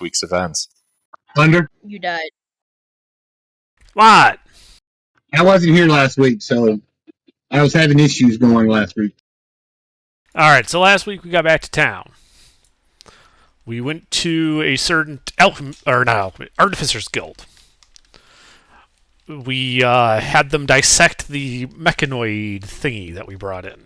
week's events. Thunder? You died. What? I wasn't here last week, so I was having issues going last week. Alright, so last week we got back to town. We went to a certain Artificer's Guild. We had them dissect the mechanoid thingy that we brought in.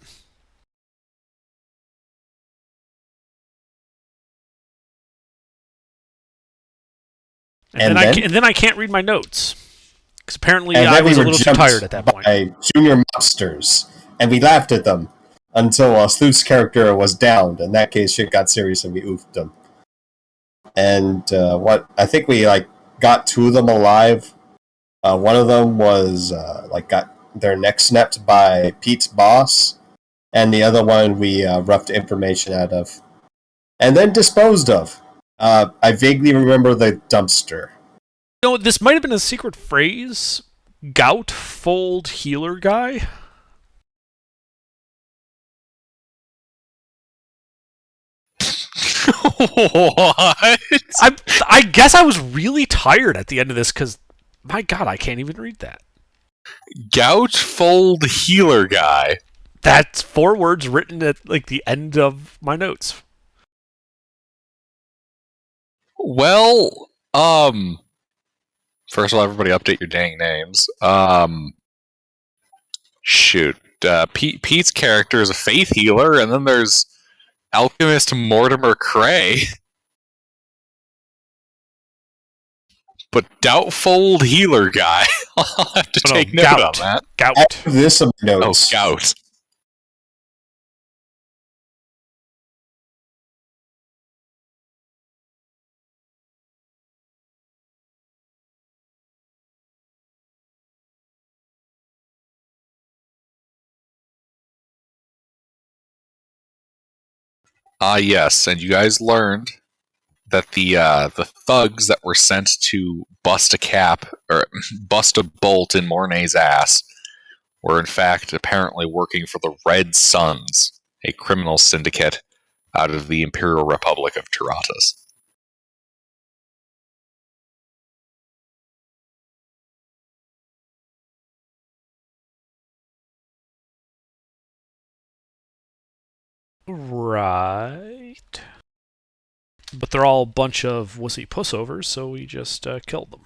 And then I can't read my notes. Because apparently I was a little too tired at that point. By junior mobsters, and we laughed at them until Sleuth's character was downed. In that case, shit got serious and we oofed them. And I think we got two of them alive. One of them was got their neck snapped by Pete's boss, and the other one we roughed information out of, and then disposed of. I vaguely remember the dumpster. You know, this might have been a secret phrase. Gout fold healer guy. What? I guess I was really tired at the end of this because, my God, I can't even read that. Gout fold healer guy. That's 4 words written at the end of my notes. Well, first of all, everybody update your dang names. Shoot. Pete's character is a faith healer, and then there's Alchemist Mortimer Cray. But Doubtfold healer guy. I'll have to take note gout. on that. Gout. After this, notes. Oh, gout. Yes, and you guys learned that the thugs that were sent to bust a bolt in Mornay's ass were in fact apparently working for the Red Suns, a criminal syndicate out of the Imperial Republic of Taratus. Right. But they're all a bunch of wussy pushovers, so we just killed them.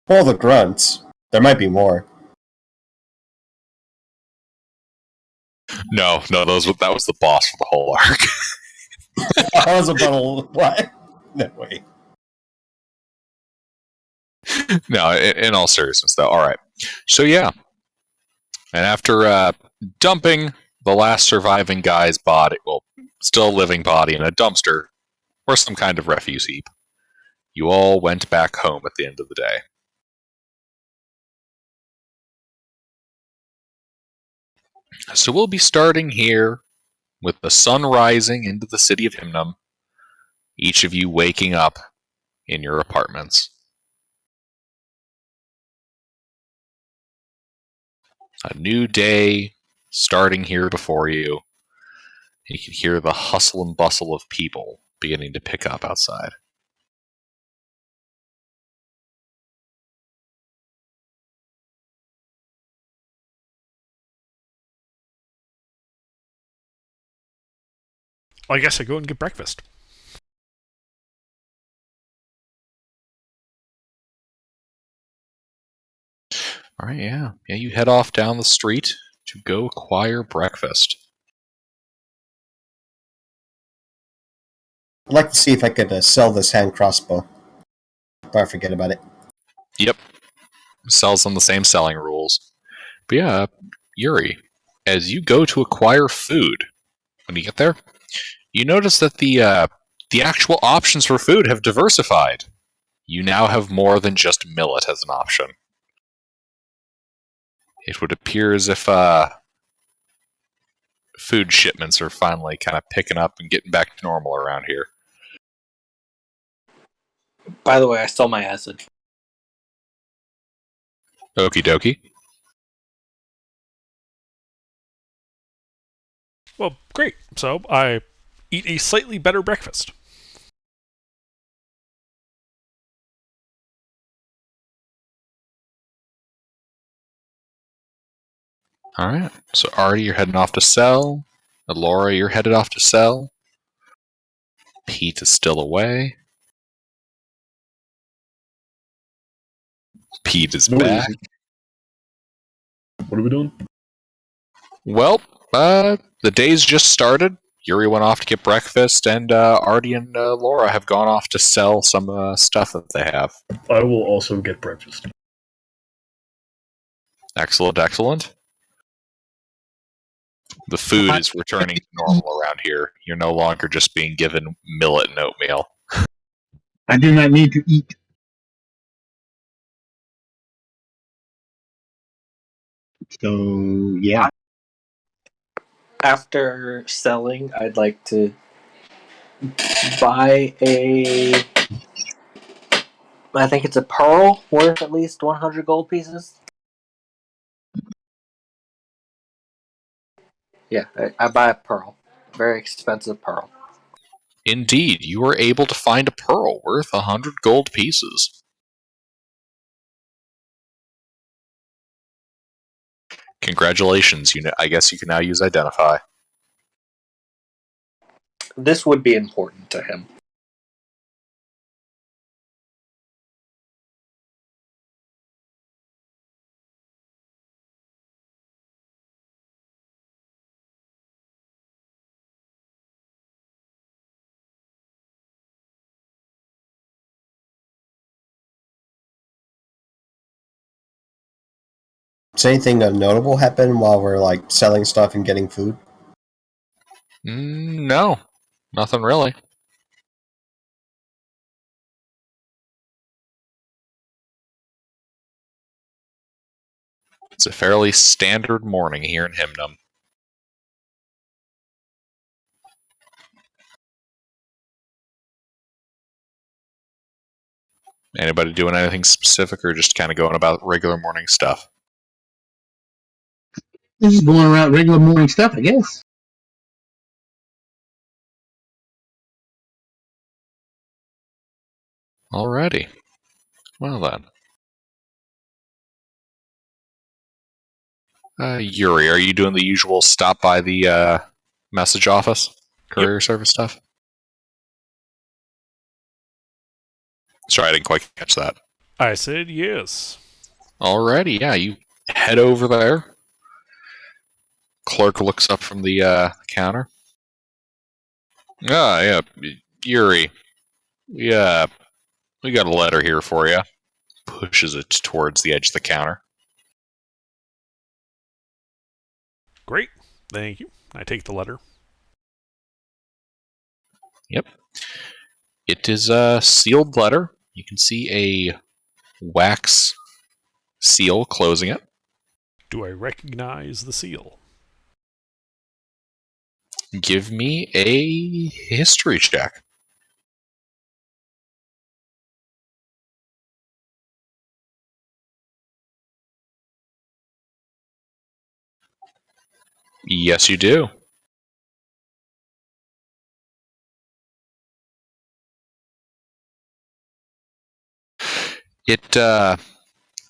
All the grunts. There might be more. No, that was the boss for the whole arc. I was about what? No, wait. No, in all seriousness, though. All right. So, yeah. And after dumping the last surviving guy's body, well, still living body in a dumpster, or some kind of refuse heap, you all went back home at the end of the day. So we'll be starting here with the sun rising into the city of Hymnum, each of you waking up in your apartments. A new day starting here before you. You can hear the hustle and bustle of people beginning to pick up outside. Well, I guess I go and get breakfast. All right, yeah. You head off down the street to go acquire breakfast. I'd like to see if I could sell this hand crossbow. But I forget about it. Yep. Sells on the same selling rules. But yeah, Yuri, as you go to acquire food, when you get there, you notice that the actual options for food have diversified. You now have more than just millet as an option. It would appear as if food shipments are finally kind of picking up and getting back to normal around here. By the way, I stole my acid. Okie dokie. Well, great. So I eat a slightly better breakfast. All right. So Artie, you're heading off to sell. Laura, you're headed off to sell. Pete is still away. Pete is No, back. What are we doing? Well, the day's just started. Yuri went off to get breakfast, and Artie and Laura have gone off to sell some stuff that they have. I will also get breakfast. Excellent, excellent. The food is returning to normal around here. You're no longer just being given millet and oatmeal. I do not need to eat. So, yeah. After selling, I'd like to buy a. I think it's a pearl worth at least 100 gold pieces. Yeah, I buy a pearl. Very expensive pearl. Indeed, you were able to find a pearl worth 100 gold pieces. Congratulations, I guess you can now use Identify. This would be important to him. Does anything notable happen while we're like selling stuff and getting food? No, nothing really. It's a fairly standard morning here in Himnum. Anybody doing anything specific or just kind of going about regular morning stuff? This is going around regular morning stuff, I guess. Alrighty. Well then. Yuri, are you doing the usual stop by the message office? Courier service stuff? Sorry, I didn't quite catch that. I said yes. Alrighty, yeah, you head over there. Clerk looks up from the counter. Ah, yeah, Yuri. Yeah, we got a letter here for you. Pushes it towards the edge of the counter. Great. Thank you. I take the letter. Yep. It is a sealed letter. You can see a wax seal closing it. Do I recognize the seal? Give me a history check. Yes, you do. It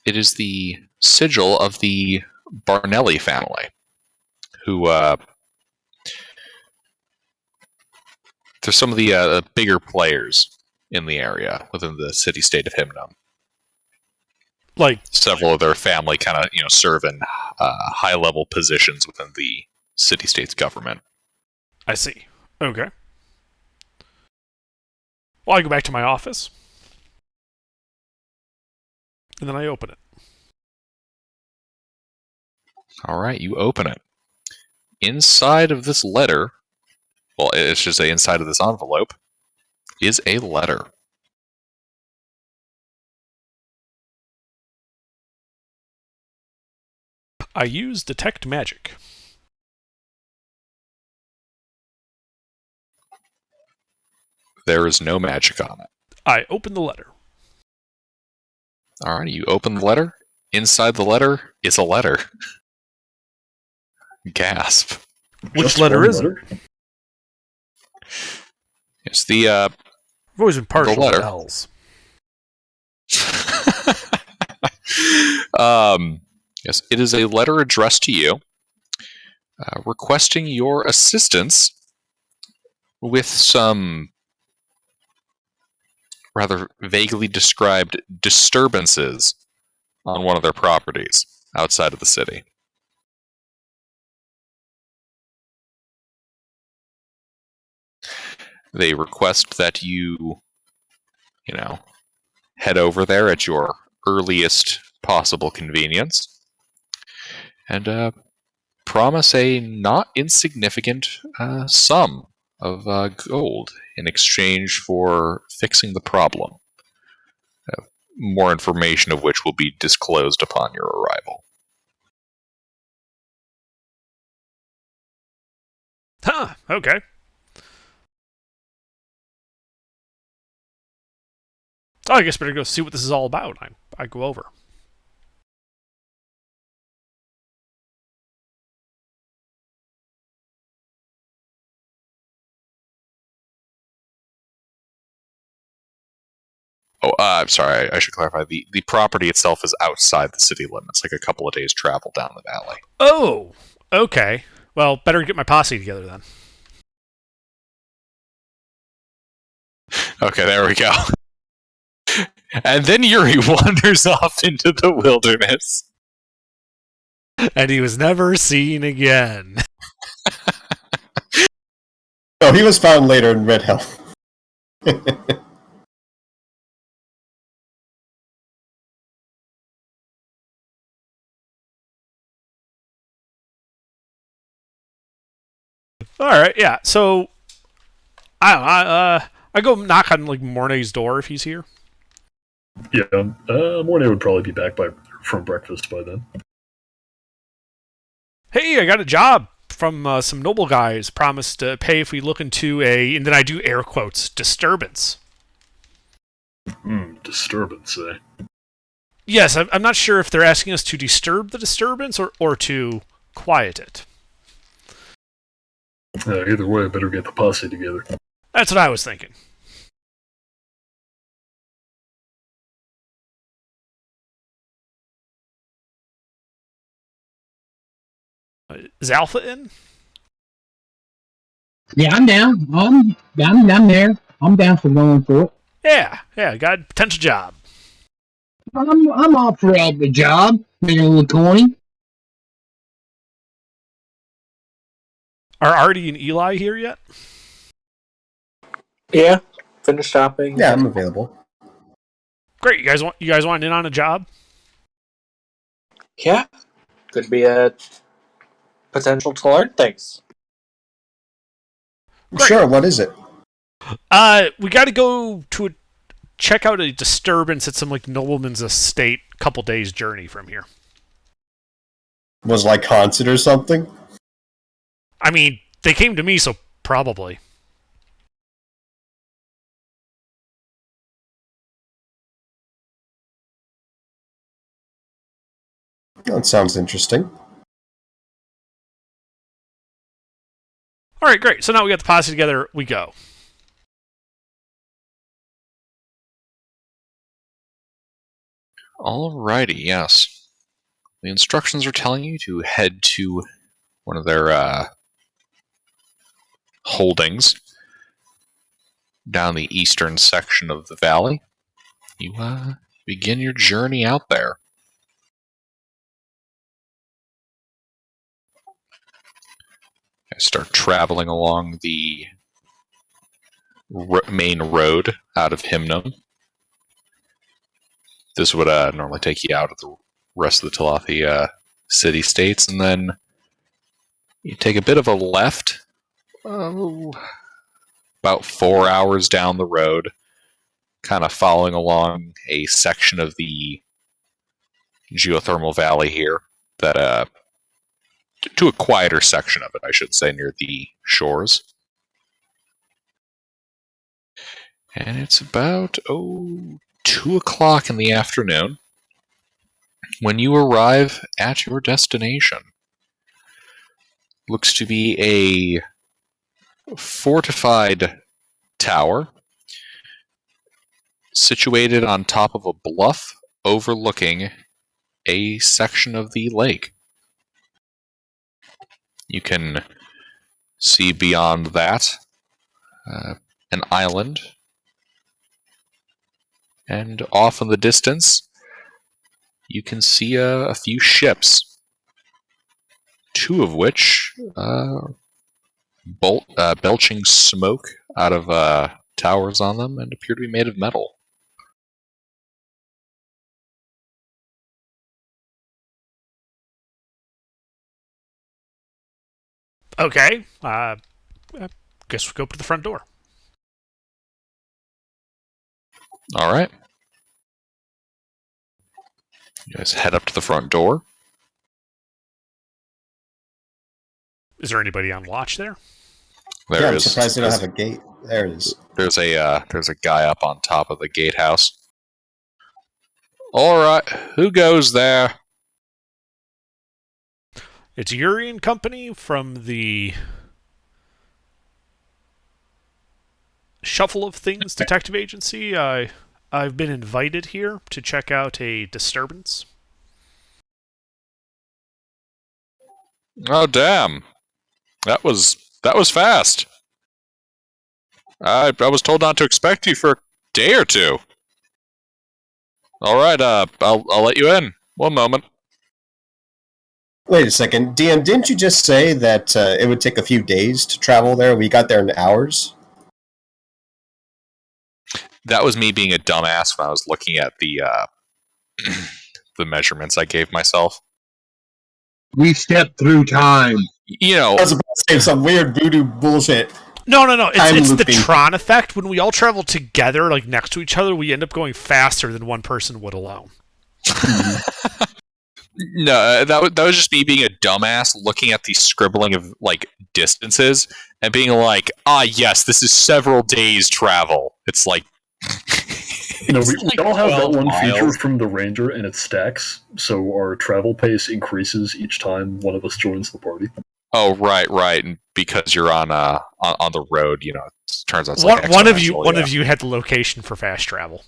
is the sigil of the Barnelli family, who they're some of the bigger players in the area within the city-state of Himnum. Like Several of their family kind of serve in high-level positions within the city-state's government. I see. Okay. Well, I go back to my office. And then I open it. All right, you open it. Inside of this letter, well, it should say inside of this envelope, is a letter. I use Detect Magic. There is no magic on it. I open the letter. All right, you open the letter. Inside the letter is a letter. Gasp. Which Just letter one is it? letter? It's the I've always been partial letter. to L's. Yes, it is a letter addressed to you. requesting your assistance with some rather vaguely described disturbances on one of their properties outside of the city. They request that you head over there at your earliest possible convenience and promise a not insignificant sum of gold in exchange for fixing the problem. More information of which will be disclosed upon your arrival. Huh, okay. So I guess better go see what this is all about. I go over. Oh, I'm sorry. I should clarify. The property itself is outside the city limits, like a couple of days' travel down the valley. Oh, okay. Well, better get my posse together then. Okay, there we go. And then Yuri wanders off into the wilderness. And he was never seen again. Oh, he was found later in Red Hell. All right, yeah. So I don't know. I go knock on like Mornay's door if he's here. Yeah, Mornay would probably be back from breakfast by then. Hey, I got a job from some noble guys. Promised to pay if we look into a, and then I do air quotes, disturbance. Disturbance, eh? Yes, I'm not sure if they're asking us to disturb the disturbance or to quiet it. Either way, I better get the posse together. That's what I was thinking. Is Alpha in? Yeah, I'm down. I'm there. I'm down for going for it. Yeah, got a potential job. I'm all for the job. Making a little coin. Are Artie and Eli here yet? Yeah, finish shopping. Yeah, I'm available. Great. You guys want in on a job? Yeah, could be a potential to learn things. Great. Sure, what is it? We got to go to check out a disturbance at some like nobleman's estate. Couple days journey from here. Was like haunted or something? I mean, they came to me, so probably. That sounds interesting. All right, great. So now we got the posse together. We go. Alrighty, yes. The instructions are telling you to head to one of their holdings down the eastern section of the valley. You begin your journey out there. I start traveling along the main road out of Hymnum. This would normally take you out of the rest of the Talathi city-states, and then you take a bit of a left, about 4 hours down the road, kind of following along a section of the geothermal valley here, that to a quieter section of it, I should say, near the shores. And it's about 2 o'clock in the afternoon when you arrive at your destination. Looks to be a fortified tower situated on top of a bluff overlooking a section of the lake. You can see beyond that an island, and off in the distance, you can see a few ships, two of which belching smoke out of towers on them and appear to be made of metal. Okay. I guess we go up to the front door. All right. You guys head up to the front door. Is there anybody on watch there? I'm surprised they don't have a gate. There it is. There's a guy up on top of the gatehouse. All right, who goes there? It's Yuri and Company from the Shuffle of Things Detective Agency. I've been invited here to check out a disturbance. Oh damn, that was fast. I was told not to expect you for a day or two. All right, I'll let you in. One moment. Wait a second, DM. Didn't you just say that it would take a few days to travel there? We got there in hours. That was me being a dumbass when I was looking at the the measurements I gave myself. We stepped through time. You know, I was about to say some weird voodoo bullshit. No. It's the looping. Tron effect. When we all travel together, like next to each other, we end up going faster than one person would alone. no, that was just me being a dumbass looking at the scribbling of like distances and being like, yes, this is several days travel. It's like We like all have that 12 one feature miles. from the Ranger, and it stacks, so our travel pace increases each time one of us joins the party. Oh, right, and because you're on the road, you know, it turns out it's One, like one of you, exponential, one yeah. of you had the location for fast travel.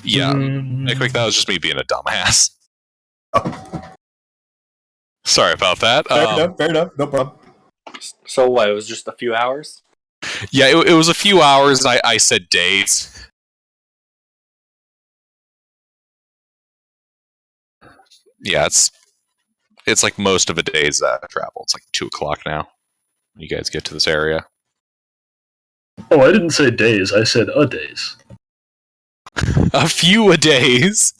Yeah, Nick, that was just me being a dumbass. Sorry about that. Fair enough. No problem. So what? It was just a few hours. Yeah, it was a few hours. I said days. Yeah, it's like most of a day's travel. It's like 2:00 now. When you guys get to this area. Oh, I didn't say days. I said a days. A few a days.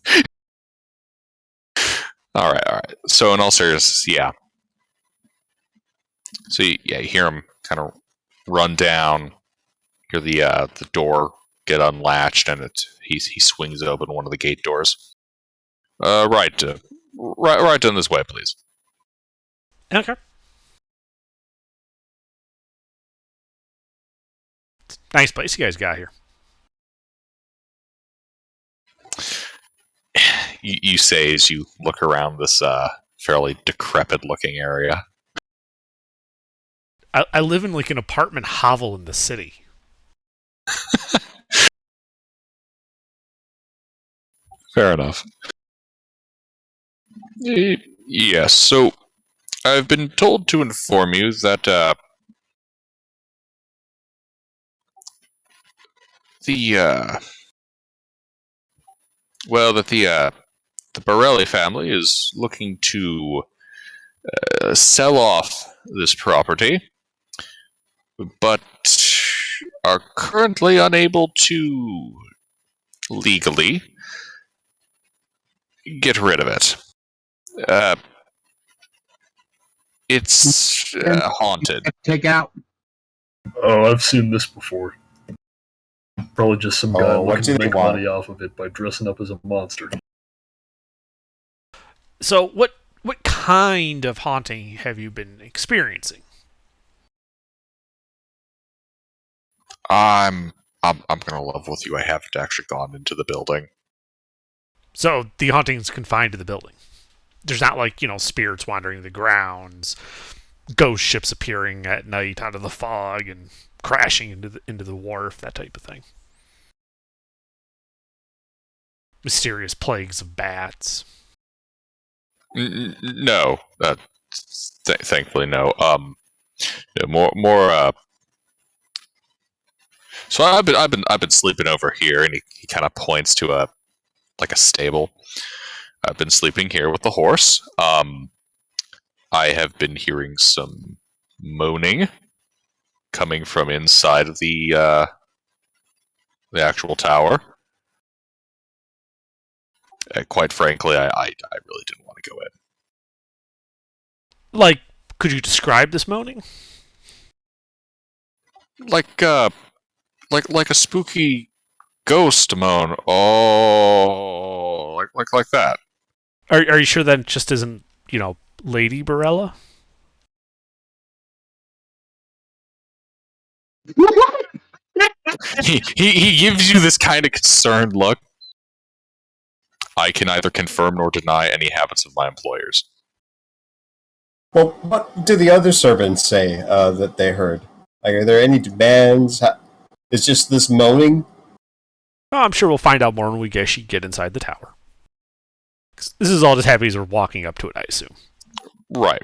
All right. So in all seriousness, yeah. So you hear him kind of run down. Hear the door get unlatched, and he swings open one of the gate doors. Right down this way, please. Okay. Nice place you guys got here. You say as you look around this fairly decrepit-looking area. I live in like an apartment hovel in the city. Fair enough. Yes, so I've been told to inform you that the Borelli family is looking to sell off this property, but are currently unable to legally get rid of it. It's haunted. Take out. Oh, I've seen this before. Probably just some guy what looking do to they make want? money off of it by dressing up as a monster. So what kind of haunting have you been experiencing? I'm gonna level with you. I haven't actually gone into the building. So the haunting's confined to the building. There's not like, spirits wandering the grounds, ghost ships appearing at night out of the fog and crashing into the wharf, that type of thing. mysterious plagues of bats. No, thankfully no. No, more. So I've been sleeping over here, and he kind of points to a stable. I've been sleeping here with the horse. I have been hearing some moaning coming from inside of the actual tower. Quite frankly, I really didn't want to go in. Like, could you describe this moaning? Like a spooky ghost moan. Oh, like that. Are you sure that just isn't, Lady Barella? He gives you this kind of concerned look. I can neither confirm nor deny any habits of my employers. Well, what do the other servants say that they heard? Like, are there any demands? It's just this moaning? Oh, I'm sure we'll find out more when we actually get inside the tower. This is all just happening as we're walking up to it, I assume. Right.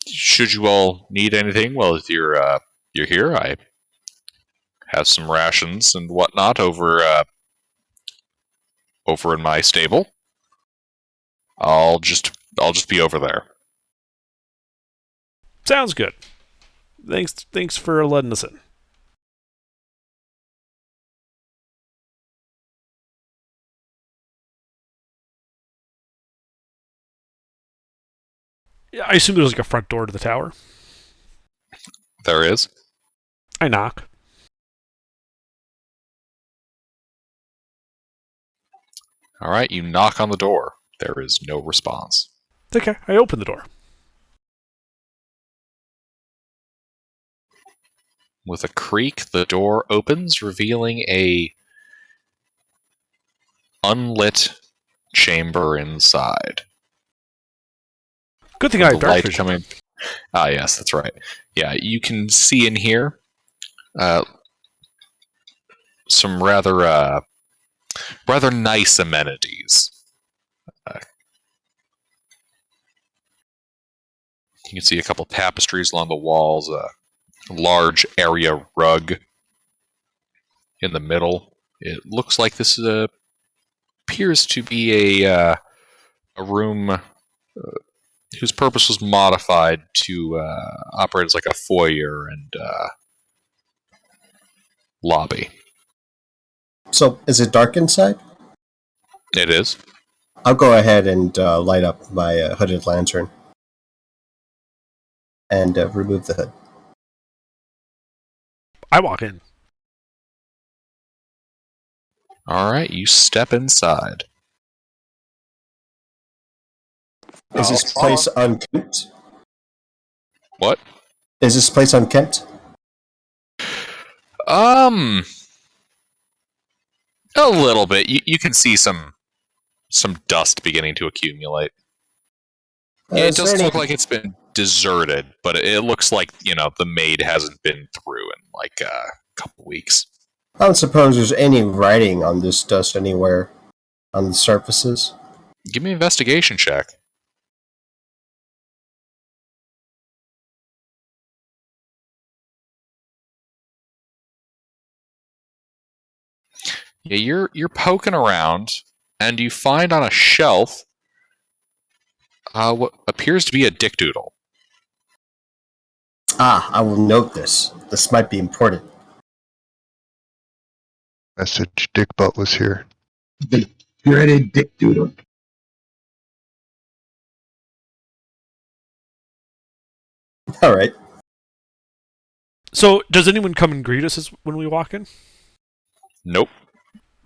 Should you all need anything, well, if you're here, I have some rations and whatnot over in my stable. I'll just be over there. Sounds good. Thanks for letting us in. Yeah, I assume there's a front door to the tower. There is. I knock. All right, you knock on the door. There is no response. Okay, I open the door. With a creak, the door opens, revealing a unlit chamber inside. Good thing I have dark light vision. coming. Ah, yes, that's right. Yeah, you can see in here some rather nice amenities. You can see a couple tapestries along the walls, a large area rug in the middle. It looks like this appears to be a room whose purpose was modified to operate as like a foyer and lobby. So, is it dark inside? It is. I'll go ahead and light up my hooded lantern and remove the hood. I walk in. All right, you step inside. Is this place unkempt? What? Is this place unkempt? A little bit. You can see some dust beginning to accumulate. It doesn't look like it's been deserted, but it looks like, the maid hasn't been through in like a couple weeks. I don't suppose there's any writing on this dust anywhere on the surfaces. Give me an investigation check. Yeah, you're poking around, and you find on a shelf what appears to be a dick doodle. Ah, I will note this. This might be important. Message: Dick Butt was here. The dreaded dick doodle. All right. So, does anyone come and greet us when we walk in? Nope.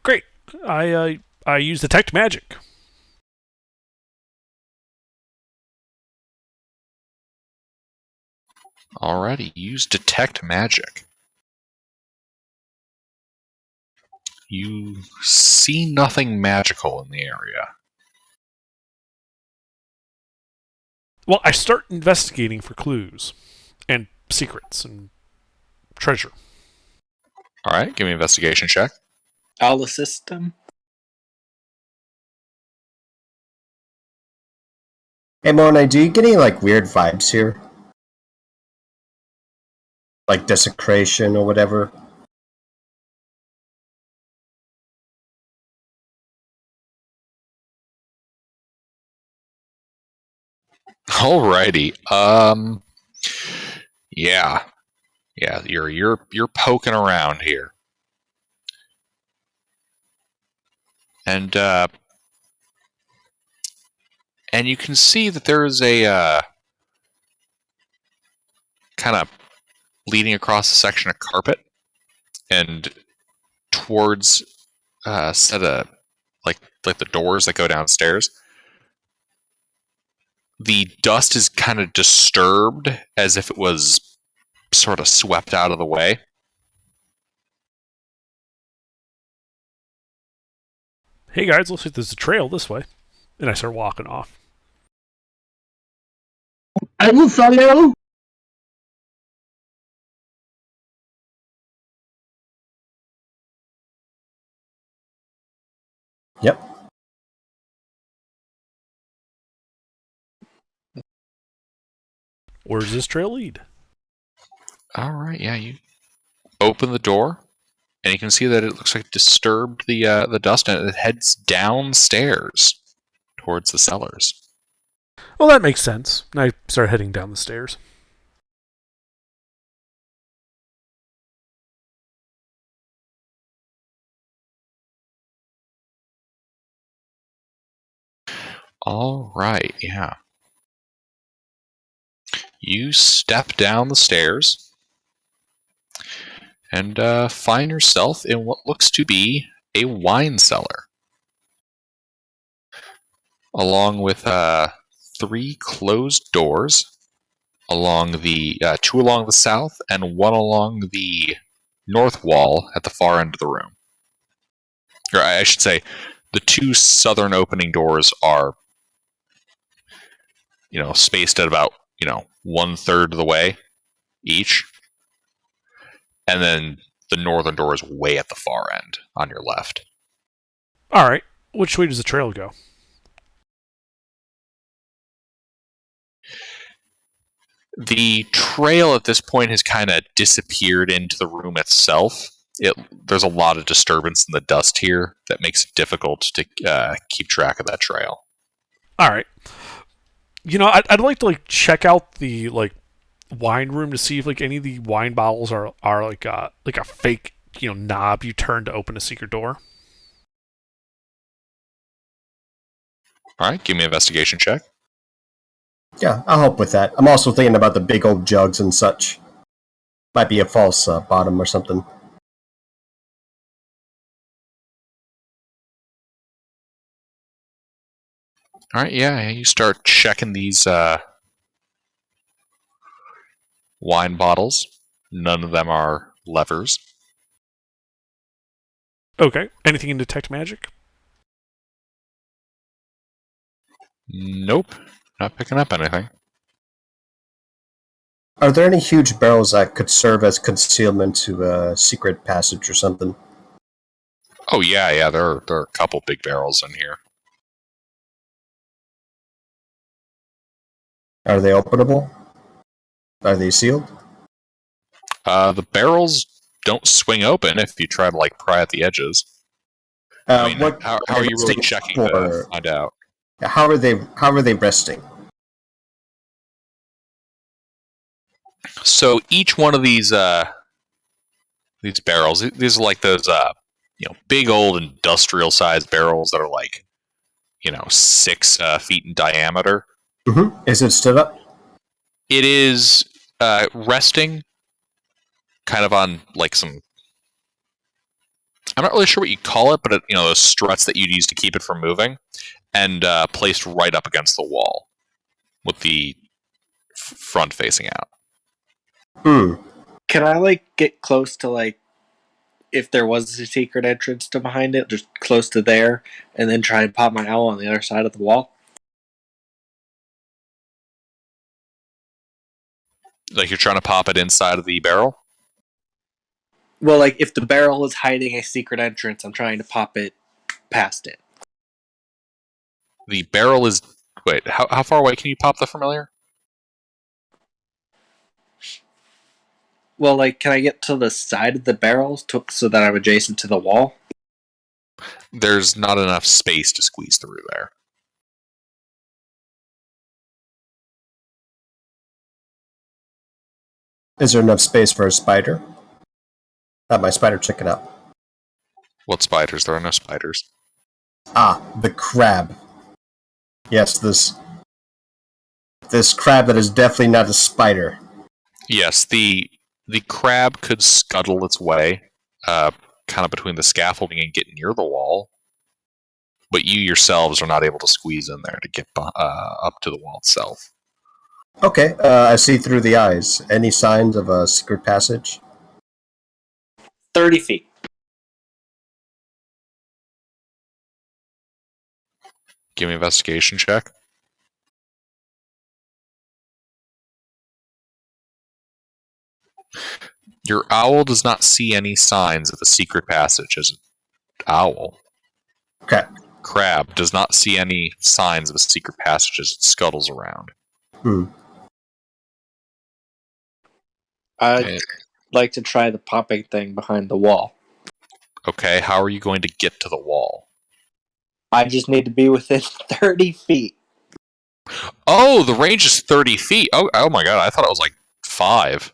Great. I use detect magic. Alrighty, use detect magic. You see nothing magical in the area. Well, I start investigating for clues and secrets and treasure. All right, give me an investigation check. I'll assist him. Hey, Mona, do you get any like weird vibes here? Like desecration or whatever? Alrighty. Yeah. Yeah, you're poking around here. And you can see that there is a kind of leading across a section of carpet and towards set of like the doors that go downstairs. The dust is kind of disturbed as if it was sort of swept out of the way. Hey guys, looks like there's a trail this way. And I start walking off. I will follow. Yep. Where does this trail lead? All right, yeah, you open the door, and you can see that it looks like it disturbed the dust, and it heads downstairs towards the cellars. Well, that makes sense. And I start heading down the stairs. All right, yeah. You step down the stairs and find yourself in what looks to be a wine cellar, along with 3 closed doors, along the 2 along the south and 1 along the north wall at the far end of the room. Or I should say, the 2 southern opening doors are, spaced at about 1/3 of the way each, and then the northern door is way at the far end on your left. Alright, which way does the trail go? The trail at this point has kind of disappeared into the room itself. There's a lot of disturbance in the dust here that makes it difficult to keep track of that trail. Alright. I'd like to check out the wine room to see if any of the wine bottles are like a fake knob you turn to open a secret door. All right, give me an investigation check. Yeah, I'll help with that. I'm also thinking about the big old jugs and such. Might be a false bottom or something. All right, yeah, you start checking these wine bottles. None of them are levers. Okay. Anything in detect magic? Nope, not picking up anything. Are there any huge barrels that could serve as concealment to a secret passage or something? Oh yeah, there are a couple big barrels in here. Are they openable? Are they sealed? The barrels don't swing open if you try to pry at the edges. I mean, how are you really checking to find out? How are they resting? So each one of these barrels, these are like those big old industrial sized barrels that are 6 feet in diameter. Mm-hmm. Is it stood up? It is resting kind of on some. I'm not really sure what you call it, but those struts that you'd use to keep it from moving, and placed right up against the wall with the front facing out. Can I get close to if there was a secret entrance to behind it, just close to there, and then try and pop my owl on the other side of the wall? Like you're trying to pop it inside of the barrel? Well, like if the barrel is hiding a secret entrance, I'm trying to pop it past it. The barrel is... Wait, how far away can you pop the familiar? Well, like, can I get to the side of the barrel so that I'm adjacent to the wall? There's not enough space to squeeze through there. Is there enough space for a spider? My spider chicken up. What spiders? There are no spiders. Ah, the crab. Yes, this crab that is definitely not a spider. Yes, the crab could scuttle its way, kind of between the scaffolding and get near the wall, but you yourselves are not able to squeeze in there to get up to the wall itself. Okay, I see through the eyes. Any signs of a secret passage? 30 feet. Give me an investigation check. Your owl does not see any signs of a secret passage as an owl. Okay. Crab does not see any signs of a secret passage as it scuttles around. I'd like to try the popping thing behind the wall. Okay, how are you going to get to the wall? I just need to be within 30 feet. Oh, the range is 30 feet. Oh my god, I thought it was like 5.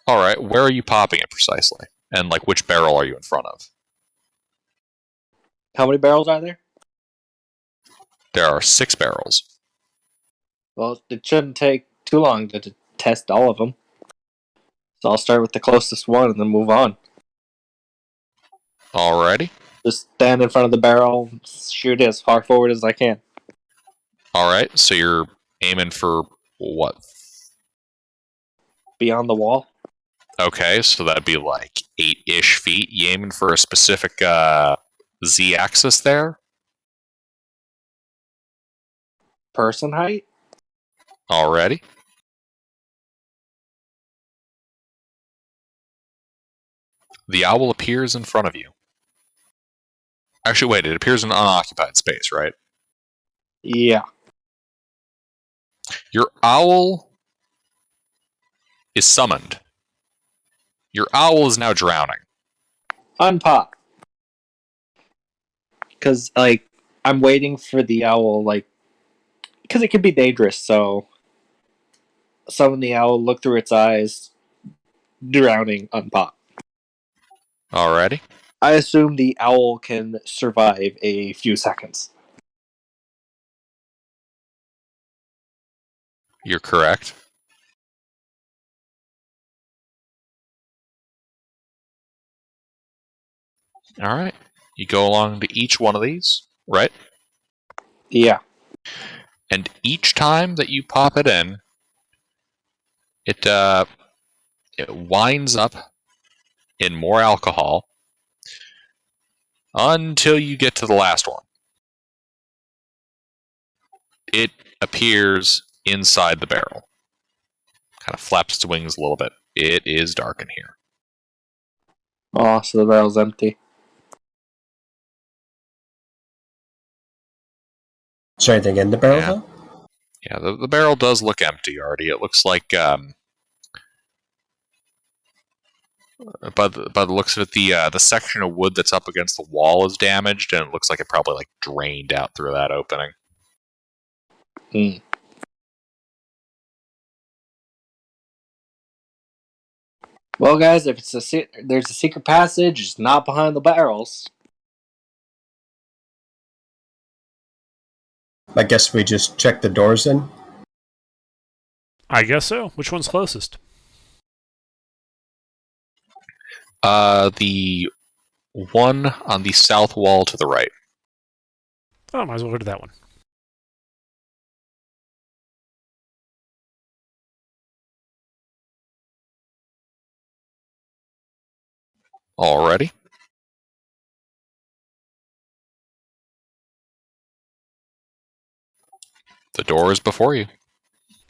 Alright, where are you popping it precisely? And like which barrel are you in front of? How many barrels are there? There are 6 barrels. Well, it shouldn't take too long to test all of them. So I'll start with the closest one and then move on. Alrighty. Just stand in front of the barrel, shoot it as far forward as I can. Alright, so you're aiming for what? Beyond the wall? Okay, so that'd be like 8-ish feet. You aiming for a specific Z-axis there? Person height? Already. The owl appears in front of you. Actually, wait, it appears in unoccupied space, right? Yeah. Your owl is summoned. Your owl is now drowning. Unpop. Because, like, I'm waiting for the owl, like, because it could be dangerous, so summon the owl, look through its eyes, drowning, unpop. Alrighty. I assume the owl can survive a few seconds. You're correct. Alright. You go along to each one of these, right? Yeah. And each time that you pop it in, it winds up in more alcohol until you get to the last one. It appears inside the barrel. Kind of flaps its wings a little bit. It is dark in here. Oh, so the barrel's empty. Is there anything in the barrel, Yeah. though? Yeah, the barrel does look empty, Artie. It looks like, by the looks of it, the section of wood that's up against the wall is damaged, and it looks like it probably like drained out through that opening. Hmm. Well, guys, if there's a secret passage, it's not behind the barrels. I guess we just check the doors in. I guess so. Which one's closest? The one on the south wall to the right. Oh, might as well go to that one. Already. The door is before you.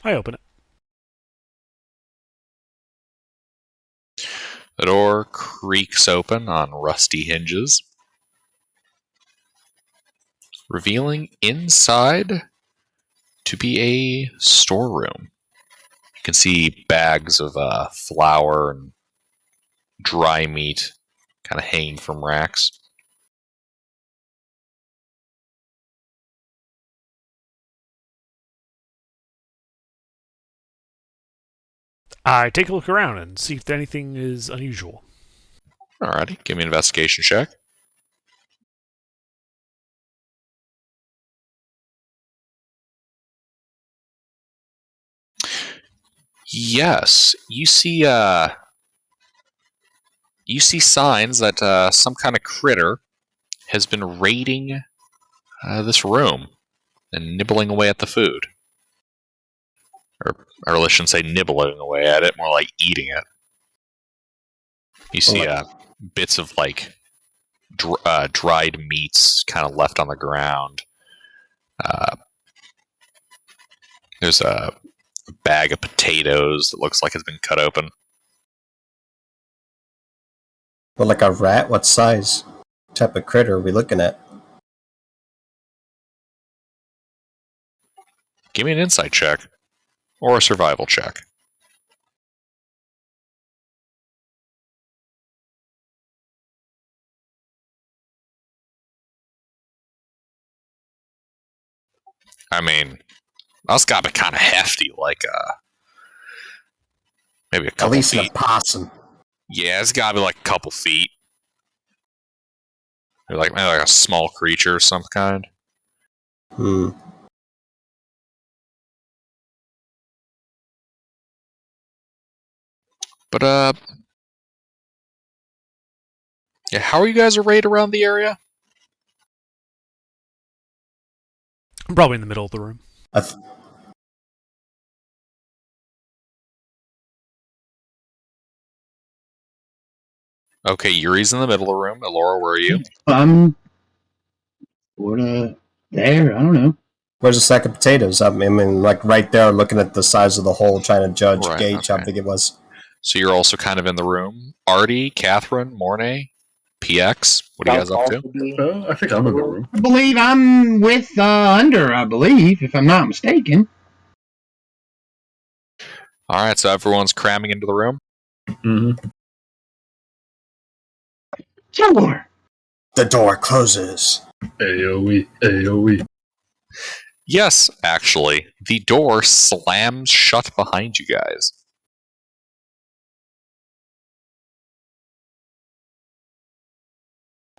I open it. The door creaks open on rusty hinges, revealing inside to be a storeroom. You can see bags of flour and dry meat kind of hanging from racks. I take a look around and see if anything is unusual. Alrighty, give me an investigation check. Yes, you see signs that some kind of critter has been raiding this room and nibbling away at the food. Or I shouldn't say nibbling away at it, more like eating it. You see bits of like dried meats kind of left on the ground. There's a bag of potatoes that looks like it's been cut open. Well, like a rat? What size? Type of critter are we looking at? Give me an insight check or a survival check. I mean, that's got to be kind of hefty, like maybe a couple At least feet. an opossum. Yeah, it's got to be like a couple feet. Or like maybe like a small creature of some kind. Hmm. But yeah, how are you guys arrayed around the area? I'm probably in the middle of the room. Okay, Yuri's in the middle of the room. Elora, where are you? Sorta there. I don't know. Where's the sack of potatoes? I mean, like right there, looking at the size of the hole, trying to Right, gauge okay. how big it was. So you're also kind of in the room. Artie, Catherine, Mornay, PX, what are you guys up to? I think I'm in the room. I believe I'm with Under, I believe, if I'm not mistaken. Alright, so everyone's cramming into the room? Mm-hmm. Sure. The door closes. AoE, AoE. Yes, actually. The door slams shut behind you guys.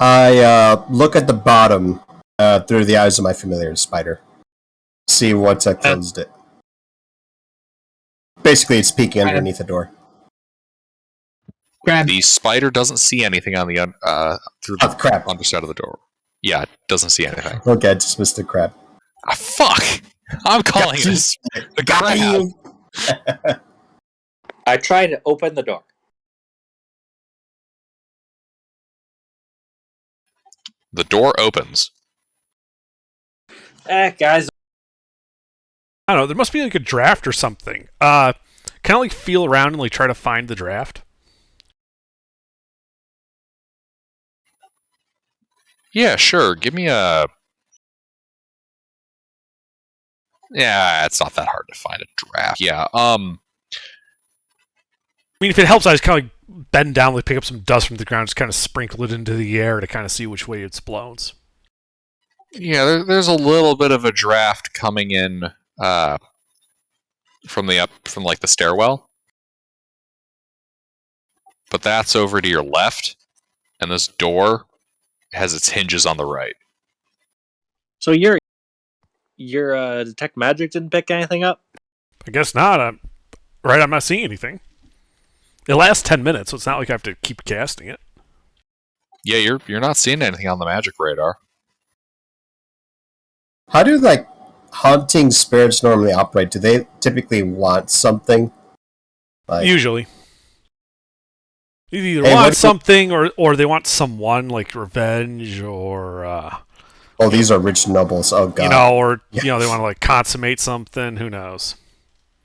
I look at the bottom through the eyes of my familiar spider. See what's closed it. Basically, it's peeking underneath the door. Grab. The spider doesn't see anything on the through the Crap. underside of the door. Yeah, it doesn't see anything. Okay, I just missed the crab. Ah, fuck! I'm calling this the crab. I try to open the door. The door opens. Guys. I don't know. There must be like a draft or something. Can I like feel around and like try to find the draft? Yeah, sure. Give me a... Yeah, it's not that hard to find a draft. Yeah, I mean, if it helps, I just kind of like bend down, like pick up some dust from the ground, just kind of sprinkle it into the air to kind of see which way it's blown. Yeah, there's a little bit of a draft coming in from like the stairwell. But that's over to your left, and this door has its hinges on the right. So your detect magic didn't pick anything up? I guess not. I'm not seeing anything. It lasts 10 minutes, so it's not like I have to keep casting it. Yeah, you're not seeing anything on the magic radar. How do like haunting spirits normally operate? Do they typically want something? Like, Usually. They either Hey, want something or they want someone, like revenge or oh, these are rich nobles. Oh god. They want to like consummate something, who knows.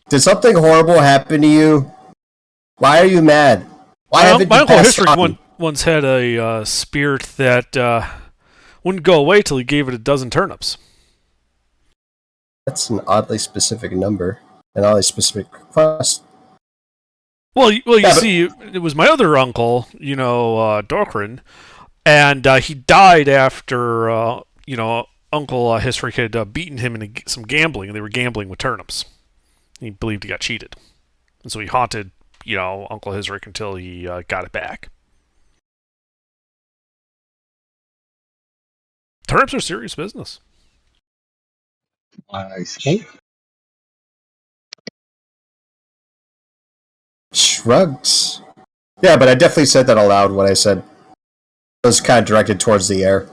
Did something horrible happen to you? Why are you mad? Why haven't my you Uncle passed History on? once had a spirit that wouldn't go away till he gave it a dozen turnips. That's an oddly specific number, an oddly specific request. Well, you Yeah, but see, it was my other uncle, Dorkrin, and he died after, Uncle History had beaten him in some gambling, and they were gambling with turnips. He believed he got cheated. And so he haunted, Uncle Hisrick until he got it back. Turnips are serious business. I see. shrugs. Yeah, but I definitely said that aloud when I said it was kind of directed towards the air.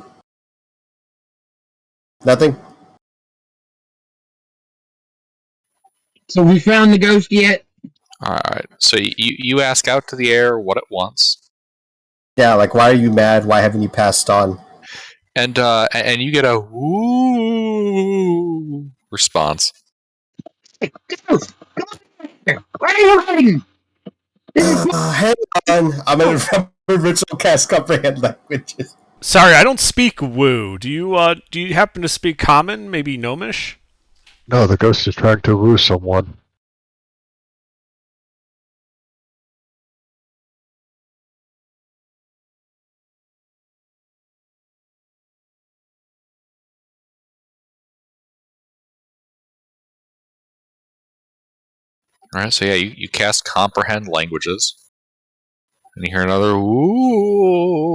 Nothing? So we found the ghost yet? All right. So you ask out to the air what it wants, Yeah, like, why are you mad? Why haven't you passed on? and you get a woo response. Ghost! Where are you hiding? Hang on. I'm going to remember ritual cast comprehend languages. Sorry, I don't speak Woo. Do you happen to speak Common? Maybe Gnomish? No, the ghost is trying to woo someone. All right. So yeah, you cast comprehend languages, and you hear another woo.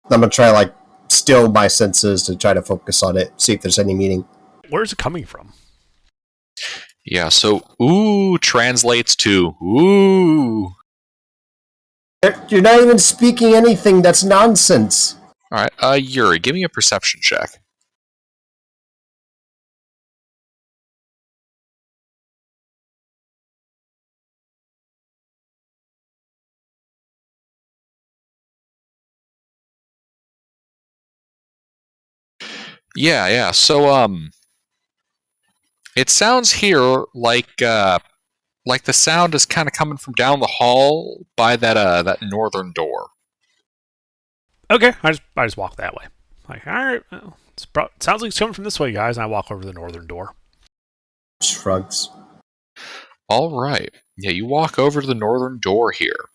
I'm going to try, like, still my senses to try to focus on it, see if there's any meaning. Where's it coming from? Yeah. So ooh translates to ooh. You're not even speaking anything. That's nonsense. All right. Yuri, give me a perception check. Yeah. So it sounds here like the sound is kind of coming from down the hall by that northern door. Okay, I just walk that way. Like, all right, well, sounds like it's coming from this way, guys. And I walk over to the northern door. Shrugs. All right. Yeah, you walk over to the northern door here.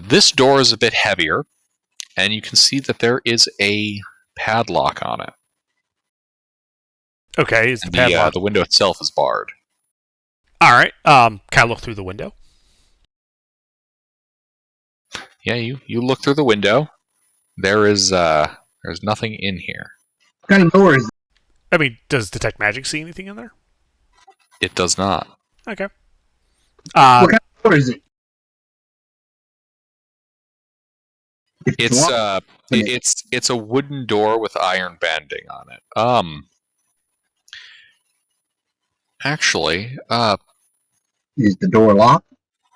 This door is a bit heavier, and you can see that there is a padlock on it. Okay, is the And padlock? the window itself is barred. All right. Can I look through the window? Yeah, you look through the window. There's nothing in here. What kind of door is it? I mean, does Detect Magic see anything in there? It does not. Okay. What kind of door is it? It's locked. it's a wooden door with iron banding on it. Actually, Is the door locked?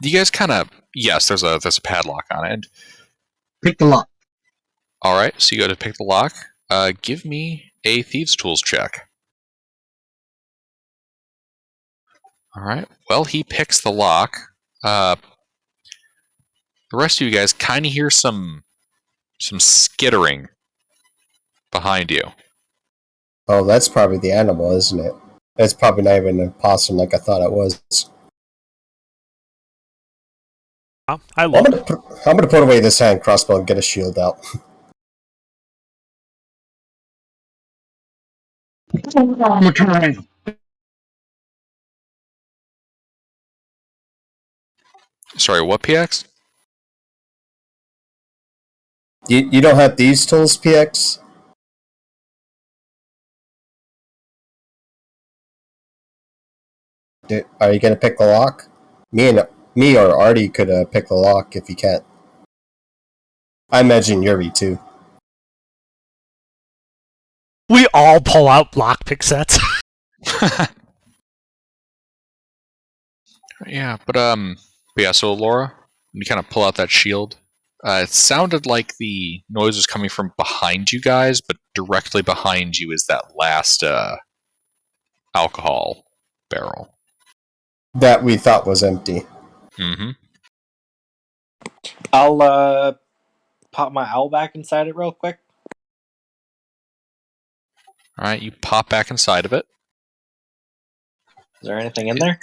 you guys kind of yes, there's a padlock on it. And, Pick the lock. all right, so you go to pick the lock. Give me a thieves' tools check. All right. Well, he picks the lock. The rest of you guys kind of hear some skittering behind you. Oh, that's probably the animal, isn't it? It's probably not even a possum like I thought it was. I I'm look. gonna put away this hand crossbow and get a shield out. I'm gonna turn around. Sorry, what PX? You don't have these tools, PX? Are you gonna pick the lock? Me or Artie could pick the lock if you can't. I imagine Yuri too. We all pull out lockpick sets. Yeah, but yeah. So Laura, you kind of pull out that shield. It sounded like the noise was coming from behind you guys, but directly behind you is that last alcohol barrel. That we thought was empty. Mm-hmm. I'll pop my owl back inside it real quick. All right, you pop back inside of it. Is there anything in there?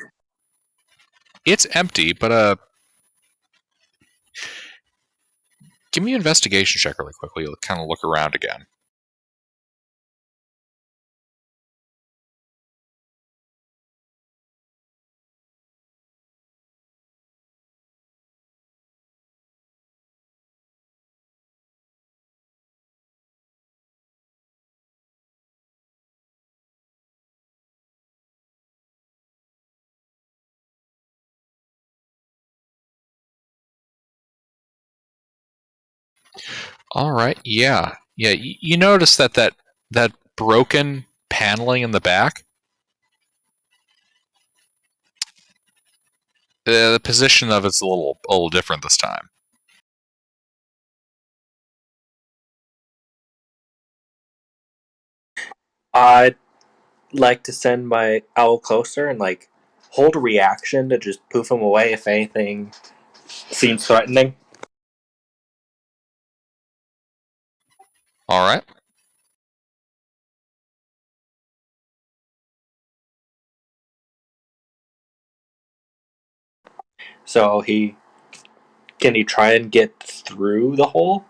It's empty, but give me an investigation check really quickly. You'll kind of look around again. All right, yeah. You notice that broken paneling in the back. The position of it's a little different this time. I'd like to send my owl closer and like hold a reaction to just poof him away if anything seems threatening. All right. So can he try and get through the hole?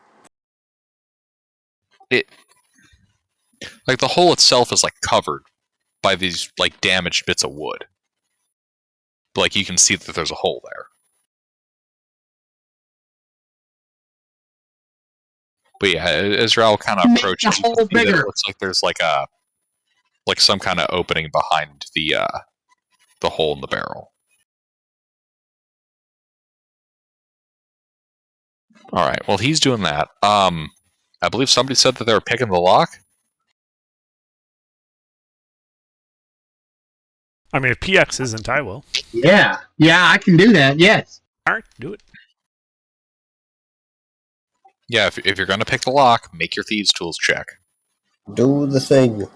Like the hole itself is like covered by these like damaged bits of wood. But, like you can see that there's a hole there. But yeah, as Raoul kind of Make approaches, the you hole can see that bigger. it looks like there's like some kind of opening behind the hole in the barrel. All right. Well, he's doing that. I believe somebody said that they were picking the lock. I mean, if PX isn't, I will. Yeah, I can do that. Yes. All right, do it. Yeah, if you're gonna pick the lock, make your thieves' tools check. Do the thing.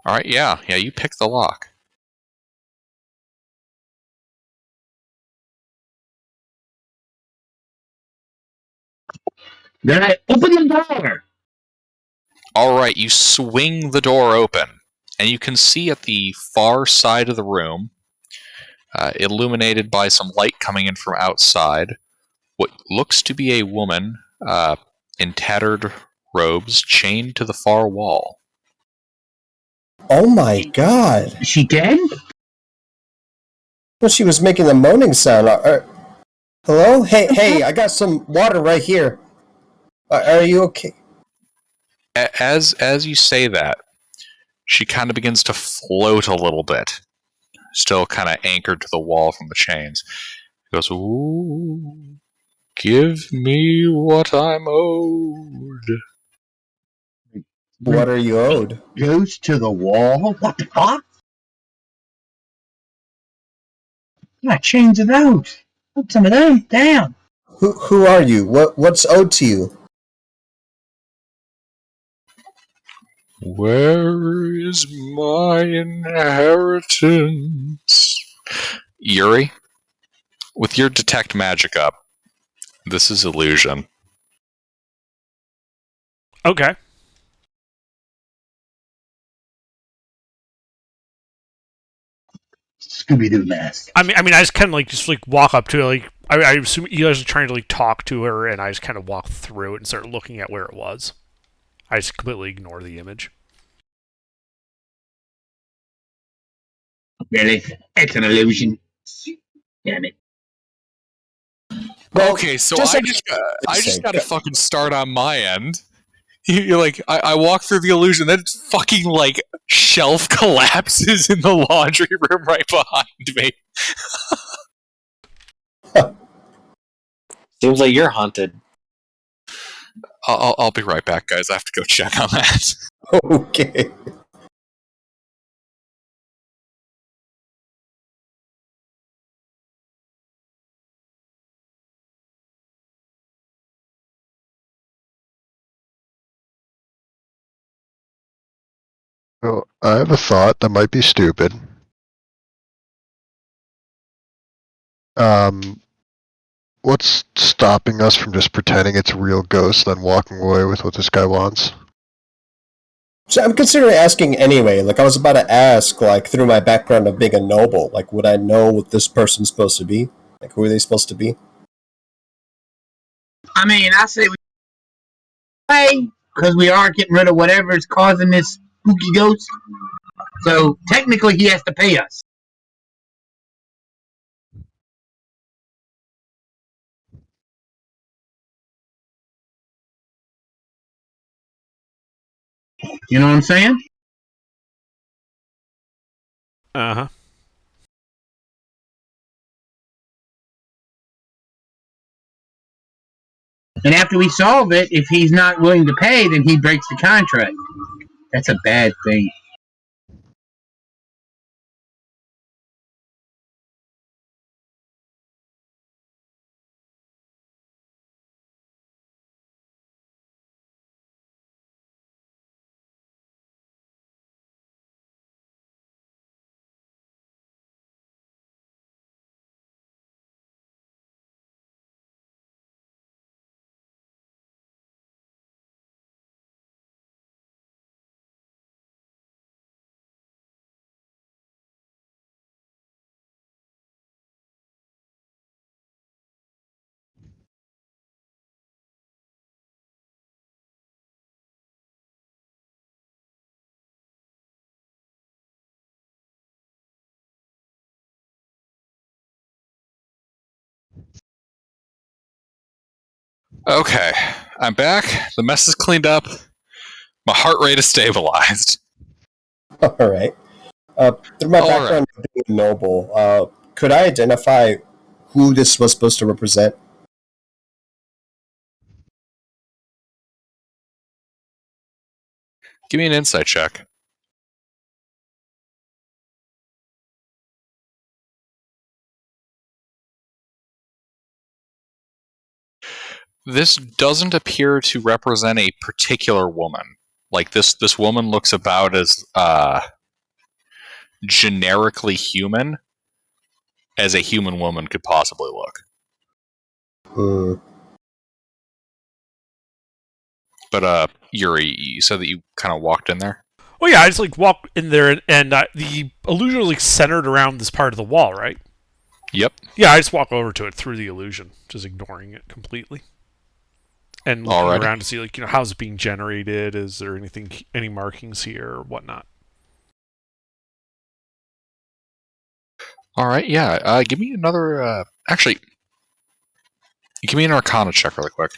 All right. Yeah. You pick the lock. Then I open the door. All right. You swing the door open, and you can see at the far side of the room, illuminated by some light coming in from outside, what looks to be a woman in tattered robes chained to the far wall. Oh my god. Is she dead? Well, she was making a moaning sound. Hello? Hey, I got some water right here. Are you okay? As you say that, she kind of begins to float a little bit, still kind of anchored to the wall from the chains. She goes, "Ooh, give me what I'm owed." What are you owed? Goes to the wall. What the fuck? Yeah, chains of those. Put some of those down. Who are you? What's owed to you? Where is my inheritance? Yuri, with your detect magic up, this is illusion. Okay. Scooby Doo mask. I mean, I just kind of like walk up to her, like I assume you guys are trying to like talk to her, and I just kind of walk through it and start looking at where it was. I just completely ignore the image. Really? It's an illusion. Damn it. Well, Okay, so just I like- just got to fucking start on my end. You're like, I walk through the illusion, then fucking like shelf collapses in the laundry room right behind me. Seems like you're haunted. I'll be right back, guys. I have to go check on that. Okay. So I have a thought that might be stupid. What's stopping us from just pretending it's a real ghost, then walking away with what this guy wants? So I'm considering asking anyway. Like I was about to ask, like through my background of being a noble, like would I know what this person's supposed to be? Like who are they supposed to be? I mean, I say we pay because we are getting rid of whatever is causing this spooky ghost. So technically, he has to pay us. You know what I'm saying? Uh huh. And after we solve it, if he's not willing to pay, then he breaks the contract. That's a bad thing. Okay, I'm back. The mess is cleaned up. My heart rate is stabilized. All right. Through my All background of being a noble, could I identify who this was supposed to represent? Give me an insight check. This doesn't appear to represent a particular woman. Like this woman looks about as generically human as a human woman could possibly look. Hmm. But Yuri, you said that you kind of walked in there. Well, yeah, I just like walk in there, and the illusion was like centered around this part of the wall, right? Yep. Yeah, I just walk over to it through the illusion, just ignoring it completely, and looking Alrighty. around to see like how's it being generated? Is there any markings here or whatnot? All right. Yeah. Give me another. Actually, give me an Arcana check really quick.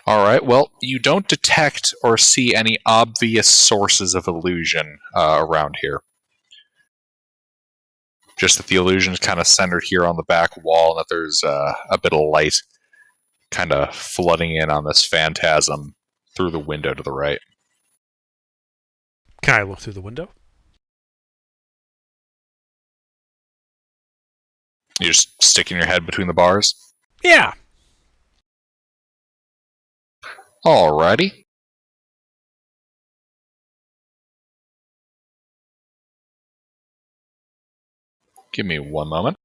All right. Well, you don't detect or see any obvious sources of illusion around here. Just that the illusion is kind of centered here on the back wall, and that there's a bit of light kind of flooding in on this phantasm through the window to the right. Can I look through the window? You're just sticking your head between the bars. Yeah. Alrighty. Give me one moment.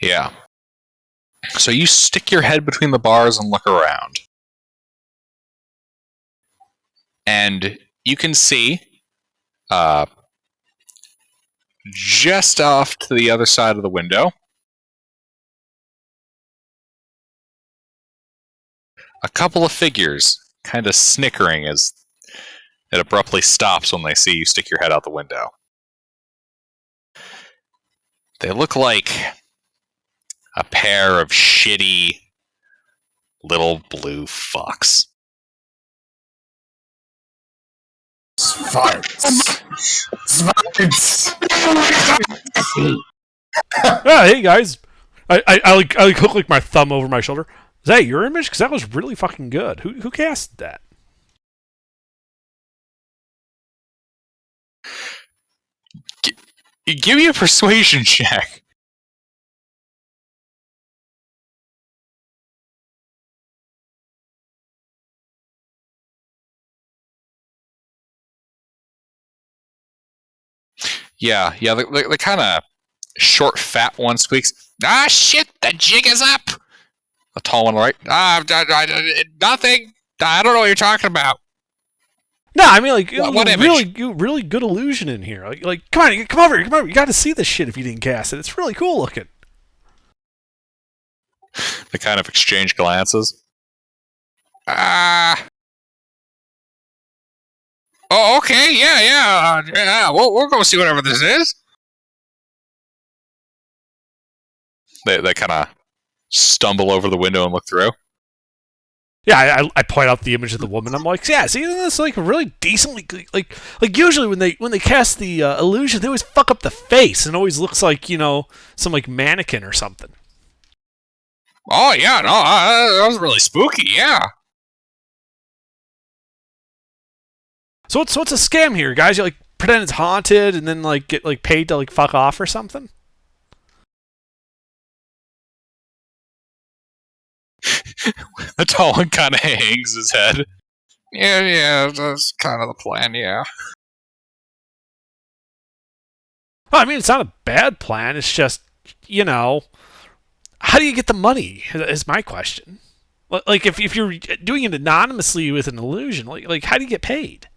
Yeah. So you stick your head between the bars and look around. And you can see uh, just off to the other side of the window a couple of figures kind of snickering as it abruptly stops when they see you stick your head out the window. They look like a pair of shitty little blue fucks. Farts. Farts. Hey guys, I like hook like my thumb over my shoulder. Is that your image? Because that was really fucking good. Who cast that? Give me a persuasion check. Yeah, the kind of short, fat one squeaks. Ah, shit, the jig is up. The tall one, right? Nothing. I don't know what you're talking about. No, I mean like it was What a image? really good illusion in here. Like come over here. You got to see this shit if you didn't cast it. It's really cool looking. They kind of exchange glances. Oh, okay, yeah. We'll go see whatever this is. They kind of stumble over the window and look through. Yeah, I point out the image of the woman. I'm like, yeah, see, this like really decently like usually when they cast the illusion, they always fuck up the face and it always looks like some like mannequin or something. Oh yeah, no, that was really spooky. Yeah. So what's a scam here, guys? You like pretend it's haunted and then like get like paid to like fuck off or something? The tall one kind of hangs his head. Yeah, that's kind of the plan. Yeah. Well, I mean, it's not a bad plan. It's just how do you get the money? Is my question. Like if you're doing it anonymously with an illusion, like how do you get paid?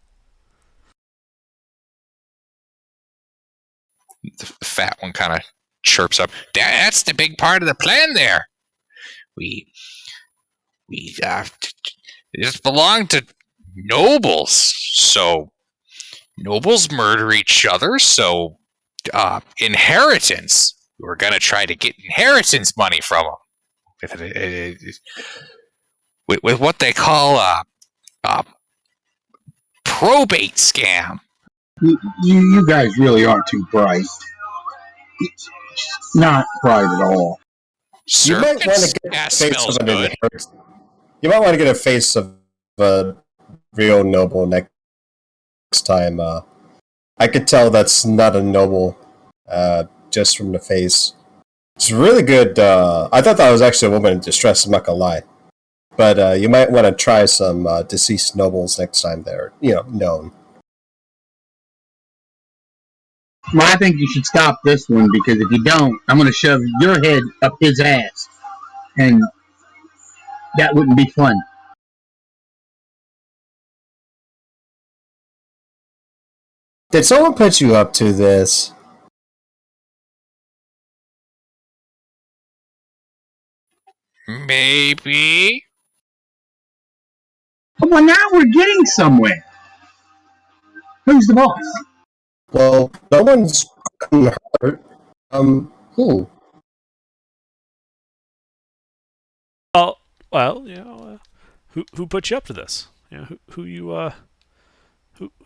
The fat one kind of chirps up. That's the big part of the plan there. We just belong to nobles. So nobles murder each other. So inheritance. We're gonna try to get inheritance money from them with what they call a probate scam. You guys really aren't too bright. Not bright at all. You might want to get a face of an inheritance. You might want to get a face of a real noble next time. I could tell that's not a noble just from the face. It's really good. I thought that was actually a woman in distress, I'm not going to lie. But you might want to try some deceased nobles next time they're, known. Well, I think you should stop this one because if you don't, I'm going to shove your head up his ass. And that wouldn't be fun. Did someone put you up to this? Maybe. Well, now we're getting somewhere. Who's the boss? Well, no one's gotten hurt. Who? Well, who put you up to this?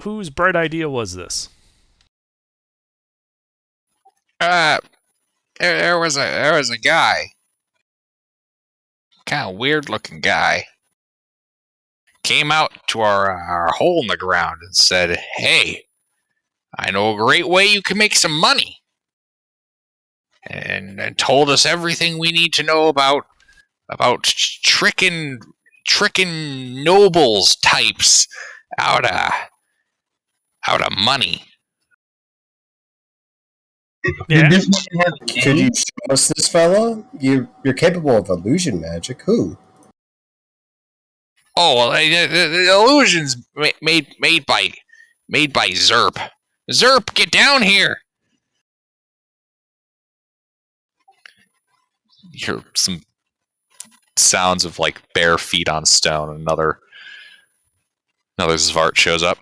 Whose bright idea was this? There was a guy, kind of weird looking guy, came out to our hole in the ground and said, "Hey, I know a great way you can make some money," and told us everything we need to know about tricking nobles types out of money. Yeah. Did this man have a Could name? you show us this fella? You're capable of illusion magic. Who? Oh well, the illusions made by Zerp. Zerp, get down here! You hear some sounds of like bare feet on stone. Another Zvart shows up.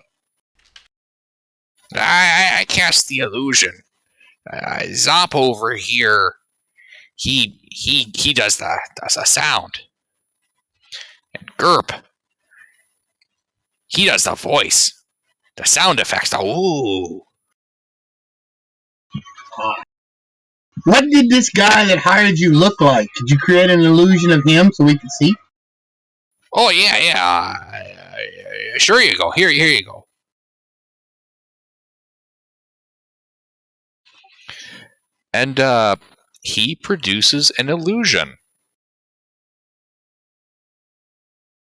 I cast the illusion. Zop over here he does the sound. And Gerp, he does the voice, the sound effects. The ooh. What did this guy that hired you look like? Could you create an illusion of him so we could see? Oh yeah. Sure you go. Here you go. And he produces an illusion.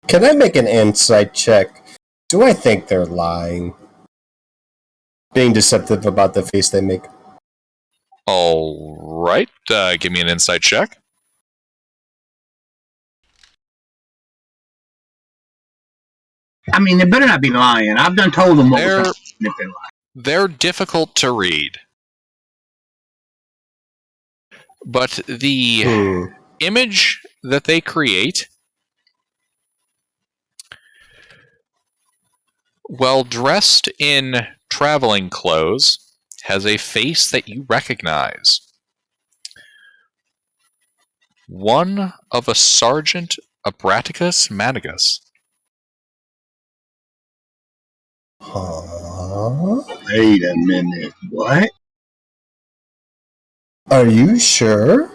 Can I make an insight check? Do I think they're lying? Being deceptive about the face they make. All right. Give me an insight check. I mean, they better not be lying. I've done told them what was happening if they lie. They're difficult to read. But the image that they create, well dressed in traveling clothes, has a face that you recognize. One of a Sergeant Abraticus Manigus. Huh? Wait a minute. What? Are you sure?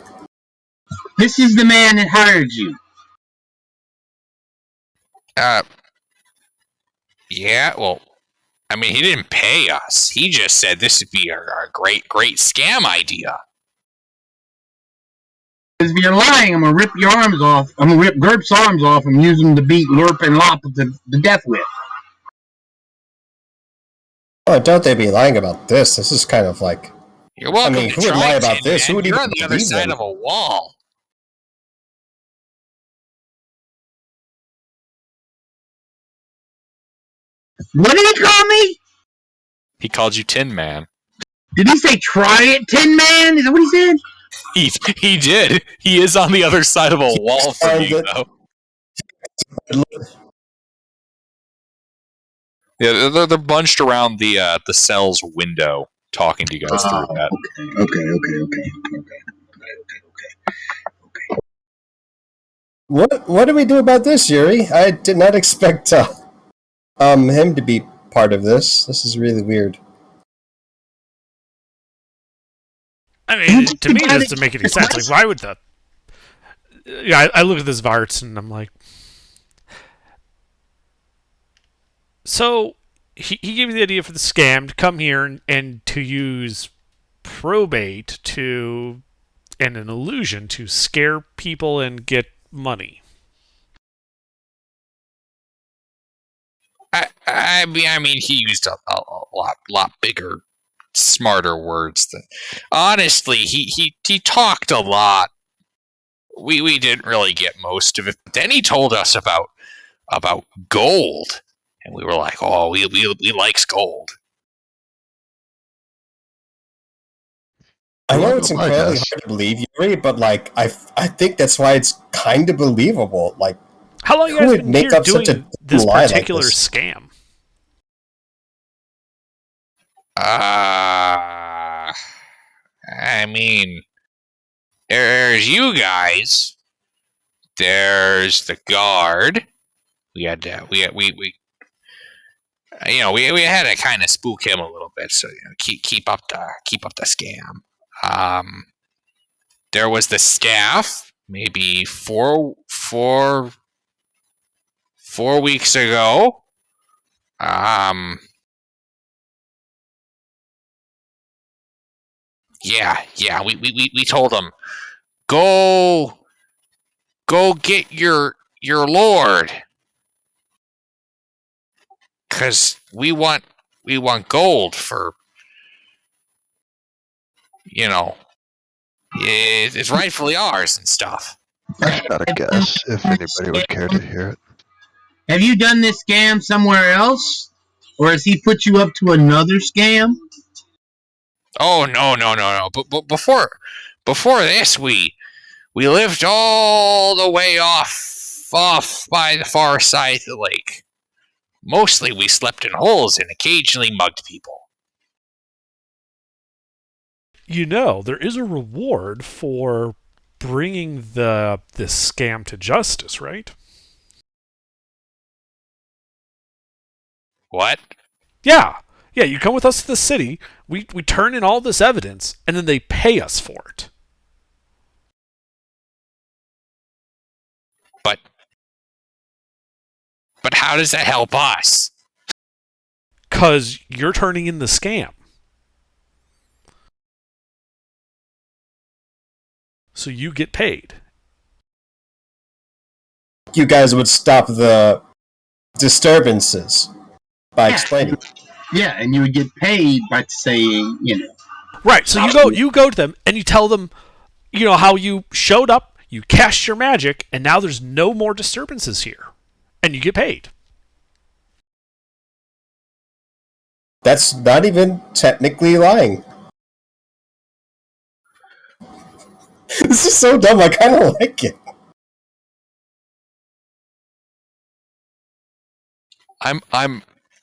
This is the man that hired you. Yeah, well, I mean, he didn't pay us. He just said this would be a great scam idea. Because if you're lying, I'm going to rip your arms off. I'm going to rip Gerp's arms off and use them to beat Lurp and Lop to death with. Oh, I doubt they'd be lying about this. This is kind of like... You're welcome who to would lie try, about Tin this? Man. Who would You're even on the other believe side them? of a wall. What did he call me? He called you Tin Man. Did he say try it, Tin Man? Is that what he said? He did. He is on the other side of a wall from you, though. Yeah, they're bunched around the cell's window, talking to you guys through that. Okay. What do we do about this, Yuri? I did not expect him to be part of this. This is really weird. I mean, to me, it doesn't make any sense. Like, why would the... Yeah, I look at this Varts and I'm like... So, he gave you the idea for the scam to come here and to use probate to... and an illusion to scare people and get money. I mean, he used a lot bigger, smarter words than. Honestly, he talked a lot. We didn't really get most of it. But then he told us about gold, and we were like, oh, we likes gold. I know it's Well, I incredibly guess. hard to believe, Yuri, but like I think that's why it's kind of believable. Like, How long you who guys would been make here up such a doing this lie like particular this? scam? I mean, there's you guys. There's the guard. We had to, we had to kind of spook him a little bit, so keep up the scam. There was the staff, maybe four weeks ago. Yeah, we told him, go get your lord, because we want gold for, it's rightfully ours and stuff. I got a guess if anybody would care to hear it. Have you done this scam somewhere else? Or has he put you up to another scam? Oh no! But before this, we lived all the way off by the far side of the lake. Mostly, we slept in holes and occasionally mugged people. There is a reward for bringing this scam to justice, right? What? Yeah. Yeah, you come with us to the city, we turn in all this evidence, and then they pay us for it. But how does that help us? Because you're turning in the scam. So you get paid. You guys would stop the disturbances by explaining. Yeah, and you would get paid by saying, Right, so you go to them and you tell them, how you showed up, you cast your magic, and now there's no more disturbances here. And you get paid. That's not even technically lying. This is so dumb, I kind of like it. I'm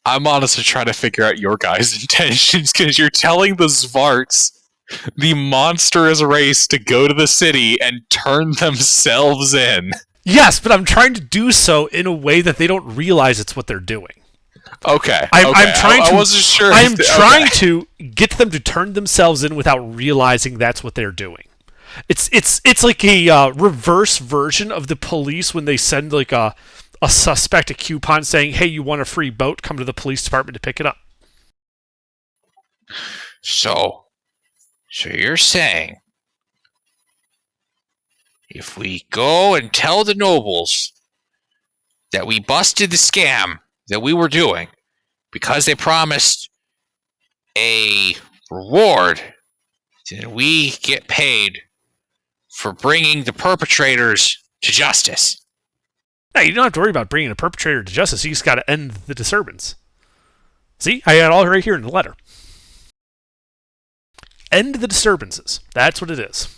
honestly trying to figure out your guys' intentions because you're telling the Zvarts, the monstrous race, to go to the city and turn themselves in. Yes, but I'm trying to do so in a way that they don't realize it's what they're doing. Okay. I'm trying to. I wasn't sure. I'm trying to get them to turn themselves in without realizing that's what they're doing. It's like a reverse version of the police when they send like a suspect a coupon saying, "Hey, you want a free boat? Come to the police department to pick it up." So you're saying if we go and tell the nobles that we busted the scam that we were doing because they promised a reward, then we get paid for bringing the perpetrators to justice? Now, you don't have to worry about bringing a perpetrator to justice. You just got to end the disturbance. See, I got it all right here in the letter. End the disturbances. That's what it is.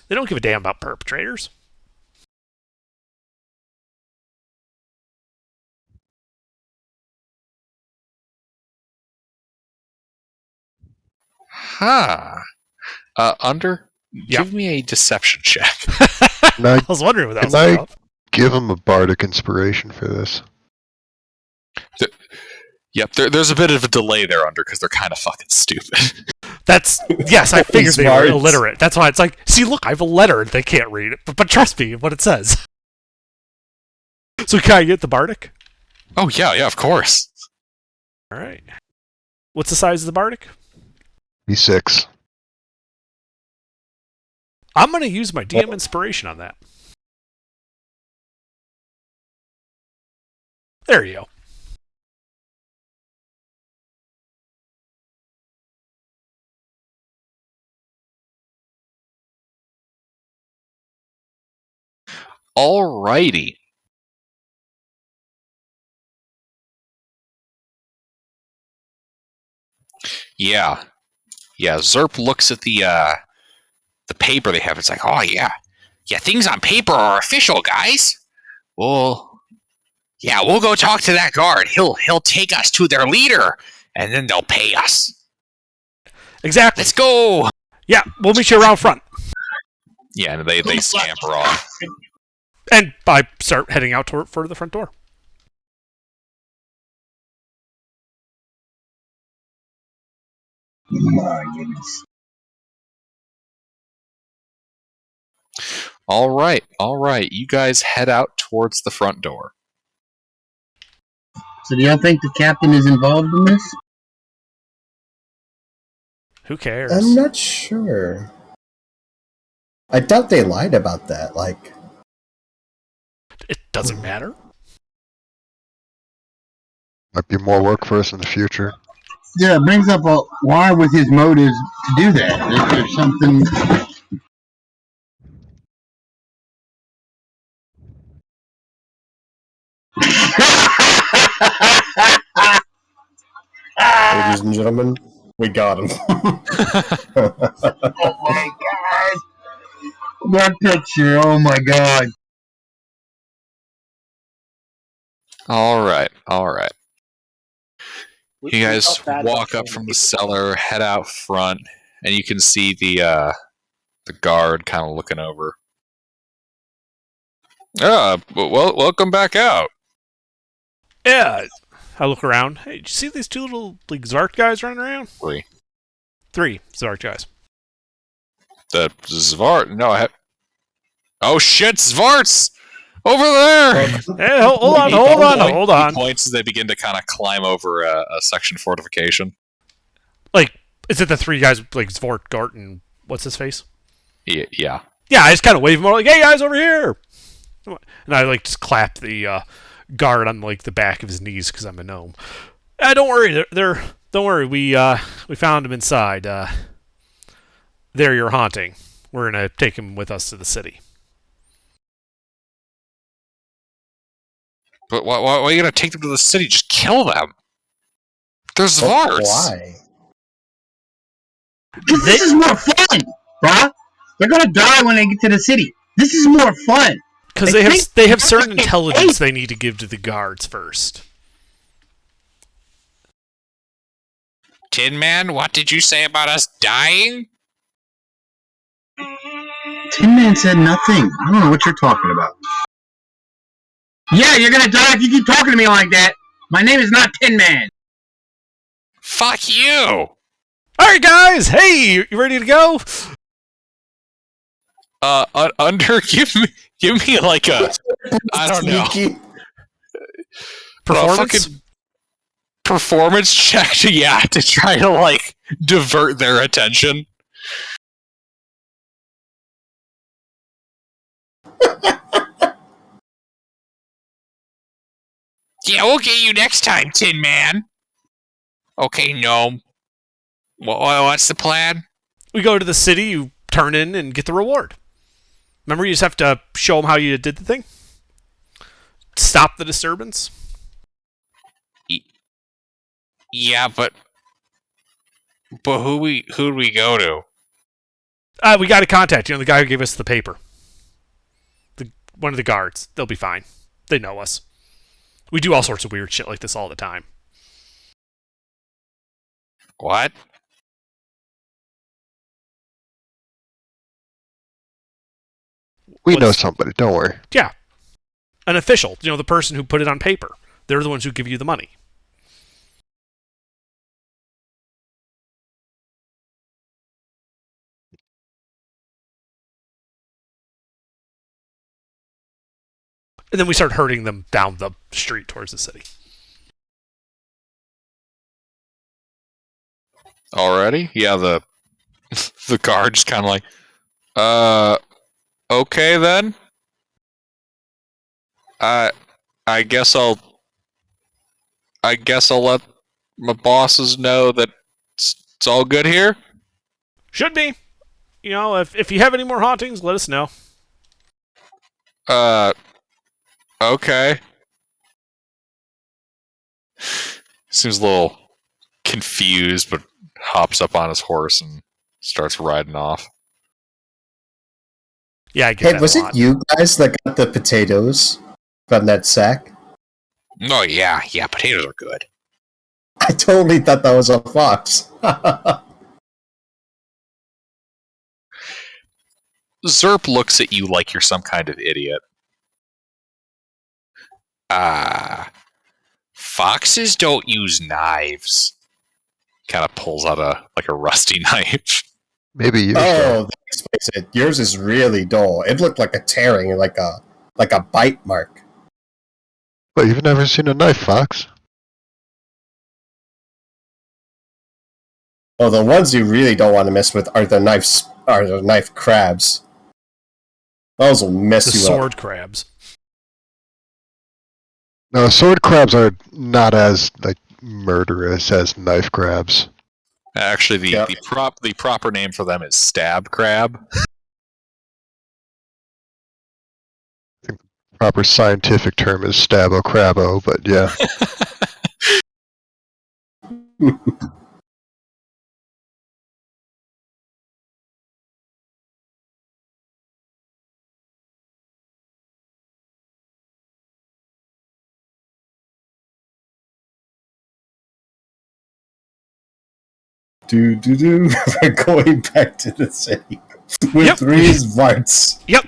They don't give a damn about perpetrators. Huh. Give me a deception check. I was wondering what that was Can I about. give him a bardic inspiration for this? Yep, there's a bit of a delay there, because they're kind of fucking stupid. Yes, I figured they were Smart. illiterate. That's why it's like, see, look, I have a letter and they can't read it. But trust me, what it says. So can I get the bardic? Oh, yeah, of course. All right. What's the size of the bardic? B6. I'm going to use my DM inspiration on that. There you go. Alrighty. Yeah. Zerp looks at the paper they have. It's like, oh yeah, things on paper are official, guys. Well, yeah, we'll go talk to that guard. He'll take us to their leader, and then they'll pay us. Exactly. Let's go. Yeah, we'll meet you around front. Yeah, and they scamper off. And I start heading out for the front door. My goodness. All right. You guys head out towards the front door. So do y'all think the captain is involved in this? Who cares? I'm not sure. I doubt they lied about that. Like, It doesn't matter. Might be more work for us in the future. Yeah, it brings up why was his motives to do that? Is there something? ladies and gentlemen, we got him. Oh my god! That picture, oh my god. All right. We You guys felt bad walk about up from the people. cellar, head out front, and you can see the guard kind of looking over. Well, welcome back out. Yeah. I look around. Hey, did you see these two little like Zark guys running around? Three Zark guys. The Zvart. No, I have. Oh shit, Zvarts! Over there! Hey, hold on. He points as they begin to kind of climb over a section fortification. Like, is it the three guys like Zvart, Gart, and what's his face? Yeah. Yeah, I just kind of wave them over like, "Hey guys, over here!" And I like just clap the guard on like the back of his knees because I'm a gnome. Don't worry, don't worry. We found him inside. They're your haunting. We're gonna take him with us to the city. But why are you gonna take them to the city? Just kill them. They're Zvarts. Why? This is more fun, bruh. They're gonna die when they get to the city. This is more fun. Because they have certain intelligence they need to give to the guards first. Tin Man, what did you say about us dying? Tin Man said nothing. I don't know what you're talking about. Yeah, you're gonna die if you keep talking to me like that. My name is not Tin Man. Fuck you! Alright guys, hey, you ready to go? Under, give me like a, I don't know, Performance? performance check to try to like divert their attention. Yeah, we'll get you next time, Tin Man. Okay, Gnome. What's the plan? We go to the city, you turn in and get the reward. Remember, you just have to show them how you did the thing? Stop the disturbance? Yeah, but who'd we go to? We got to contact, the guy who gave us the paper. One of the guards. They'll be fine. They know us. We do all sorts of weird shit like this all the time. What? We know somebody, don't worry. Yeah. An official, the person who put it on paper. They're the ones who give you the money. And then we start herding them down the street towards the city. Already? Yeah, the guard's kind of like, okay then. I guess I'll let my bosses know that it's all good here. Should be. If you have any more hauntings, let us know. Okay. Seems a little confused, but hops up on his horse and starts riding off. Yeah, I get Hey, that was a it lot. you guys that got the potatoes from that sack? Oh yeah, potatoes are good. I totally thought that was a fox. Zerp looks at you like you're some kind of idiot. Foxes don't use knives. Kind of pulls out a rusty knife. Maybe you. Oh, that explains it. Yours is really dull. It looked like a tearing, like a bite mark. But you've never seen a knife, Fox. Oh, the ones you really don't want to mess with are the knife crabs. Those will mess The you sword up. crabs. No, sword crabs are not as murderous as knife crabs. Actually, the proper name for them is stab crab. Proper scientific term is stabocrabo, but yeah. Do. We're going back to the city with Yep. three Zvarts. Yep.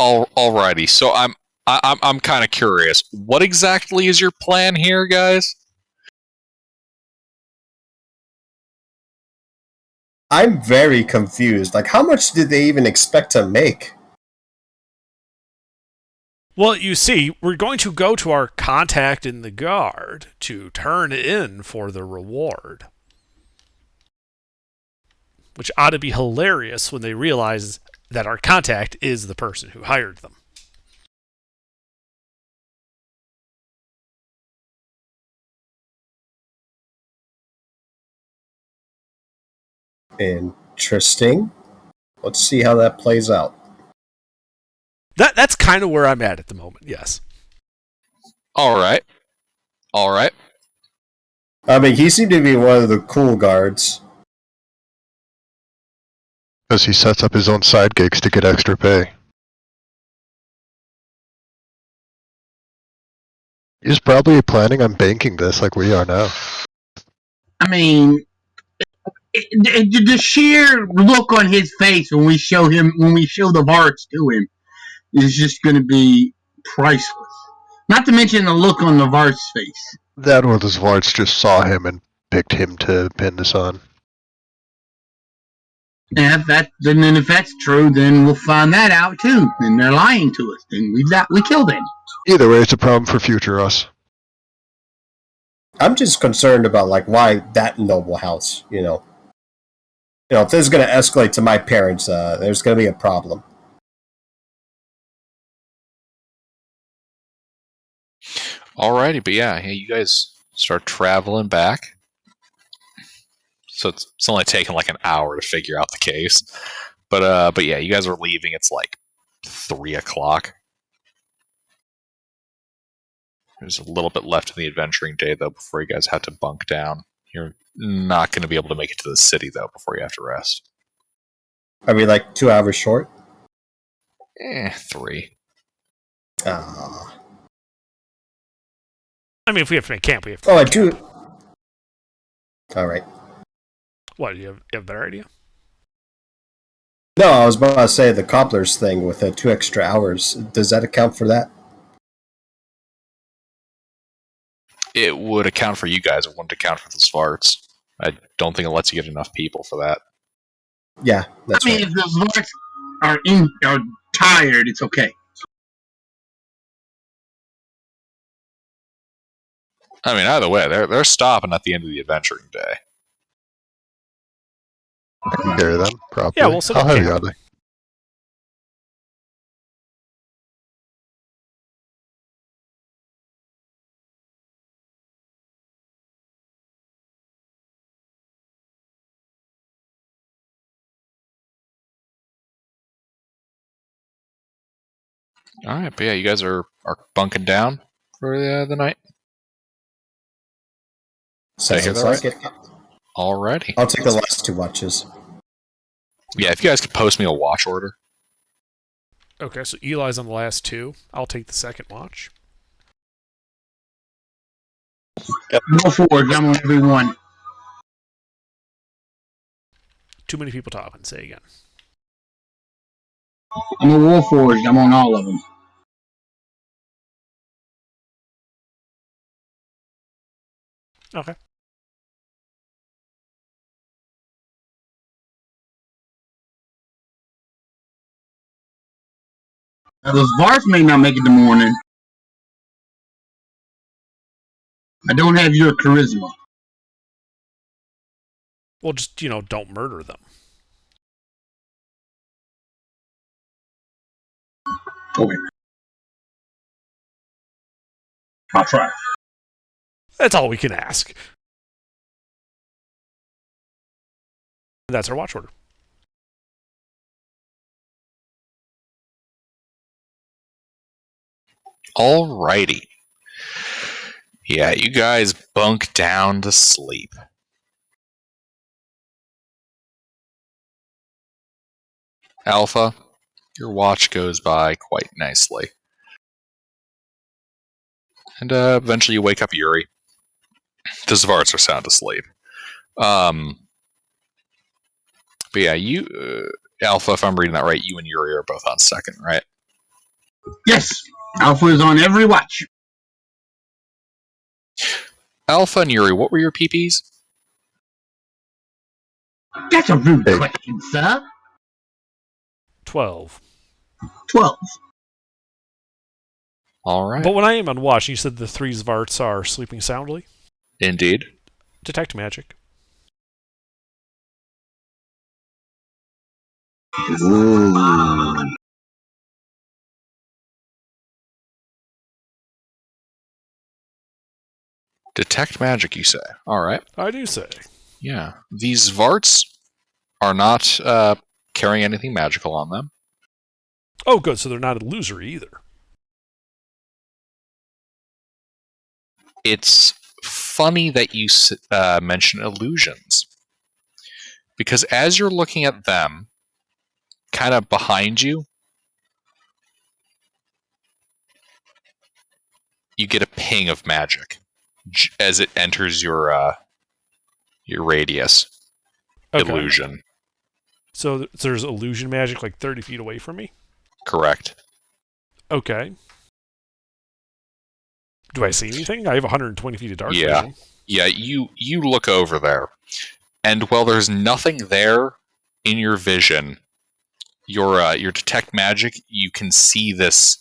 Alrighty. So I'm kind of curious. What exactly is your plan here, guys? I'm very confused. Like, how much did they even expect to make? Well, you see, we're going to go to our contact in the guard to turn in for the reward. Which ought to be hilarious when they realize that our contact is the person who hired them. Interesting. Let's see how that plays out. That's kind of where I'm at the moment, yes. Alright. Alright. I mean, he seemed to be one of the cool guards. Because he sets up his own side gigs to get extra pay. He's probably planning on banking this like we are now. I mean, the sheer look on his face when we show the Varts to him, is just going to be priceless. Not to mention the look on the Vart's face. That or the Zvarts just saw him and picked him to pin this on. And if that's true, then we'll find that out too. Then they're lying to us. Then we killed them. Either way, it's a problem for future us. I'm just concerned about like why that noble house. If this is going to escalate to my parents, there's going to be a problem. Alrighty, but yeah, you guys start traveling back. So it's only taken like an hour to figure out the case. But yeah, you guys are leaving. It's like 3 o'clock. There's a little bit left in the adventuring day, though, before you guys have to bunk down. You're not going to be able to make it to the city, though, before you have to rest. Are we like 2 hours short? 3. Ah. I mean, if we have to make camp, we have to. Oh, I do. All right. What, you have a better idea? No, I was about to say the cobbler's thing with the 2 extra hours. Does that account for that? It would account for you guys. It wouldn't account for the Svarts. I don't think it lets you get enough people for that. Yeah, that's right. If the Varts are tired, it's okay. I mean, either way, they're stopping at the end of the adventuring day. I can carry them, probably. Yeah, we'll set How up heavy camp. are they? Alright, but yeah, you guys are bunking down for the night? Sounds like it. Alrighty. I'll take the last 2 watches. Yeah, if you guys could post me a watch order. Okay, so Eli's on the last 2. I'll take the second watch. Go forward. I'm on every one. Too many people talking. Say again. I'm a Warforged. I'm on all of them. Okay. Now, those Varts may not make it in the morning. I don't have your charisma. Well, just, don't murder them. Okay. I'll try. That's all we can ask. That's our watch order. Alrighty. Yeah, you guys bunk down to sleep. Alpha, your watch goes by quite nicely. And eventually you wake up Yuri. The Zvarts are sound asleep. But yeah, you, Alpha, if I'm reading that right, you and Yuri are both on second, right? Yes, Alpha is on every watch. Alpha and Yuri, what were your PPs? That's a rude Hey. question, sir. 12. 12. All right. But when I am on watch, you said the 3 Zvarts are sleeping soundly. Indeed. Detect magic. Ooh. Detect magic, you say? All right. I do say. Yeah. These Varts are not carrying anything magical on them. Oh, good. So they're not illusory either. It's funny that you mention illusions. Because as you're looking at them, kind of behind you, you get a ping of magic as it enters your radius. Okay. Illusion. So there's illusion magic like 30 feet away from me? Correct. Okay. Do I see anything? I have 120 feet of dark Yeah. vision. Yeah, you look over there. And while there's nothing there in your vision, your detect magic, you can see this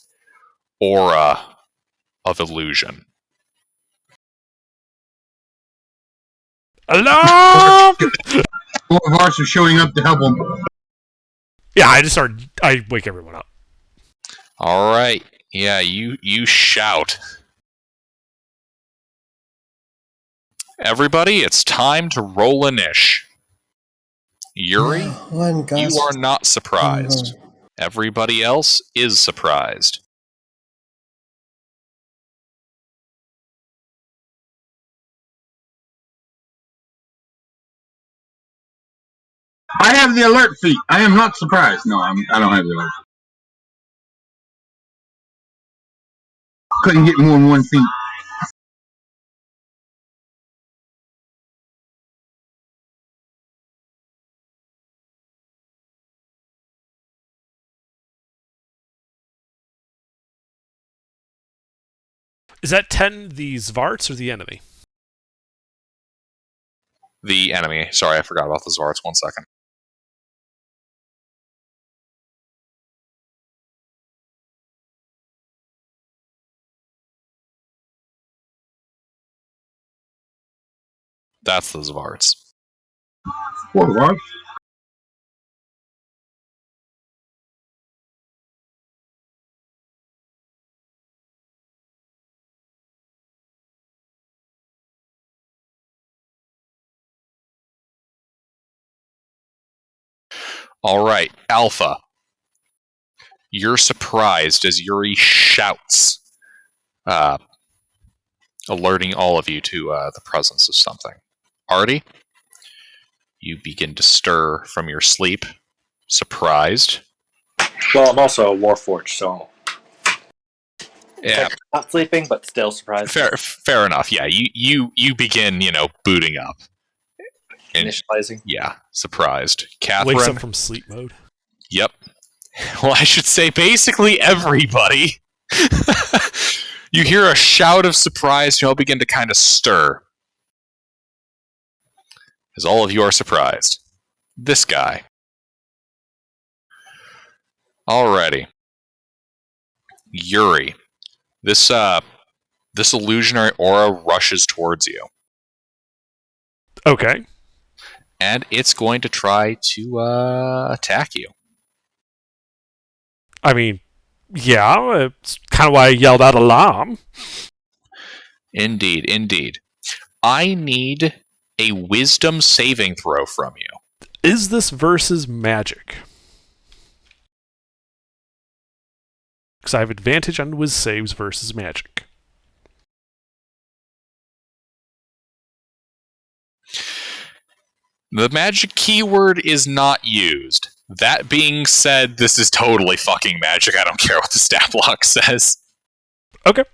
aura of illusion. Alarm! More Vars are showing up to help them. Yeah, I wake everyone up. All right. Yeah, you shout. Everybody, it's time to roll a niche. Yuri, One gust. you are not surprised. Everybody else is surprised. I have the alert feat. I am not surprised. No, I don't have the alert feat. Couldn't get more than 1 feat. Is that 10 the Zvarts or the enemy? The enemy. Sorry, I forgot about the Zvarts. 1 second. That's the Zvarts. 4 Vars. All right, Alpha. You're surprised as Yuri shouts, alerting all of you to the presence of something. Artie, you begin to stir from your sleep, surprised. Well, I'm also a Warforged, so Yeah, not sleeping, but still surprised. fair enough. Yeah, you begin, booting up. Initializing. Yeah, surprised. Wakes Catherine. up from sleep mode. Yep. Well, I should say basically everybody. You hear a shout of surprise, you all begin to kind of stir. As all of you are surprised. This guy. Alrighty. Yuri. This illusionary aura rushes towards you. Okay. And it's going to try to attack you. I mean, yeah, it's kind of why I yelled out alarm. Indeed. I need a wisdom saving throw from you. Is this versus magic? Because I have advantage on whiz saves versus magic. The magic keyword is not used. That being said, this is totally fucking magic. I don't care what the stat block says. Okay.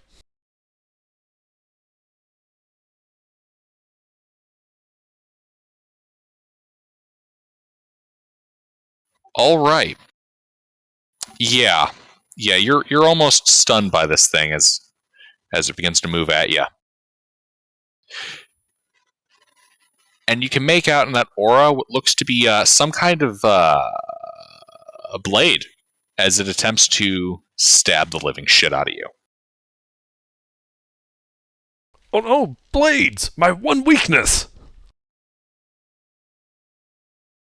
All right. Yeah. Yeah, you're almost stunned by this thing as it begins to move at you. And you can make out in that aura what looks to be some kind of a blade as it attempts to stab the living shit out of you. Oh no, blades! My one weakness!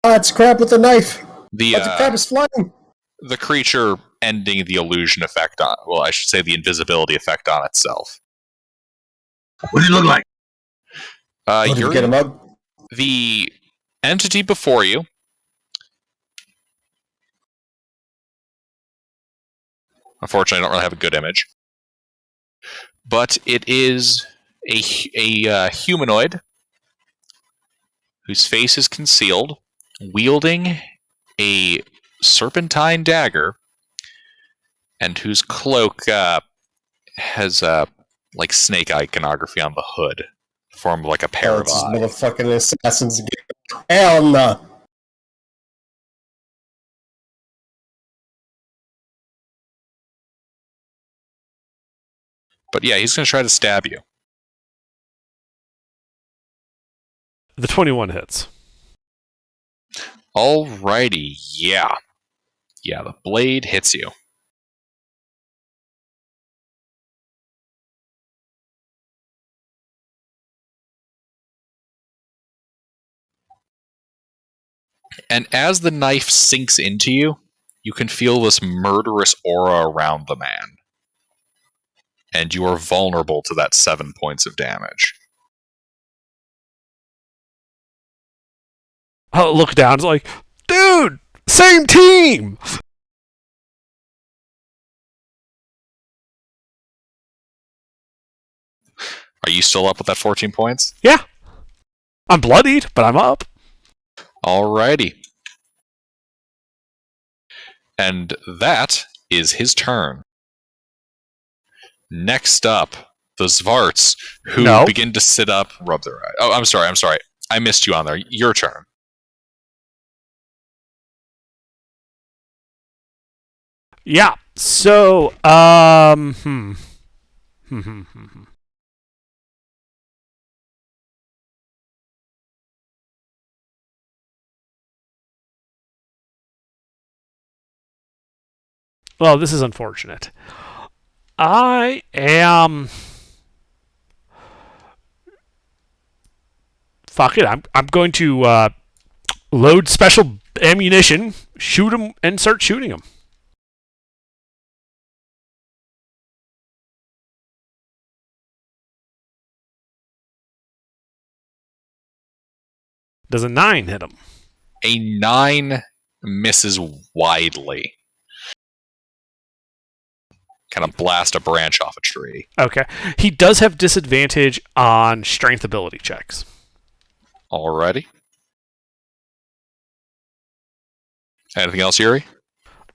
Ah, it's a crab with a knife. The But the crab is flying. the creature ending the illusion effect on, well, I should say the invisibility effect on itself. What does it look like? Did you get him up? The entity before you unfortunately, I don't really have a good image. But it is a humanoid whose face is concealed, wielding a serpentine dagger, and whose cloak has like snake iconography on the hood, formed like a pair of It's eyes. motherfucking assassins. Hell no. But yeah, he's going to try to stab you. The 21 hits. Alrighty, yeah. Yeah, the blade hits you. And as the knife sinks into you, you can feel this murderous aura around the man. And you are vulnerable to that 7 points of damage. I'll look down, it's like, dude! Same team! Are you still up with that 14 points? Yeah. I'm bloodied, but I'm up. Alrighty. And that is his turn. Next up, the Zvarts, who begin to sit up, rub their eyes. Oh, I'm sorry. I missed you on there. Your turn. Yeah. So, Well, this is unfortunate. I am. Fuck it. I'm going to load special ammunition, shoot him, and start shooting him. Does a 9 hit him? A 9 misses widely. Kind of blast a branch off a tree. Okay. He does have disadvantage on strength ability checks. Alrighty. Anything else, Yuri?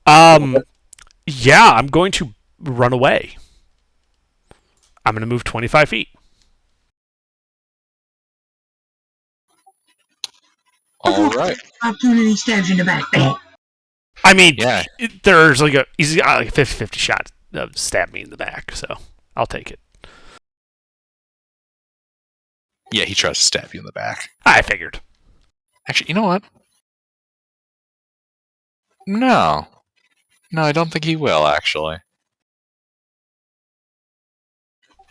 Yeah, I'm going to run away. I'm going to move 25 feet. Alright. Opportunity stabs you in the back. I mean, Yeah. there's like he's got like a 50-50 shot of stab me in the back, so I'll take it. Yeah, he tries to stab you in the back. I figured. Actually, you know what? No, I don't think he will, actually.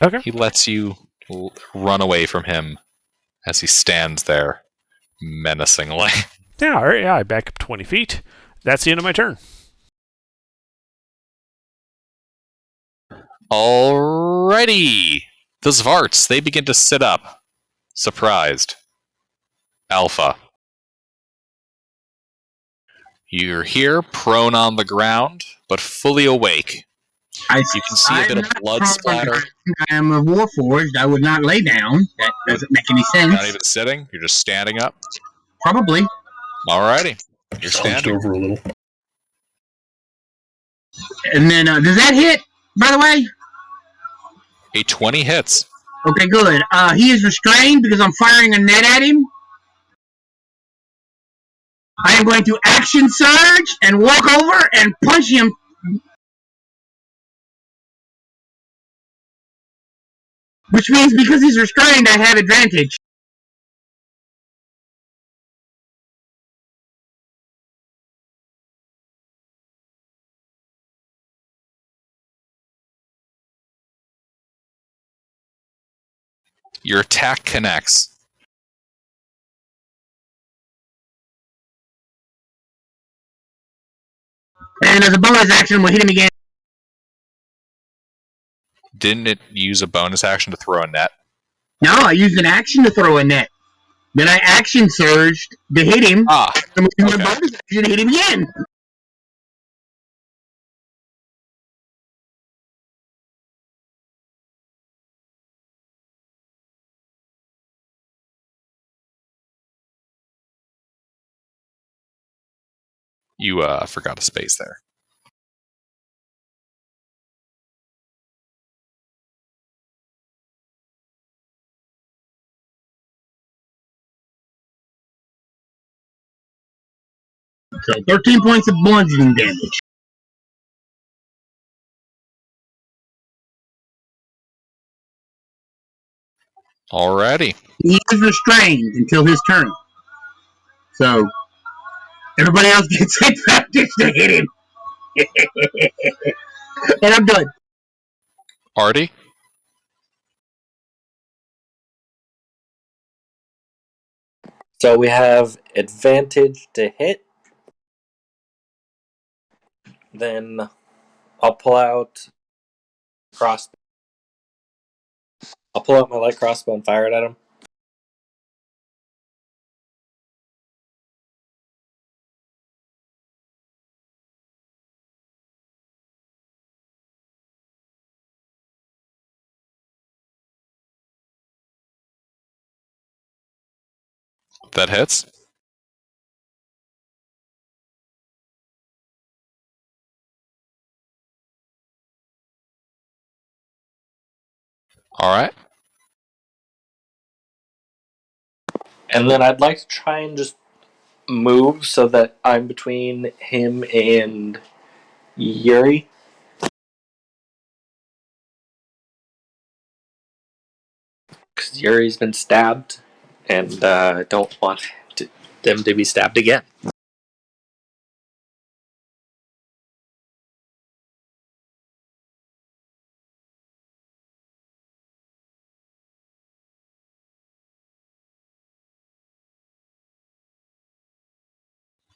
Okay. He lets you run away from him as he stands there menacingly. Yeah, all right, yeah, I back up 20 feet. That's the end of my turn. Alrighty! The Zvarts, they begin to sit up. Surprised. Alpha. You're here, prone on the ground, but fully awake. You can see a bit of blood splatter. I am a warforged. I would not lay down. That doesn't make any sense. Not even sitting, you're just standing up. Probably. Alrighty. You're Just hunched standing. over a little. And then, does that hit, by the way? A 20 hits. Okay, good. He is restrained because I'm firing a net at him. I am going to action surge and walk over and punch him Which means because he's restrained, I have advantage. Your attack connects. And as a bonus action, we'll hit him again. Didn't it use a bonus action to throw a net? No, I used an action to throw a net. Then I action surged to hit him. Ah, And with okay. my bonus action to hit him again. You forgot a space there. So 13 points of bludgeoning damage. Alrighty. He is restrained until his turn. So everybody else gets advantage to hit him. And I'm done. Artie? So we have advantage to hit. Then I'll pull out crossbow. I'll pull out my light crossbow and fire it at him. That hits. Alright. And then I'd like to try and just move so that I'm between him and Yuri. Because Yuri's been stabbed, and I don't want them to be stabbed again.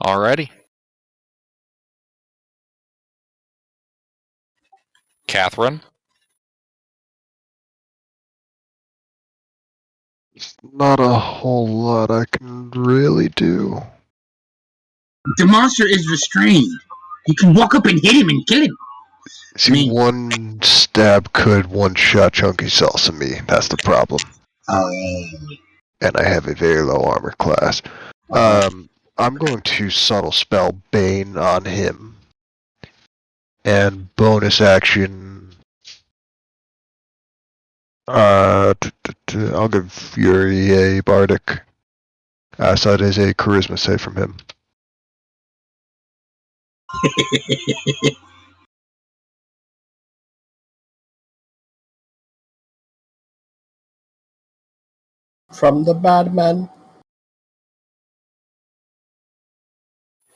Alrighty. Catherine? There's not a whole lot I can really do. The monster is restrained. You can walk up and hit him and kill him. See, one stab could one-shot Chunky Salsa me. That's the problem. Oh. And I have a very low armor class. I'm going to subtle spell Bane on him. And bonus action. I'll give Fury a Bardic. So it is a charisma save from him. From the bad man.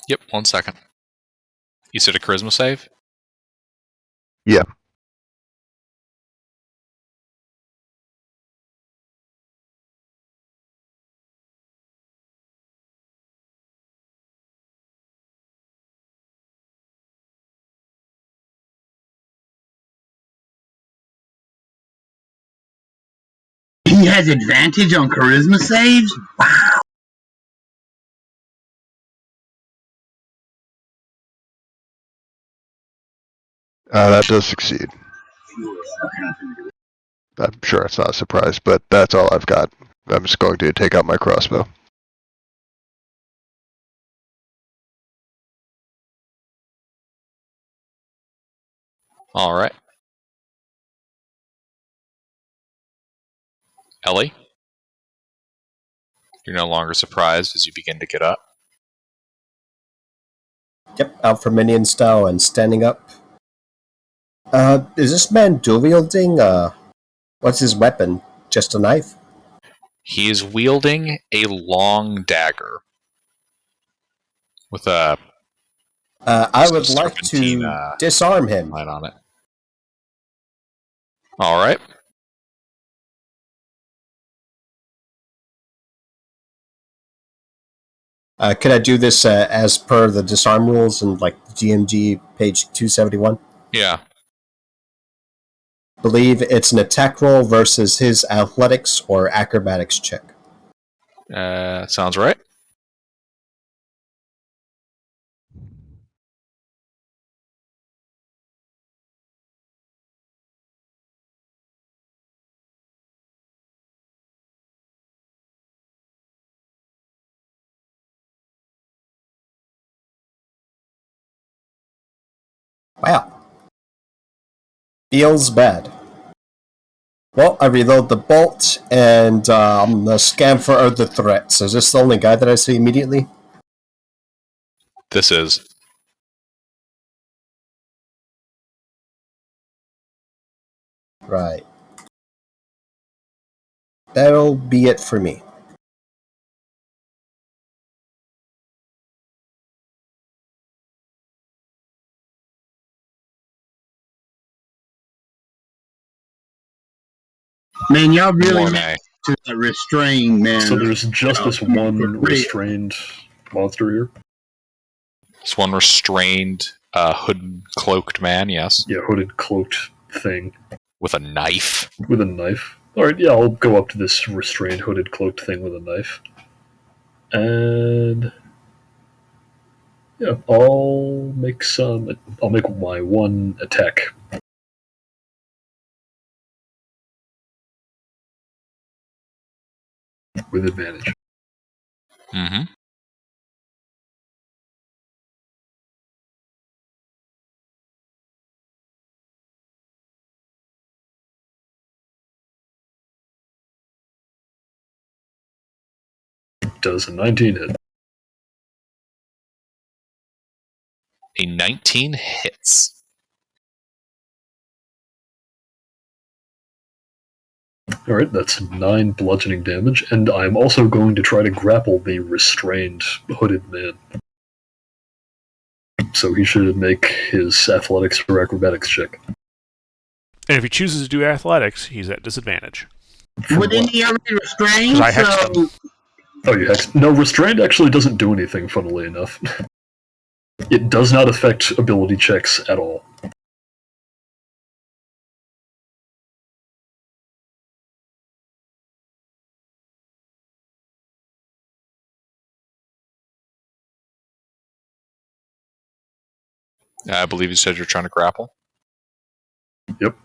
Yep, 1 second. You said a charisma save? Yeah. He has advantage on charisma saves? Wow. That does succeed. I'm sure it's not a surprise, but that's all I've got. I'm just going to take out my crossbow. Alright. Ellie? You're no longer surprised as you begin to get up. Yep, out for minion style and standing up. Is this man dual wielding? What What's his weapon? Just a knife? He is wielding a long dagger with a I would like serpentine to disarm him. line on it. All right. Could I do this as per the disarm rules in like GMG page 271? Yeah. Believe it's an attack roll versus his athletics or acrobatics check. Sounds right. Wow. Feels bad. Well, I reload the bolt and I'm gonna scan for other threats. Is this the only guy that I see immediately? This is. Right. That'll be it for me. Man, y'all really Mornay. meant to restrain, man. So there's just this one restrained monster here. This one restrained, hood cloaked man, yes. Yeah, hooded, cloaked thing With a knife. with a knife. Alright, yeah, I'll go up to this restrained, hooded, cloaked thing with a knife. And yeah, I'll make my one attack. With advantage. Mm-hmm. Does a 19 hit? A 19 hits. Alright, that's 9 bludgeoning damage, and I'm also going to try to grapple the restrained hooded man. So he should make his athletics or acrobatics check. And if he chooses to do athletics, he's at disadvantage. Wouldn't he already restrain? 'Cause I hexed him. Oh, you hexed? No, restrained actually doesn't do anything, funnily enough. It does not affect ability checks at all. I believe you said you're trying to grapple. Yep.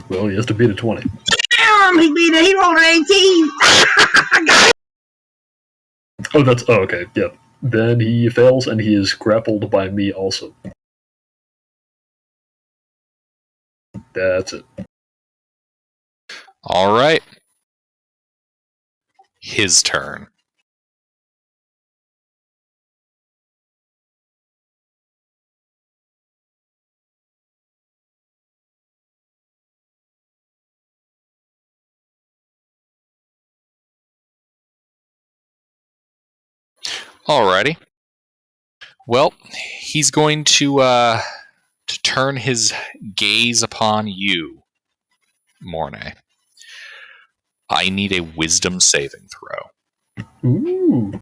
Well, he has to beat a 20. Damn, he rolled an 18. Oh, okay, yeah. Then he fails, and he is grappled by me also. That's it. All right. His turn. Alrighty. Well, he's going to turn his gaze upon you, Mornay. I need a wisdom saving throw. Ooh.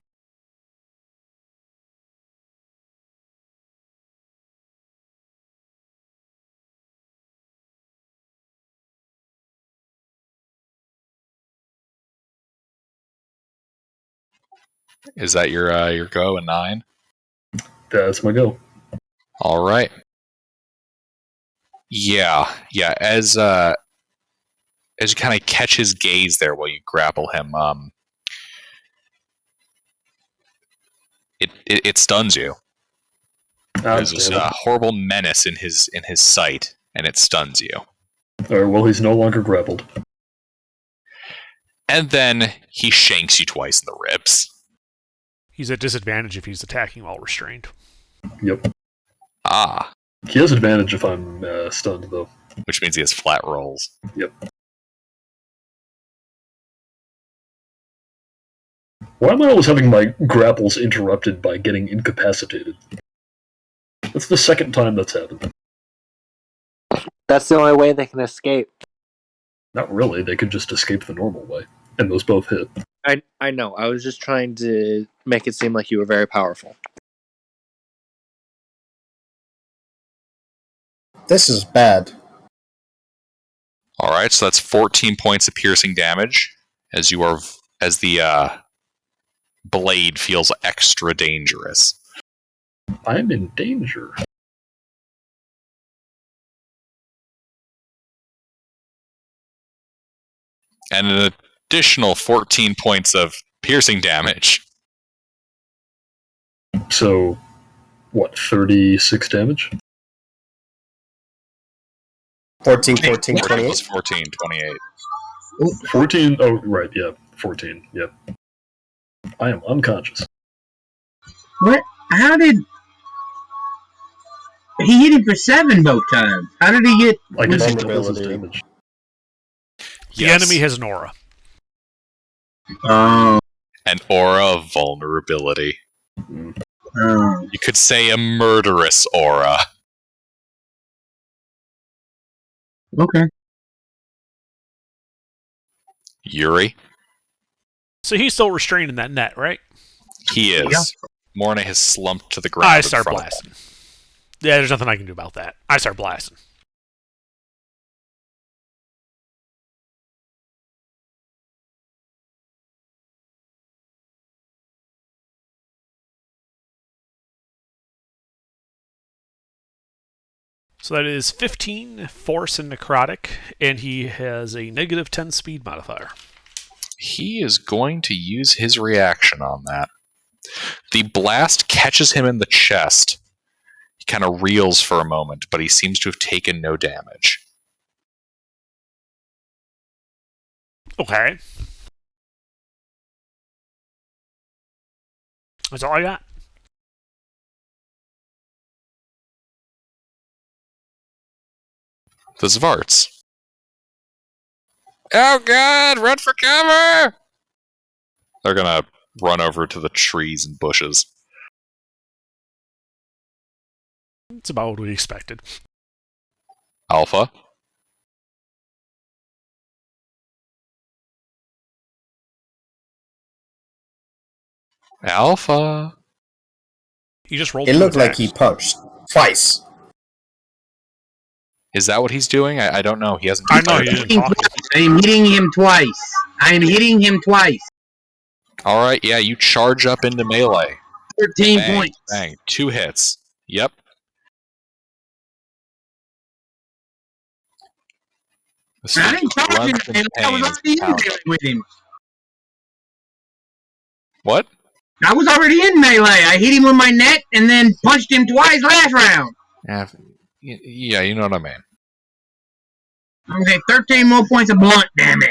Is that your go? A 9? That's my go. All right. Yeah. As you kind of catch his gaze there while you grapple him, it stuns you. There's this horrible menace in his sight, and it stuns you. Alright, well, he's no longer grappled. And then he shanks you twice in the ribs. He's at disadvantage if he's attacking while restrained. Yep. Ah, He has advantage if I'm stunned, though. which means he has flat rolls. Yep. Why am I always having my grapples interrupted by getting incapacitated? That's the second time that's happened. That's the only way they can escape. Not really, they could just escape the normal way. And those both hit. I know. I was just trying to make it seem like you were very powerful. This is bad. All right, so that's 14 points of piercing damage as the blade feels extra dangerous. I'm in danger. And an additional 14 points of piercing damage. So, what, 36 damage? 14, 14, 14 28. plus 14, 28. 14? Oh, right, yeah, 14, yep. I am unconscious. What? How did he hit him for 7 both times? How did he get? I guess he doubles his Vulnerability. damage. The Yes. enemy has an aura. Oh, An aura of vulnerability. oh. You could say a murderous aura. Okay. Yuri? So he's still restrained in that net, right? He is. Yeah. Morna has slumped to the ground. I in start front of blasting. Yeah, there's nothing I can do about that. I start blasting. So that is 15 force and necrotic, and he has a negative 10 speed modifier. He is going to use his reaction on that. The blast catches him in the chest. He kind of reels for a moment, but he seems to have taken no damage. Okay. That's all I got. The Zvarts. Oh god, run for cover! They're gonna run over to the trees and bushes. It's about what we expected. Alpha. Alpha. He just rolled It 2 looked like he attacks. punched twice. Is that what he's doing? I don't know. He hasn't I know declared he that. didn't talk. I'm hitting him twice. I'm hitting him twice. Alright, yeah, you charge up into melee. 13 Bang, points. bang. 2 hits. Yep. This I didn't charge him. grunts and I was pains already in pound. melee with him. What? I was already in melee. I hit him with my net and then punched him twice last round. Yeah, you know what I mean. Okay, 13 more points of blunt damage.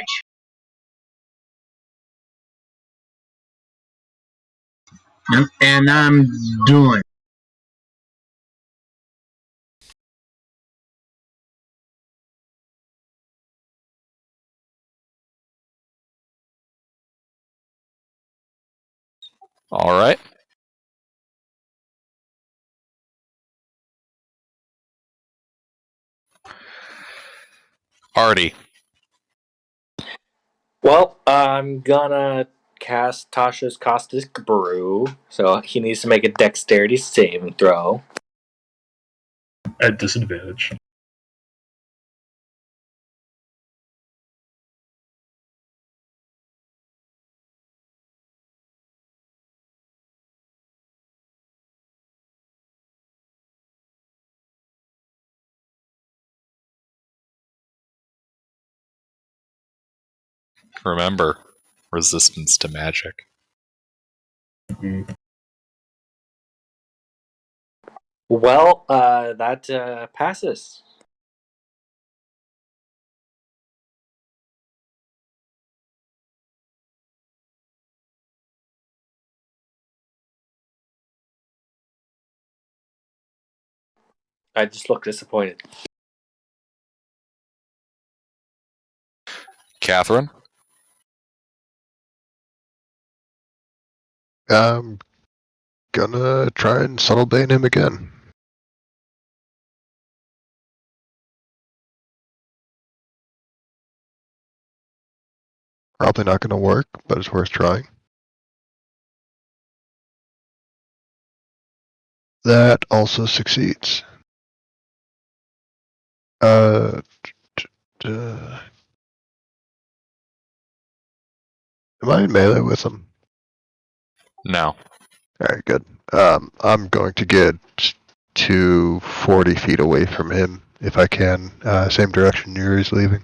And I'm done. Alright. Artie. Well, I'm gonna cast Tasha's Caustic Brew, so he needs to make a dexterity saving throw. At disadvantage. Remember, resistance to magic. Well, that passes. I just look disappointed. Catherine? I'm gonna try and subtle bane him again. Probably not gonna work, but it's worth trying. That also succeeds. Am I in melee with him? No. Alright, good. I'm going to get to 40 feet away from him if I can. Same direction Yuri's leaving.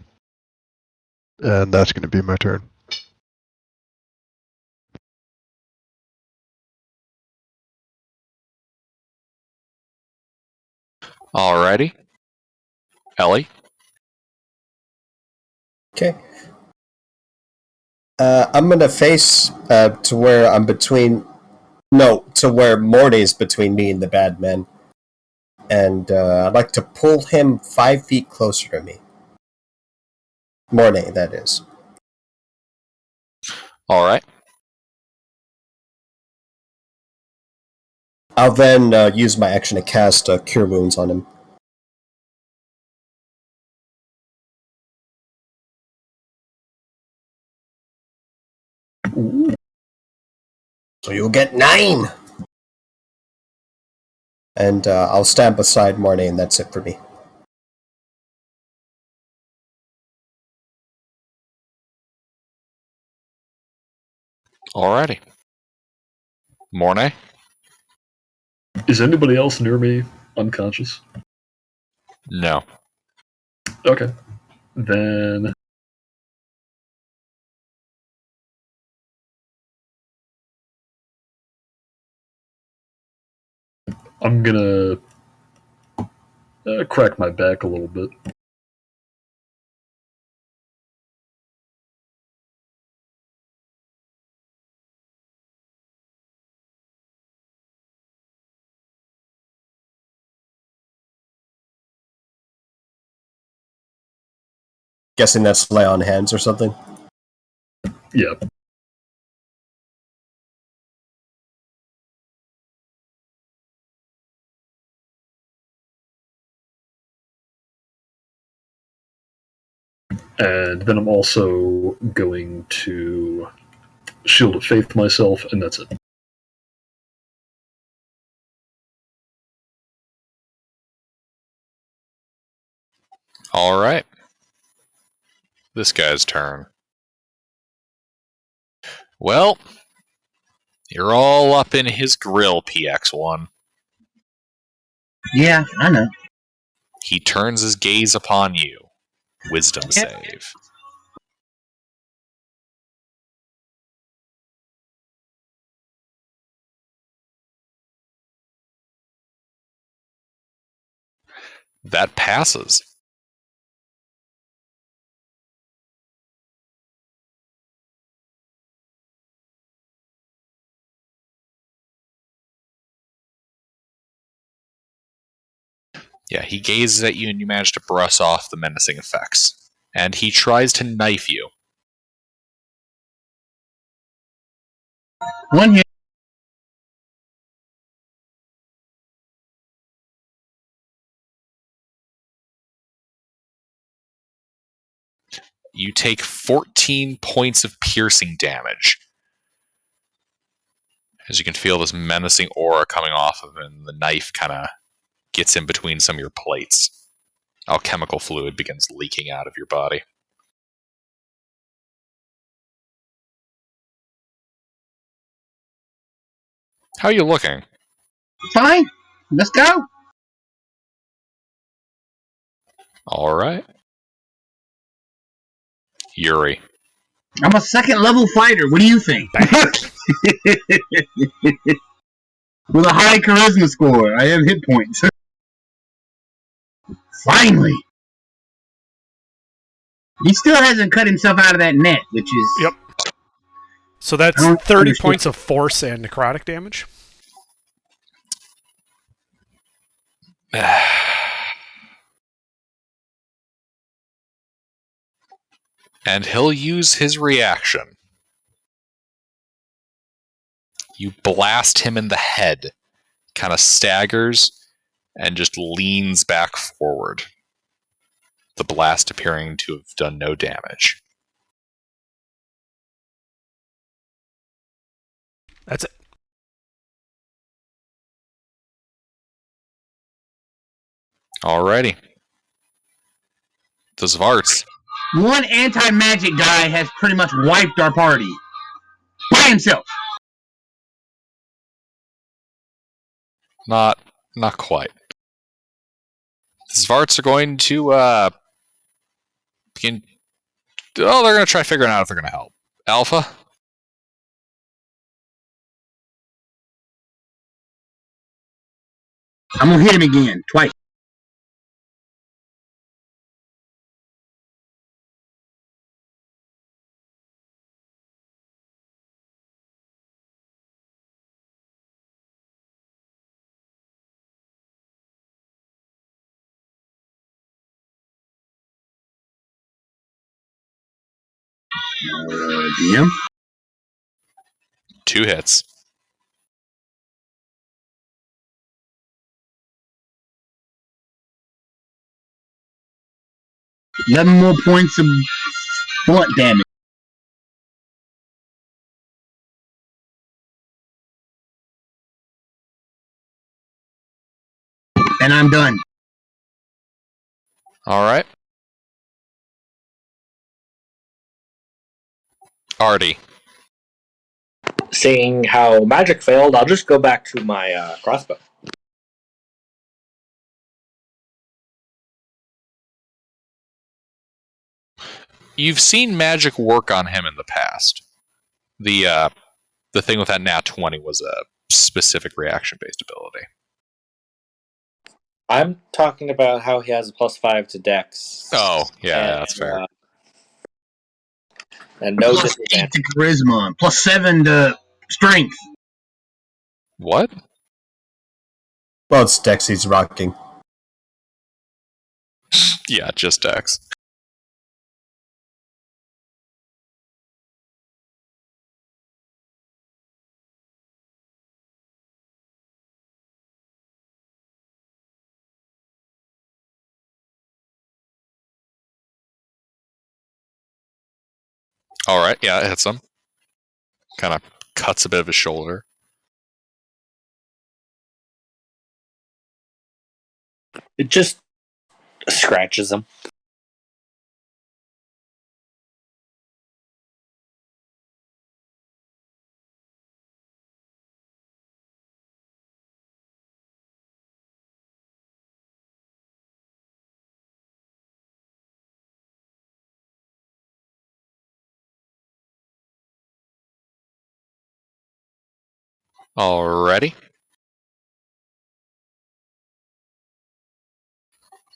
And that's going to be my turn. Alrighty. Ellie? Okay. I'm gonna face to where I'm between. No, to where Morty's between me and the bad man, and I'd like to pull him 5 feet closer to me. Morty, that is. Alright. I'll then use my action to cast Cure Wounds on him. Ooh. So you'll get 9! And I'll stand beside Morty, and that's it for me. Alrighty. Mornay? Is anybody else near me unconscious? No. Okay. Then I'm gonna crack my back a little bit. Guessing that's lay on hands or something? Yeah. And then I'm also going to Shield of Faith myself, and that's it. Alright. This guy's turn. Well, you're all up in his grill, PX1. Yeah, I know. He turns his gaze upon you. Wisdom save. That passes. Yeah, he gazes at you and you manage to brush off the menacing effects. And he tries to knife you. One hit. You take 14 points of piercing damage. As you can feel this menacing aura coming off of him, the knife kind of gets in between some of your plates. Alchemical fluid begins leaking out of your body. How are you looking? Fine. Let's go. Alright. Yuri. I'm a second level fighter. What do you think? With a high charisma score, I have hit points. Finally. He still hasn't cut himself out of that net, which is... Yep. So that's 30 points of force and necrotic damage. And he'll use his reaction. You blast him in the head, kind of staggers, and just leans back forward. The blast appearing to have done no damage. That's it. Alrighty. The Zvarts. One anti-magic guy has pretty much wiped our party. By himself. Not quite. The Zvarts are going to begin. Oh, they're going to try figuring out if they're going to help. Alpha? I'm gonna hit him again, twice. DM. 2 hits. $11 more points of blunt damage. And I'm done. Alright. Artie. Seeing how magic failed, I'll just go back to my crossbow. You've seen magic work on him in the past. The thing with that nat 20 was a specific reaction-based ability. I'm talking about how he has a +5 to Dex. Oh, yeah, and, that's fair. And no +8 disadvantage. to charisma. +7 to strength. What? Well, it's Dex he's rocking. Yeah, just Dex. Alright, yeah, it hits him. Kind of cuts a bit of his shoulder. It just scratches him. Alrighty.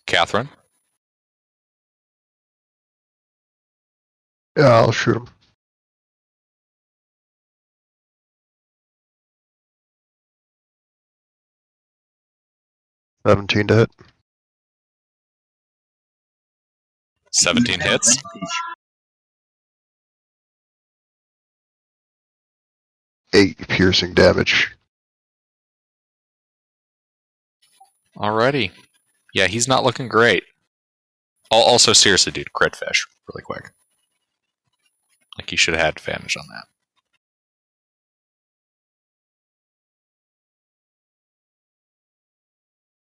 Catherine. Yeah, I'll shoot him. $17 to hit. 17 hits. Eight piercing damage. Alrighty. Yeah, he's not looking great. Also, seriously, dude, crit fish, really quick. Like, you should have had advantage on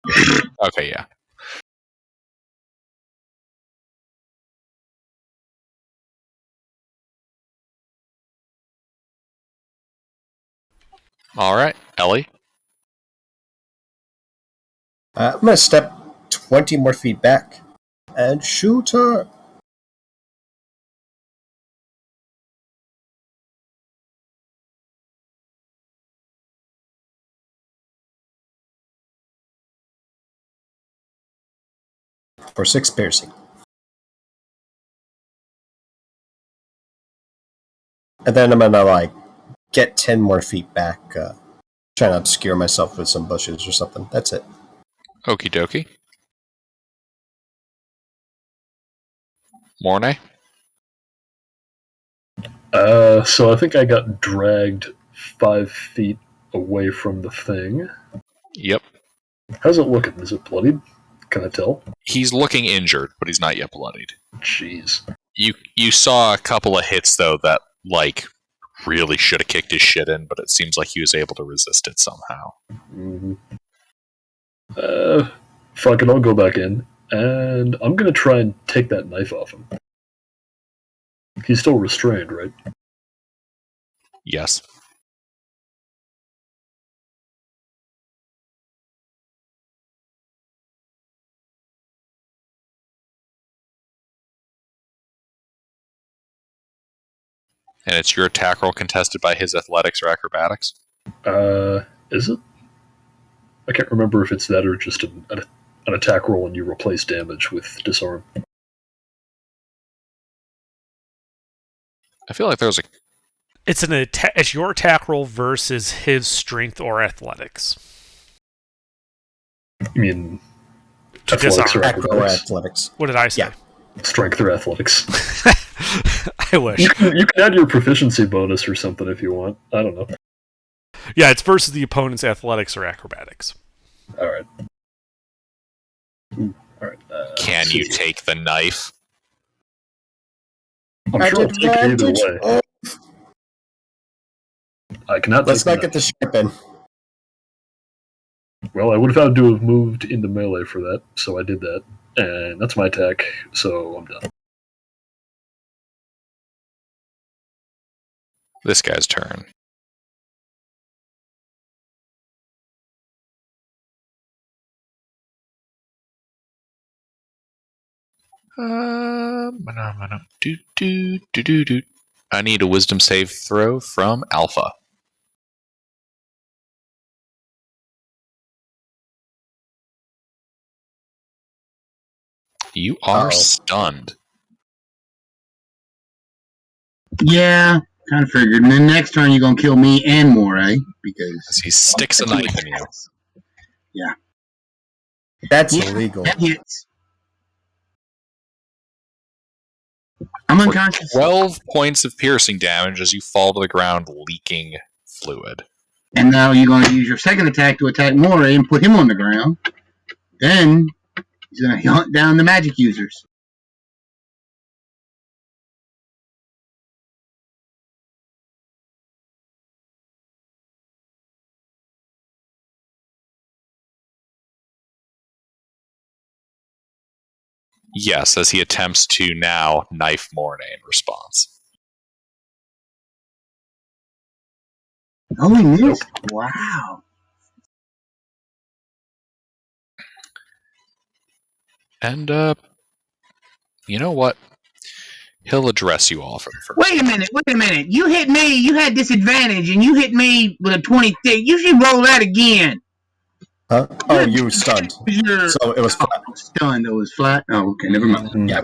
that. Okay, yeah. Alright, Ellie. I'm gonna step 20 more feet back and shoot her. For 6 piercing. And then I'm gonna get 10 more feet back, trying to obscure myself with some bushes or something. That's it. Okie dokie. Mornay. So I think I got dragged 5 feet away from the thing. Yep. How's it looking? Is it bloodied? Can I tell? He's looking injured, but he's not yet bloodied. Jeez. You saw a couple of hits though that like really should have kicked his shit in, but it seems like he was able to resist it somehow. Mm-hmm. Fuck it, I'll go back in, and I'm gonna try and take that knife off him. He's still restrained, right? Yes. And it's your attack roll contested by his athletics or acrobatics? Is it? I can't remember if it's that or just an attack roll and you replace damage with disarm. I feel like there's a... It's your attack roll versus his strength or athletics. You mean To athletics or disarm. acrobatics? Athletics. What did I say? Yeah. Strength or athletics. I wish. You can add your proficiency bonus or something if you want. I don't know. Yeah, it's versus the opponent's athletics or acrobatics. Alright. Alright. Can you take the knife? I'm sure I'll take it either way. Oh, I cannot let's take not get the sharp in. Well, I would have had to have moved into melee for that, so I did that. And that's my attack, so I'm done. This guy's turn. I need a wisdom save throw from Alpha. You are stunned. Yeah, kind of figured. And then next turn you're gonna kill me and Moray because He sticks a knife in you. Yeah. That's Yeah. illegal. That hits. I'm unconscious. 12 points of piercing damage as you fall to the ground, leaking fluid. And now you're going to use your second attack to attack Moray and put him on the ground. Then he's going to hunt down the magic users. Yes, as he attempts to now knife Mornay in response. Oh, he missed. Wow. And, you know what? He'll address you all for the first. Wait a minute. You hit me. You had disadvantage, and you hit me with a 20. You should roll that again. Huh? Oh, you were stunned. So it was flat. Stunned. It was flat. Oh, okay. Never mind. Yeah.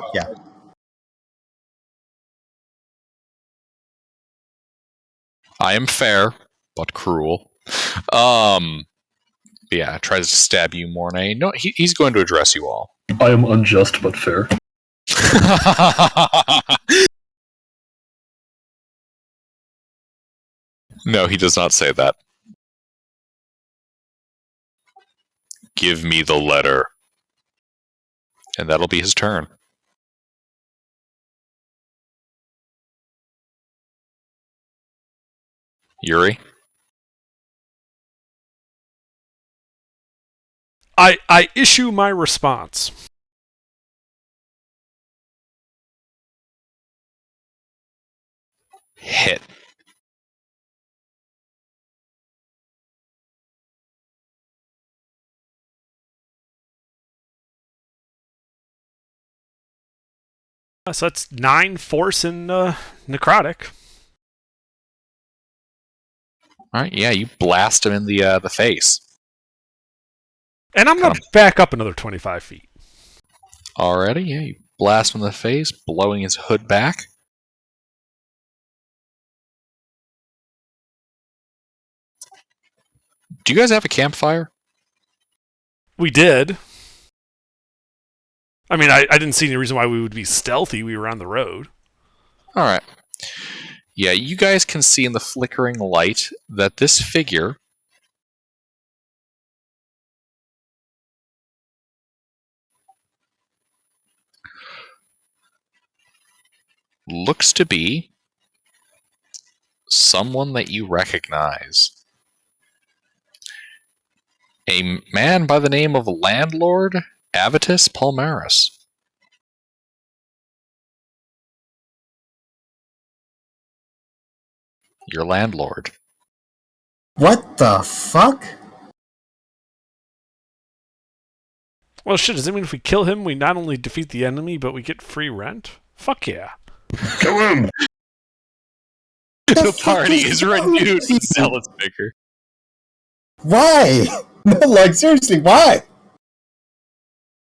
I am fair, but cruel. Yeah, tries to stab you, Mornay. No, he's going to address you all. I am unjust but fair. No, he does not say that. Give me the letter. And that'll be his turn. Yuri? I issue my response. Hit. So that's 9 force and necrotic. All right, yeah, you blast him in the face. And I'm going to back up another 25 feet. Alrighty, yeah, you blast him in the face, blowing his hood back. Do you guys have a campfire? We did. I mean, I didn't see any reason why we would be stealthy. We were on the road. Alright. Yeah, you guys can see in the flickering light that this figure looks to be someone that you recognize. A man by the name of Landlord Avitus Palmaris. Your landlord. What the fuck? Well, shit, does that mean if we kill him, we not only defeat the enemy, but we get free rent? Fuck yeah. Kill him! The fuck party is is wrong with renewed you? in Zealous Vicar. Why? No, like, seriously, why?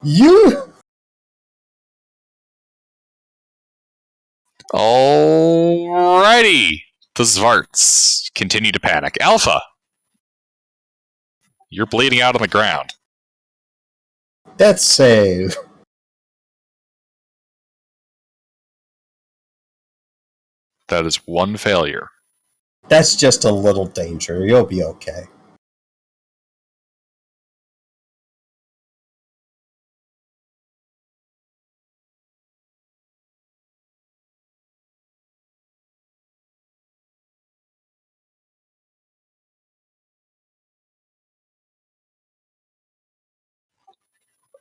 You? Alrighty. The Zvarts continue to panic. Alpha, you're bleeding out on the ground. Death save. That is one failure. That's just a little danger. You'll be okay.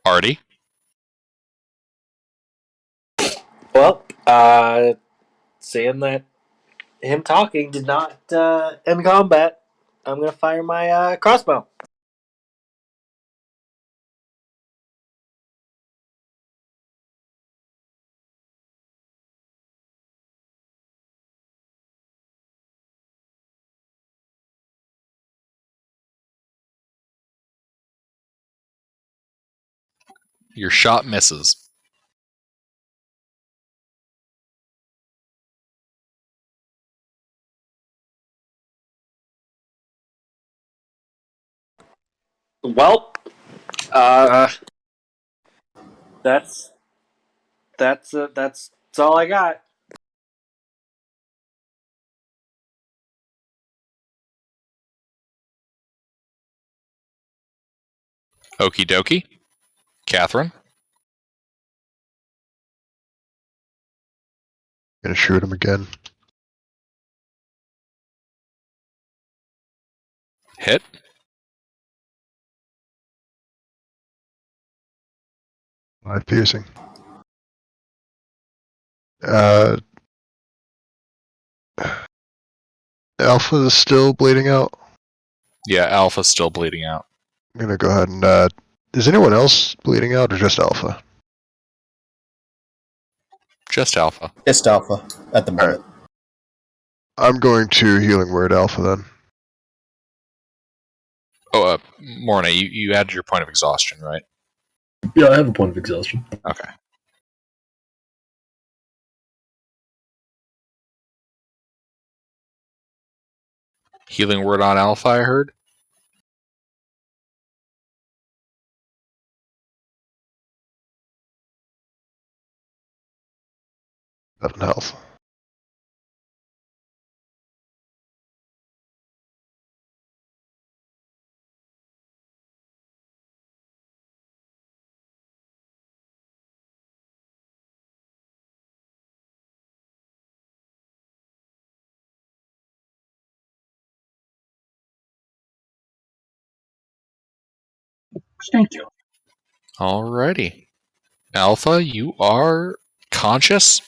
Artie, Well, seeing that him talking did not end combat, I'm gonna fire my crossbow. your shot misses. Well, that's that's all I got. Okie dokie. Catherine, Gonna shoot him again. hit. Live piercing. Uh, Alpha is still bleeding out. Yeah, Alpha's still bleeding out. I'm gonna go ahead and. Is anyone else bleeding out or just Alpha? Just Alpha. Just Alpha at the moment. I'm going to healing word Alpha then. Oh, Morna, you added your point of exhaustion, right? Yeah, I have a point of exhaustion. Okay. Healing word on Alpha, I heard. 7 health. Thank you. Alrighty. Alpha, you are conscious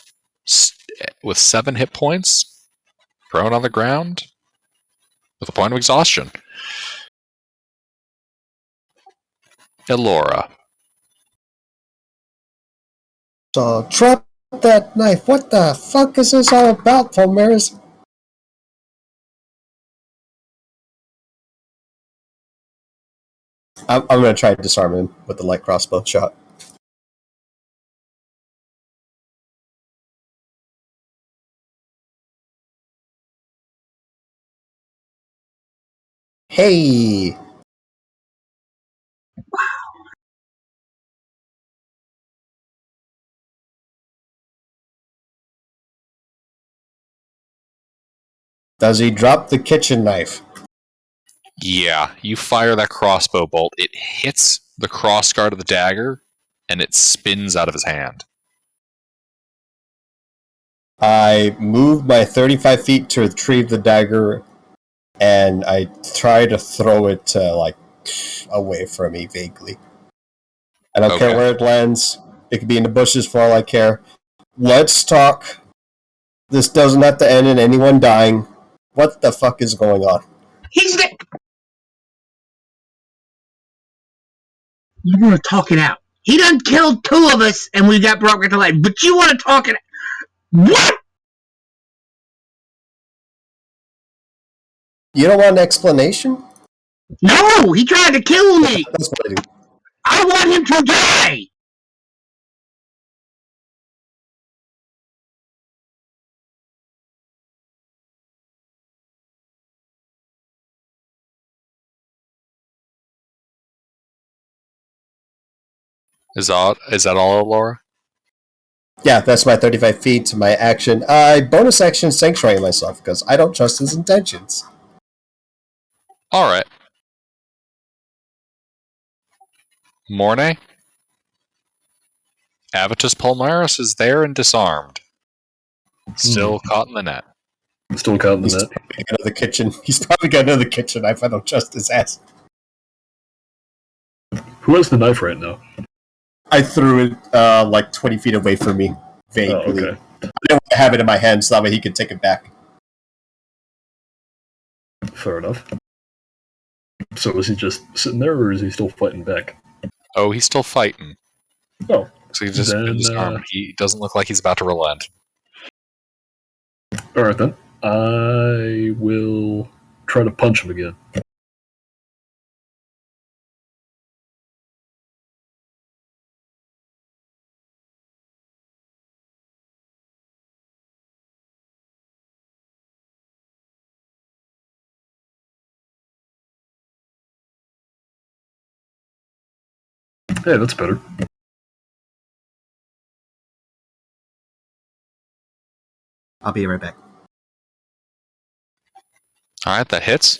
with 7 hit points, prone on the ground, with a point of exhaustion. Elora. So, drop that knife. What the fuck is this all about, Palmaris? I'm gonna try to disarm him with the light crossbow shot. Hey! Does he drop the kitchen knife? Yeah, you fire that crossbow bolt. It hits the crossguard of the dagger, and it spins out of his hand. I move my 35 feet to retrieve the dagger, and I try to throw it away from me vaguely. I don't care where it lands. It could be in the bushes for all I care. Let's talk. This doesn't have to end in anyone dying. What the fuck is going on? He's dead. You want to talk it out. He done killed 2 of us, and we got brought back to life. But you want to talk it out. What? You don't want an explanation? No, he tried to kill me. That's what I do. I want him to die. Is that all, Laura? Yeah, that's my 35 feet to my action. Bonus action sanctuary myself because I don't trust his intentions. All right. Mornay? Avitus Palmaris is there and disarmed. Still caught in the net. Still caught in the He's net. probably got another kitchen. He's probably got another kitchen knife. I don't trust his ass. Who has the knife right now? I threw it 20 feet away from me, vaguely. Oh, okay. I didn't want to have it in my hand so that way he could take it back. Fair enough. So is he just sitting there, or is he still fighting back? Oh, he's still fighting. Oh. So he's just been disarmed. He doesn't look like he's about to relent. Alright then. I will try to punch him again. Hey, that's better. I'll be right back. All right, that hits.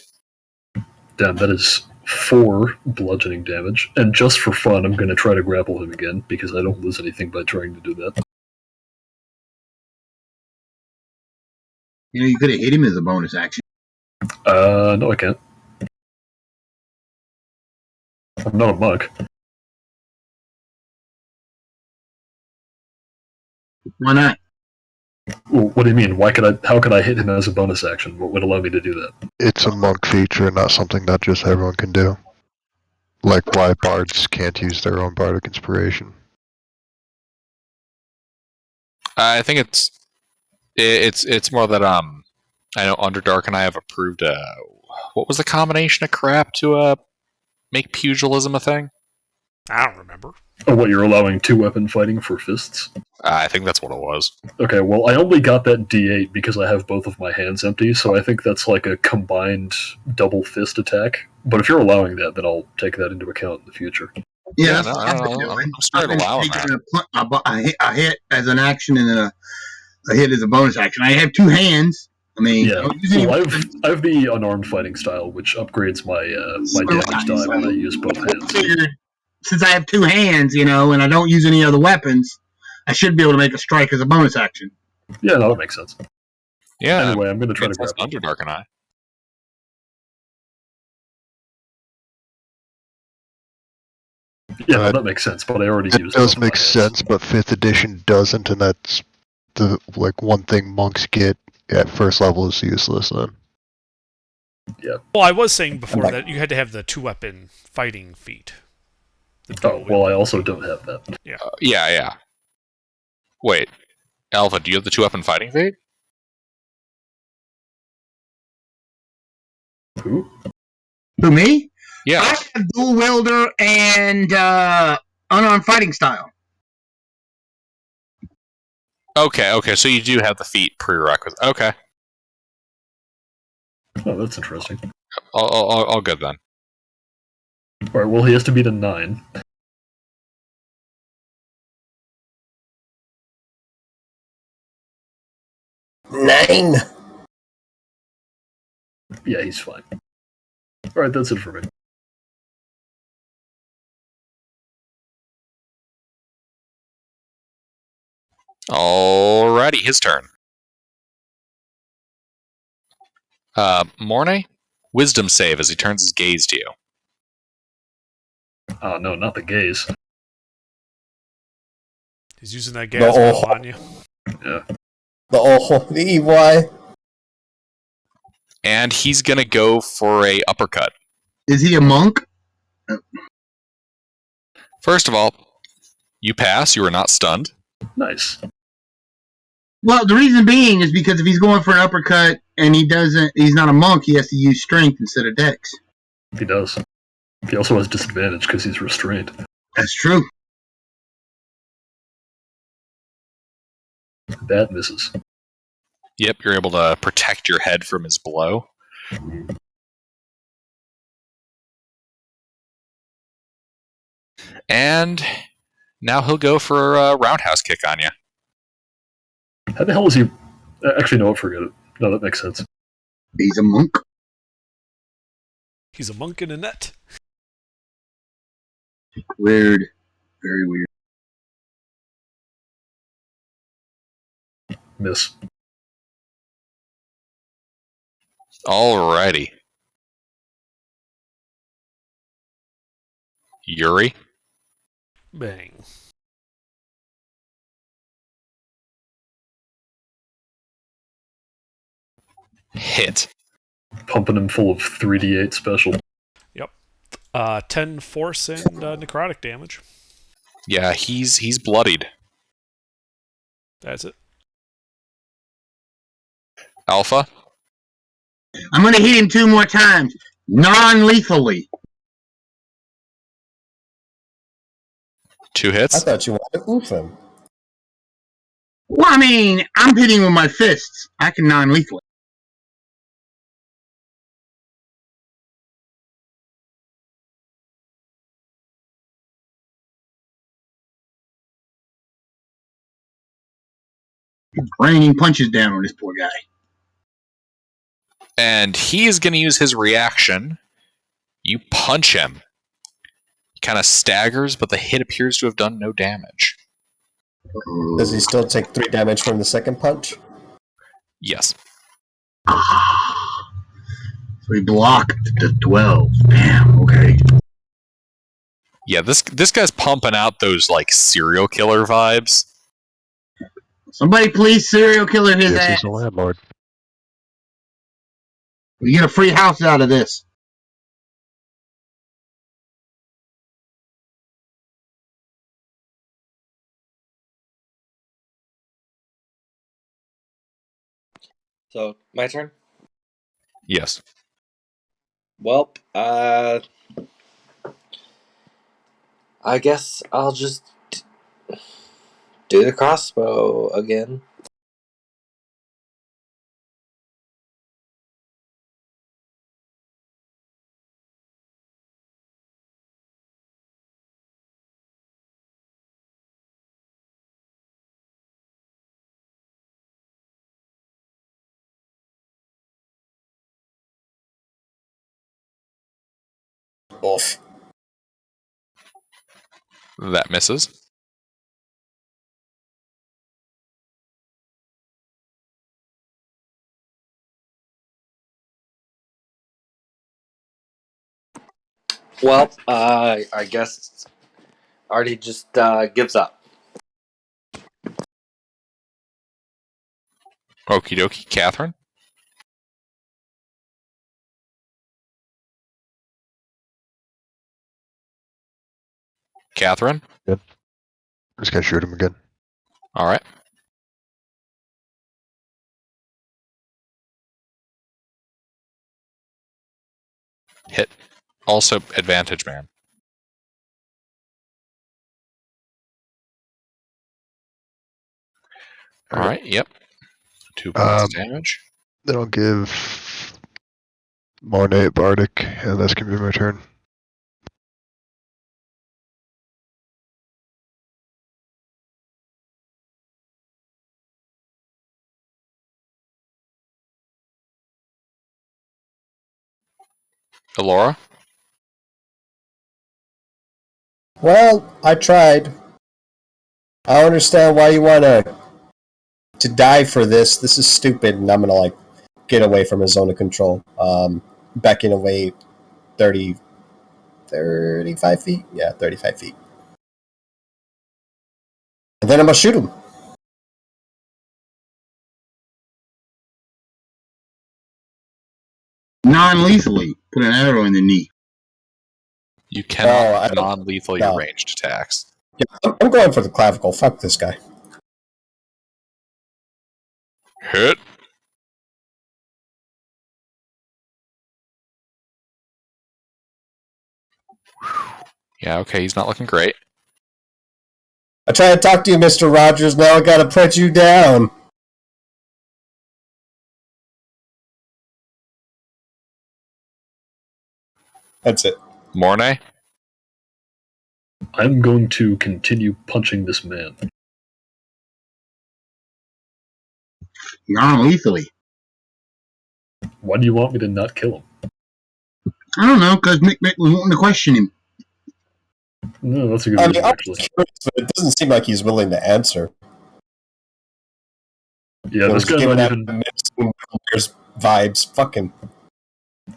Damn, that is 4 bludgeoning damage. And just for fun, I'm going to try to grapple him again, because I don't lose anything by trying to do that. You know, you could have hit him as a bonus action. No, I can't. I'm not a monk. Why not? Well, what do you mean? How could I hit him as a bonus action? What would allow me to do that? It's a monk feature, not something that just everyone can do. Like why bards can't use their own bardic inspiration. I think it's more that I know Underdark and I have approved what was the combination of crap to make pugilism a thing? I don't remember. Oh, what, you're allowing 2-weapon fighting for fists? I think that's what it was. Okay, well, I only got that D8 because I have both of my hands empty, so I think that's like a combined double fist attack. But if you're allowing that, then I'll take that into account in the future. Yeah, no, that's what I'm straight allowing that. a hit as an action and then a hit as a bonus action. I have 2 hands. I mean, Yeah, well, I have the unarmed fighting style, which upgrades my damage die when I use both hands. Figured, since I have 2 hands, and I don't use any other weapons, I should be able to make a strike as a bonus action. Yeah, no, that makes sense. Yeah. Anyway, I'm going to try to grab Underdark and I. Yeah, no, that makes sense, but I already It used does both make my hands. sense, but 5th edition doesn't, and that's the one thing monks get at first level is useless then. Yeah. Well, I was saying before that you had to have the 2-weapon fighting feat. Oh, well, I also don't have that. Yeah. Yeah. Wait, Alpha, do you have the 2-weapon fighting feat? Who? Who, me? Yeah. I have dual wielder and unarmed fighting style. Okay, so you do have the feat prerequisite. Okay. Oh, that's interesting. All good then. Alright, well, he has to beat a 9. Yeah, he's fine. Alright, that's it for me. Alrighty, his turn. Mornay, wisdom save as he turns his gaze to you. Oh, no, not the gaze. He's using that gas pedal on you. Yeah. The EY. And he's gonna go for a uppercut. Is he a monk? First of all, you pass. You are not stunned. Nice. Well, the reason being is because if he's going for an uppercut and he's not a monk, he has to use strength instead of dex. He does. He also has disadvantage because he's restrained. That's true. That misses. Yep, you're able to protect your head from his blow. And now he'll go for a roundhouse kick on you. How the hell is he... Actually, no, forget it. No, that makes sense. He's a monk. He's a monk in a net. Weird. Very weird. Miss. Alrighty. Yuri. Bang. Hit. Pumping him full of 3d8 special. 10 force and necrotic damage. Yeah, he's bloodied. That's it. Alpha. I'm going to hit him 2 more times. Non-lethally. 2 I hits. thought you wanted to oof him. Well, I mean, I'm hitting with my fists. I can non-lethally. Raining punches down on this poor guy. And he is going to use his reaction. You punch him. He kind of staggers, but the hit appears to have done no damage. Does he still take 3 damage from the second punch? Yes. So he blocked the 12. Damn, okay. Yeah, this guy's pumping out those like serial killer vibes. Somebody please serial killer his Yes, ass. he's a landlord. We get a free house out of this. So my turn. Yes. Well, I guess I'll just do the crossbow again. Oof. That misses. Well, I guess Artie just gives up. Okie dokie. Catherine. Catherine. I'm just gonna shoot him again. All right. Hit. Also advantage, man. All right. Yep. 2 points of damage. Then I'll give Mornay Bardic, and that's gonna be my turn. Alora? Well, I tried. I understand why you want to die for this. This is stupid, and I'm gonna get away from his zone of control. Backing away 35 feet? Yeah, 35 feet. And then I'm gonna shoot him. Non-lethally. Put an arrow in the knee. You cannot I non-lethal your ranged attacks. Yeah, I'm going for the clavicle. Fuck this guy. Hit. Yeah, okay, he's not looking great. I try to talk to you, Mr. Rogers. Now I gotta put you down. That's it. Mornay? I'm going to continue punching this man. Non-lethally. Why do you want me to not kill him? I don't know, because Mick was wanting to question him. No, that's a good I reason, mean, I'm actually. curious, but it doesn't seem like he's willing to answer. Yeah, this guy giving might out even. Bears vibes. Fuck him.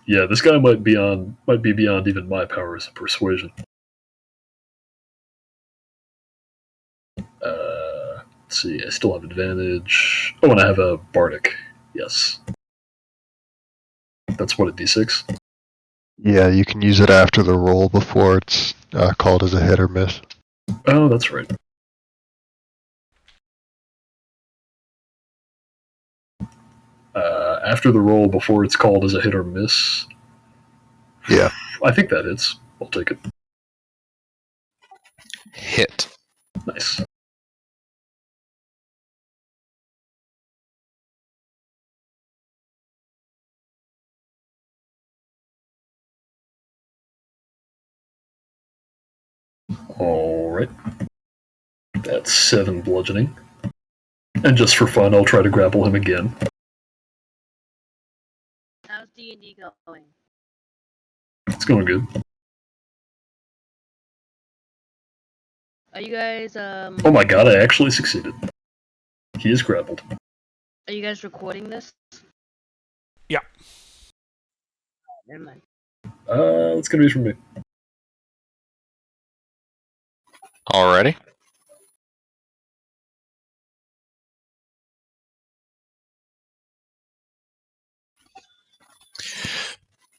Yeah, this guy might be beyond even my powers of persuasion. Let's see, I still have advantage. Oh, and I have a bardic. Yes. That's what, a d6? Yeah, you can use it after the roll before it's called as a hit or miss. Oh, that's right. After the roll before it's called as a hit or miss. Yeah. I think that hits. I'll take it. Hit. Nice. Alright. That's 7 bludgeoning. And just for fun, I'll try to grapple him again. How's D&D going? It's going good. Are you guys, Oh my god, I actually succeeded. He is grappled. Are you guys recording this? Yeah. Never mind. It's gonna be from me. Alrighty.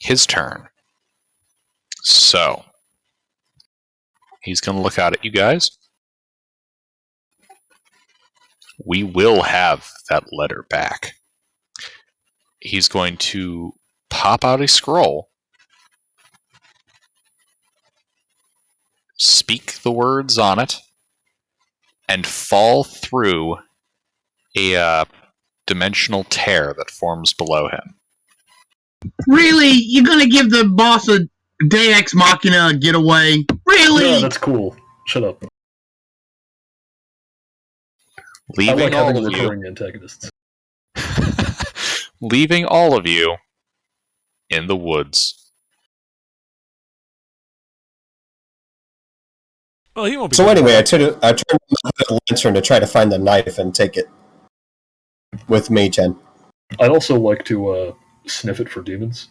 His turn. So, he's going to look out at you guys. We will have that letter back. He's going to pop out a scroll, speak the words on it, and fall through a dimensional tear that forms below him. Really? You're gonna give the boss a Deus Ex Machina getaway? Really? Yeah, that's cool. Shut up. I like Leaving having all of you, recurring antagonists. leaving all of you in the woods. Well, he won't be. So anyway, I turned the lantern to try to find the knife and take it with Mage Hand. I'd also like to sniff it for demons.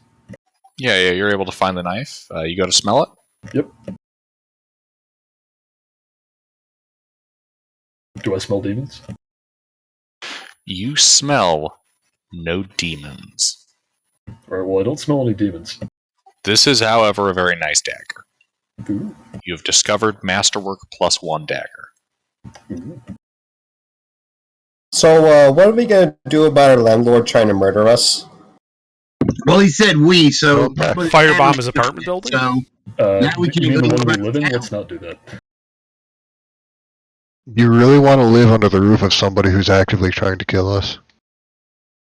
Yeah, you're able to find the knife. You go to smell it? Yep. Do I smell demons? You smell no demons. Alright, well, I don't smell any demons. This is, however, a very nice dagger. Ooh. You have discovered Masterwork +1 dagger. Ooh. So, what are we gonna do about our landlord trying to murder us? Well, he said we, so... Firebomb his apartment building? So, now we You can mean go the one we back live in? down. Let's not do that. You really want to live under the roof of somebody who's actively trying to kill us?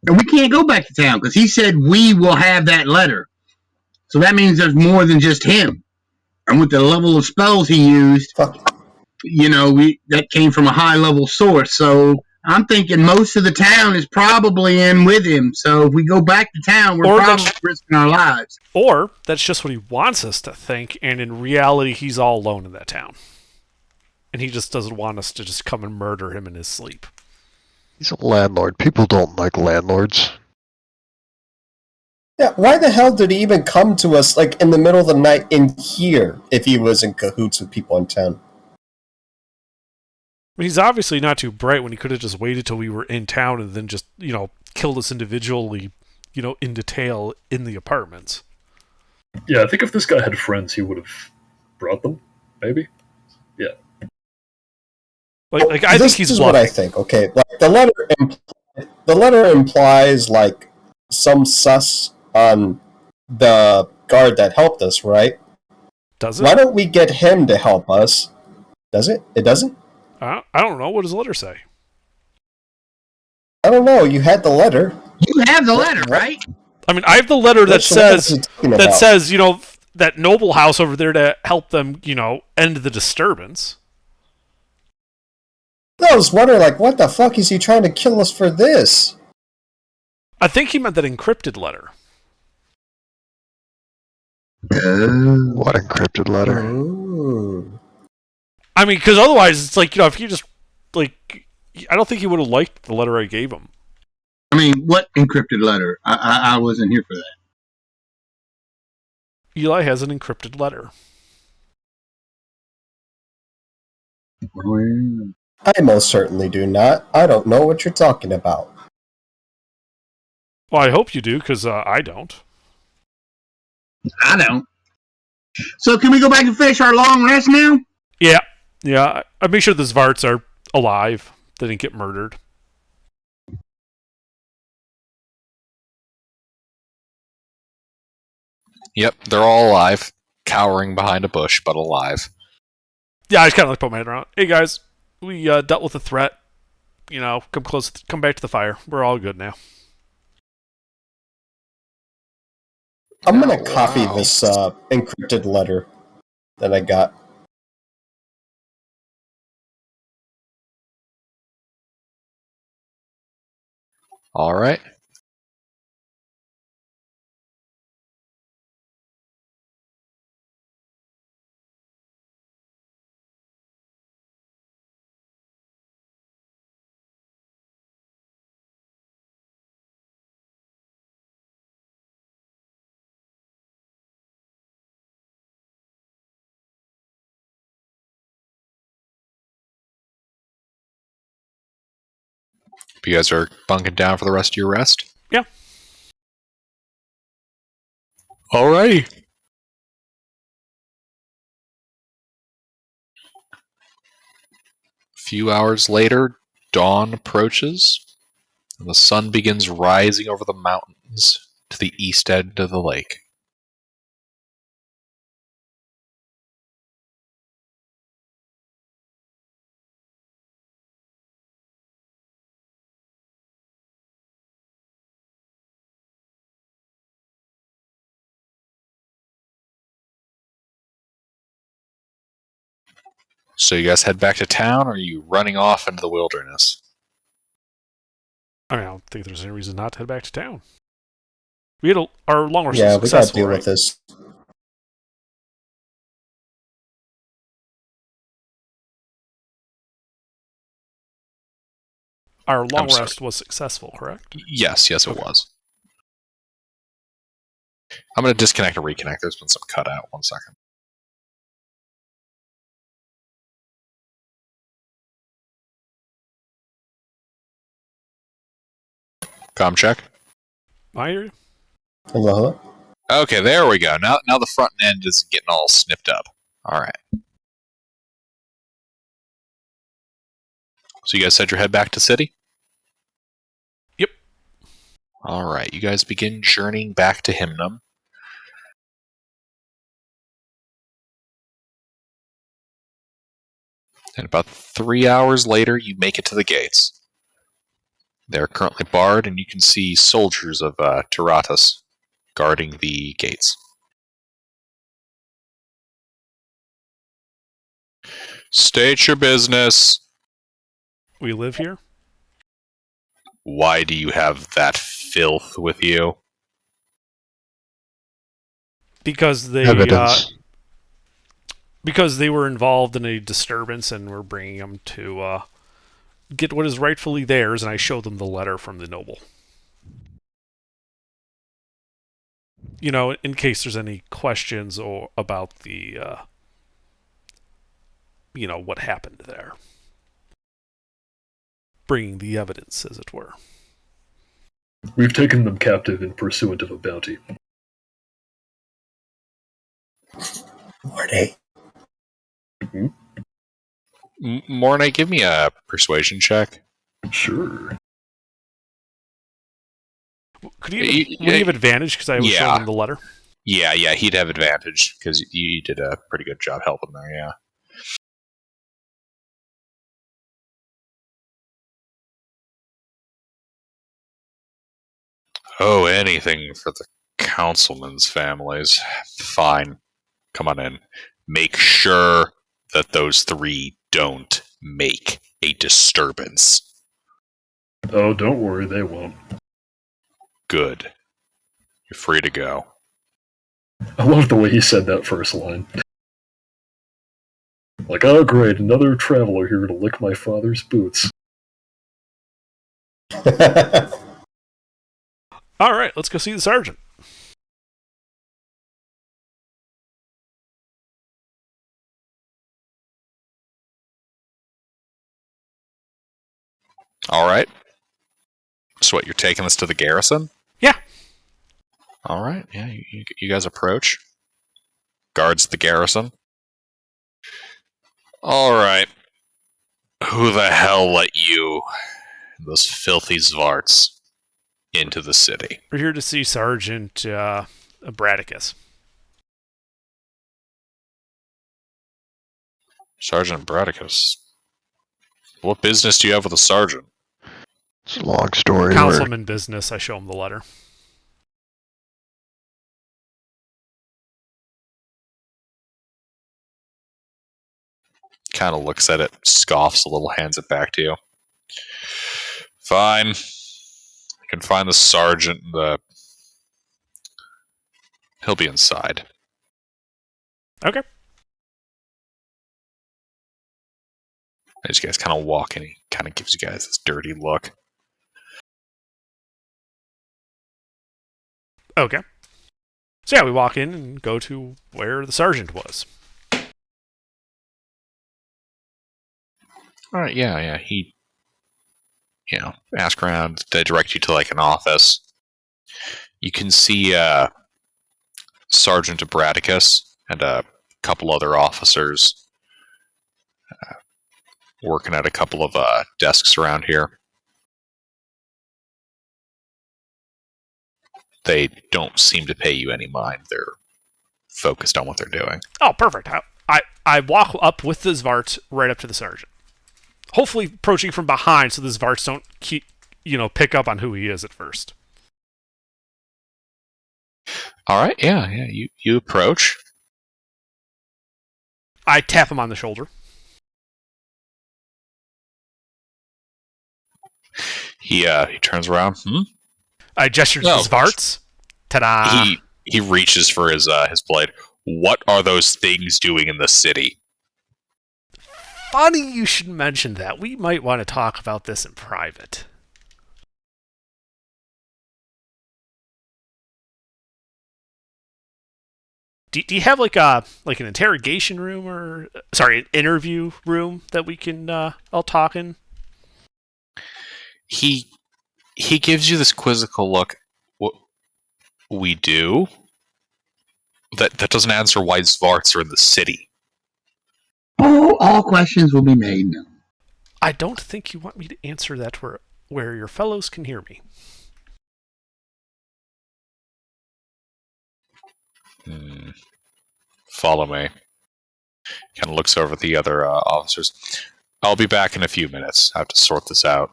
and we can't go back to town, because he said we will have that letter. So that means there's more than just him. And with the level of spells he used, Fuck. that came from a high-level source, so I'm thinking most of the town is probably in with him. So if we go back to town, we're Or probably that's- risking our lives. Or that's just what he wants us to think, and in reality, he's all alone in that town. And he just doesn't want us to just come and murder him in his sleep. He's a landlord. People don't like landlords. Yeah, why the hell did he even come to us like in the middle of the night in here if he was in cahoots with people in town? I mean, he's obviously not too bright when he could have just waited till we were in town and then just, killed us individually, in detail in the apartments. Yeah, I think if this guy had friends, he would have brought them. Maybe. Yeah. Like I this think he's is bluffing. what I think. Okay, like the letter implies like some sus on the guard that helped us, right? Does it? Why don't we get him to help us? Does it? It doesn't? I don't know. What does the letter say? I don't know. You had the letter. You have the letter, right? I mean, I have the letter that So what is says he talking about? that noble house over there to help them, end the disturbance. I was wondering, like, what the fuck is he trying to kill us for this? I think he meant that encrypted letter. What encrypted letter? Oh. I mean, because otherwise, it's like, if you just, like, I don't think he would have liked the letter I gave him. I mean, what encrypted letter? I wasn't here for that. Eli has an encrypted letter. I most certainly do not. I don't know what you're talking about. Well, I hope you do, because I don't. I don't. So can we go back and finish our long rest now? Yeah. I make sure the Zvarts are alive. They didn't get murdered. Yep, they're all alive, cowering behind a bush, but alive. Yeah, I just kind of like put my head around. Hey guys, we dealt with a threat. Come back to the fire. We're all good now. I'm gonna copy this encrypted letter that I got. All right. You guys are bunking down for the rest of your rest? Yeah. Alrighty. A few hours later, dawn approaches, and the sun begins rising over the mountains to the east end of the lake. So you guys head back to town, or are you running off into the wilderness? I mean, I don't think there's any reason not to head back to town. We had our long rest Yeah, was we gotta successful, deal right? with this. Our long I'm sorry. rest was successful, correct? Yes, it Okay. was. I'm going to disconnect and reconnect. There's been some cutout. 1 second. Com check. I hear you. Hello? Okay, there we go. Now the front end is getting all snipped up. All right. So you guys said your head back to city? Yep. All right. You guys begin journeying back to Hymnum. And about 3 hours later, you make it to the gates. They're currently barred, and you can see soldiers of Tiratus guarding the gates. State your business. We live here. Why do you have that filth with you? Because they Evidence. because they were involved in a disturbance and we're bringing them to get what is rightfully theirs, and I show them the letter from the noble. You know, in case there's any questions or about the, what happened there. Bringing the evidence, as it were. We've taken them captive in pursuant of a bounty. Morty. Mornay, give me a persuasion check. Sure. Would he have advantage because I was showing him the letter? Yeah, he'd have advantage because you did a pretty good job helping there, yeah. Oh, anything for the councilmen's families. Fine. Come on in. Make sure that those three don't make a disturbance. Oh, don't worry, they won't. Good. You're free to go. I love the way he said that first line. Like, oh great, another traveler here to lick my father's boots. All right, let's go see the sergeant. All right. So what, you're taking us to the garrison? Yeah. All right. Yeah, you guys approach. Guards the garrison. All right. Who the hell let you, those filthy Zvarts, into the city? We're here to see Sergeant Bradicus. Sergeant Bradicus. What business do you have with a sergeant? It's a long story. Councilman business. I show him the letter. Kind of looks at it, scoffs a little, hands it back to you. Fine. You can find the sergeant. He'll be inside. Okay. As you guys kind of walk in, he kind of gives you guys this dirty look. Okay. So yeah, we walk in and go to where the sergeant was. All right, yeah. He, ask around. They direct you to like an office. You can see Sergeant Abradicus and a couple other officers working at a couple of desks around here. They don't seem to pay you any mind. They're focused on what they're doing. Oh, perfect. I walk up with the Zvart right up to the sergeant. Hopefully approaching from behind so the Zvarts don't pick up on who he is at first. All right, yeah. You approach. I tap him on the shoulder. He turns around. I gesture to the Zvarts. Ta-da! He reaches for his blade. What are those things doing in the city? Funny you should mention that. We might want to talk about this in private. Do you have like an interrogation room or an interview room that we can all talk in? He gives you this quizzical look. What we do? That doesn't answer why Zvarts are in the city. Oh, all questions will be made now. I don't think you want me to answer that where your fellows can hear me. Follow me. Kind of looks over at the other officers. I'll be back in a few minutes. I have to sort this out.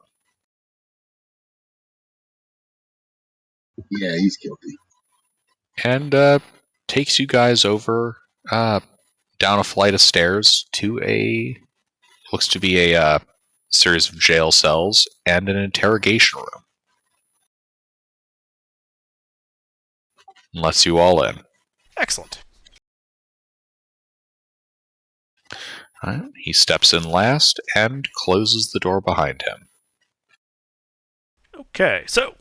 Yeah, he's guilty. And takes you guys over down a flight of stairs to looks to be a series of jail cells and an interrogation room. Unless you all in. Excellent. Alright, he steps in last and closes the door behind him. Okay, so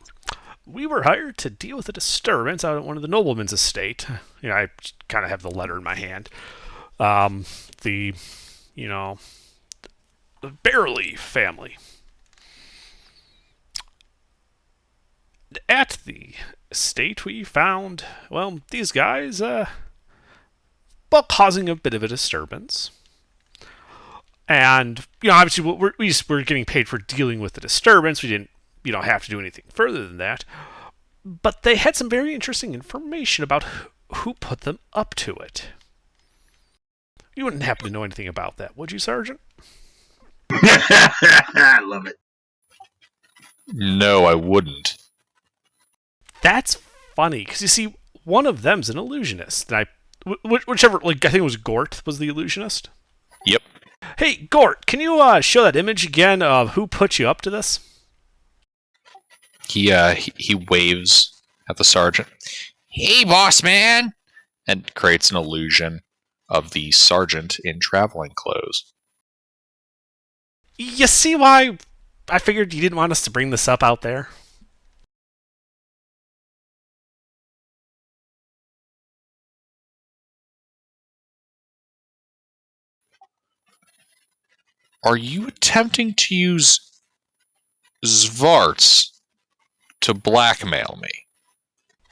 we were hired to deal with a disturbance out at one of the noblemen's estate. I kind of have the letter in my hand. The, the Barley family. At the estate, we found, well, these guys, causing a bit of a disturbance. And, obviously, we're getting paid for dealing with the disturbance. We didn't, have to do anything further than that. But they had some very interesting information about who put them up to it. You wouldn't happen to know anything about that, would you, Sergeant? I love it. No, I wouldn't. That's funny, because you see, one of them's an illusionist. And whichever, I think it was Gort was the illusionist. Yep. Hey, Gort, can you show that image again of who put you up to this? He waves at the sergeant. Hey, boss man! And creates an illusion of the sergeant in traveling clothes. You see why I figured you didn't want us to bring this up out there? Are you attempting to use Zvarts to blackmail me?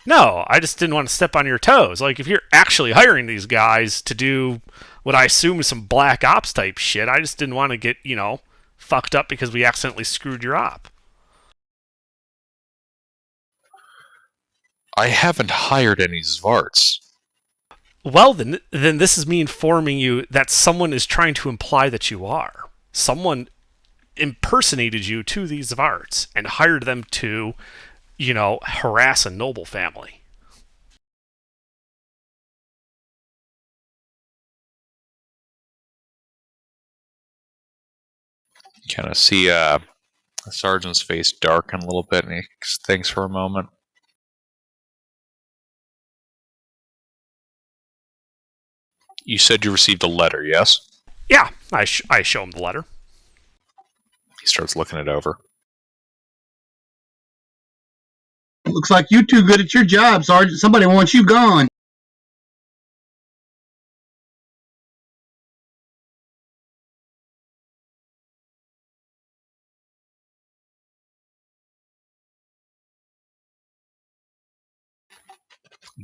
No, I just didn't want to step on your toes. Like, if you're actually hiring these guys to do what I assume is some black ops type shit, I just didn't want to get, fucked up because we accidentally screwed your op. I haven't hired any Zvarts. Well, then this is me informing you that someone is trying to imply that you are. Someone impersonated you to these Zvarts and hired them to, harass a noble family. Kind of see the sergeant's face darken a little bit, and he thinks for a moment. You said you received a letter, yes? Yeah, I show him the letter. He starts looking it over. Looks like you're too good at your job, Sergeant. Somebody wants you gone.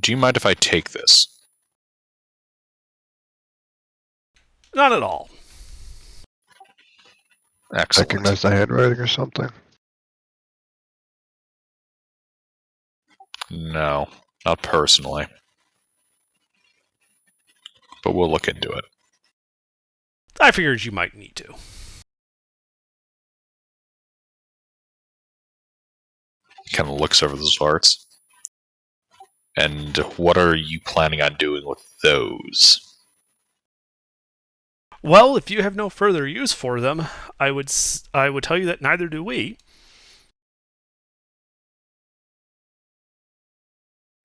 Do you mind if I take this? Not at all. Excellent. Recognize the handwriting or something? No, not personally. But we'll look into it. I figured you might need to. Kind of looks over the Zvarts. And what are you planning on doing with those? Well, if you have no further use for them, I would tell you that neither do we.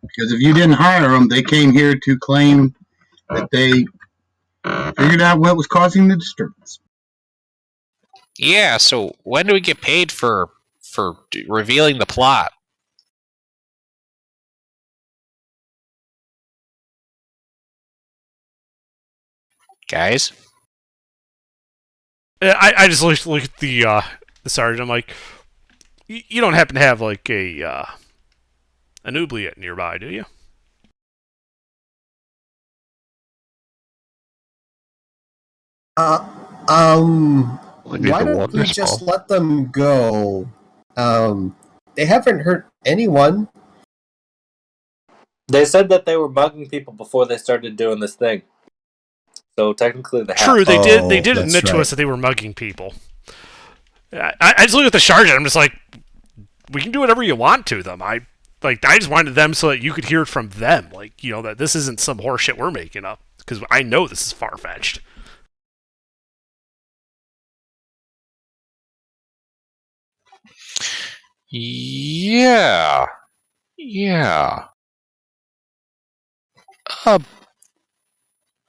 Because if you didn't hire them, they came here to claim that they figured out what was causing the disturbance. Yeah, so when do we get paid for revealing the plot? Guys? I just look at the sergeant. I'm like, you don't happen to have like an oubliette nearby, do you? Only need Why the don't one we this just small. let them go? They haven't hurt anyone. They said that they were mugging people before they started doing this thing. So technically, they have. True, they did. They did that's admit to right. us that they were mugging people. I just look at the sergeant. I'm just like, we can do whatever you want to them. I just wanted them so that you could hear it from them. Like, that this isn't some horseshit we're making up, because I know this is far fetched. Yeah.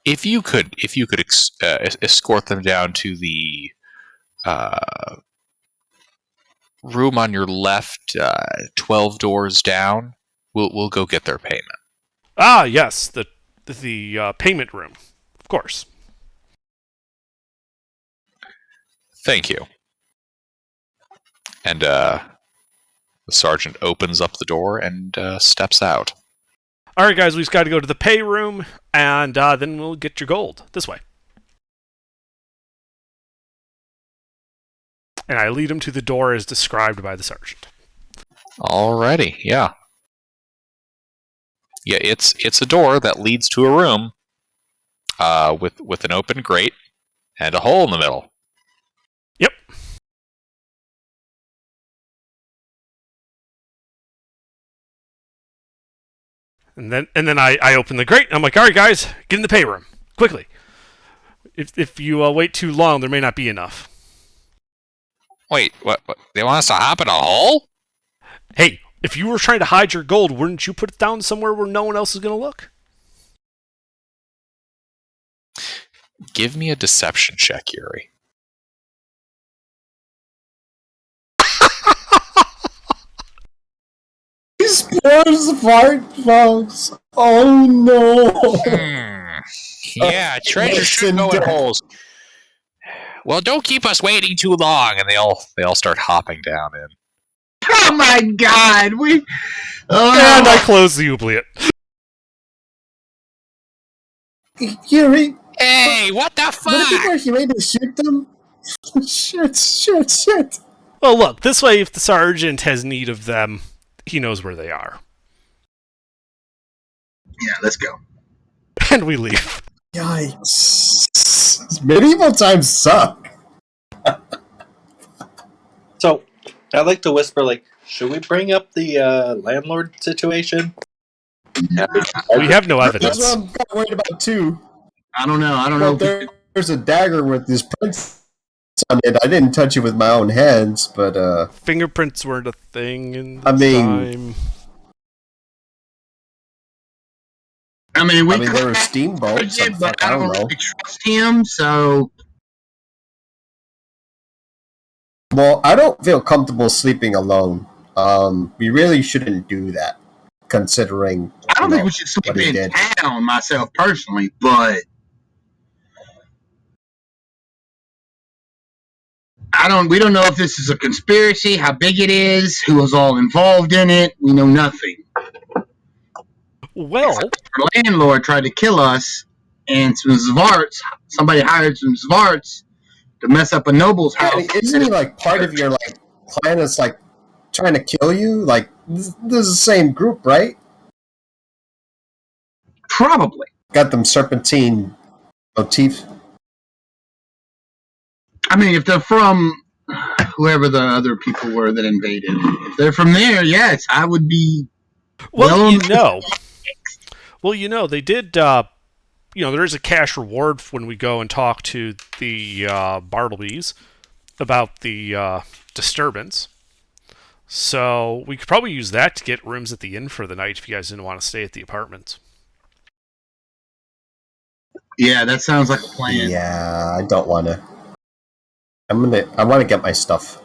If you could escort them down to the room on your left, 12 doors down, we'll go get their payment. Ah, yes, the payment room, of course. Thank you. And the sergeant opens up the door and steps out. All right, guys, we just got to go to the pay room, and then we'll get your gold this way. And I lead him to the door as described by the sergeant. Alrighty, yeah. Yeah, it's a door that leads to a room with an open grate and a hole in the middle. Yep. And then I open the grate. And I'm like, all right, guys, get in the pay room quickly. If you wait too long, there may not be enough. Wait, what? They want us to hop in a hole? Hey, if you were trying to hide your gold, wouldn't you put it down somewhere where no one else is going to look? Give me a deception check, Yuri. These poor smartphones. Oh no. Yeah, treasure should go in holes. Well, don't keep us waiting too long, and they all start hopping down in. Oh my God! And I close the oubliette. Yuri, Hey, what the would it fuck? be more humane to shoot them? Shit. Well, look, this way, if the sergeant has need of them, he knows where they are. Yeah, let's go. And we leave. Yikes. Medieval times suck. So, I'd like to whisper, like, should we bring up the landlord situation? We have no That's evidence. what I'm kind of worried about too. I don't know. Well, there's a dagger with this prints on it. I didn't touch it with my own hands, but Fingerprints weren't a thing in the I mean- time. we there were steamboats. but I don't know. really trust him. So Well, I don't feel comfortable sleeping alone. We really shouldn't do that, considering. I don't you think know, we should sleep what he in did. town. Myself personally, but we don't know if this is a conspiracy, how big it is, who was all involved in it. We know nothing. Well, Our landlord tried to kill us, and some Zvarts, somebody hired some Zvarts to mess up a noble's Yeah, house. isn't he like part of your plan that's like trying to kill you? Like this is the same group, right? Probably. Got them serpentine motif. If they're from whoever the other people were that invaded, if they're from there, yes, I would be. well, they did. There is a cash reward when we go and talk to the Bartlebys about the disturbance. So we could probably use that to get rooms at the inn for the night if you guys didn't want to stay at the apartment. Yeah, that sounds like a plan. Yeah, I don't want to. I want to get my stuff.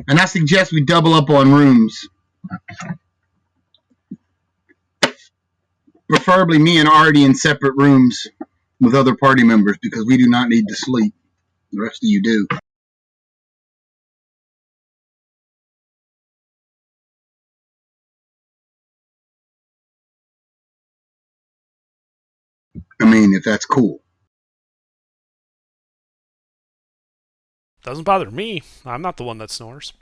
And I suggest we double up on rooms. Preferably me and Artie in separate rooms with other party members because we do not need to sleep. The rest of you do. If that's cool. Doesn't bother me. I'm not the one that snores.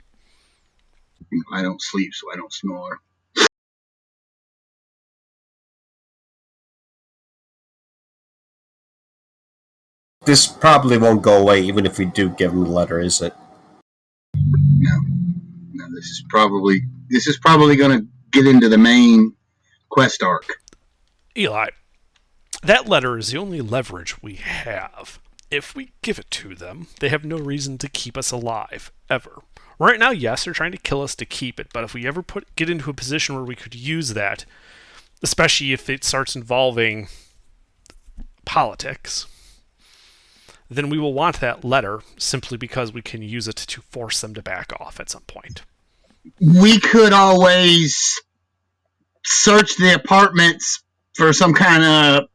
I don't sleep, so I don't snore. This probably won't go away even if we do give him the letter, is it? No, this is probably going to get into the main quest arc. Eli, that letter is the only leverage we have. If we give it to them, they have no reason to keep us alive, ever. Right now, yes, they're trying to kill us to keep it, but if we ever get into a position where we could use that, especially if it starts involving politics, then we will want that letter simply because we can use it to force them to back off at some point. We could always search the apartments for some kind of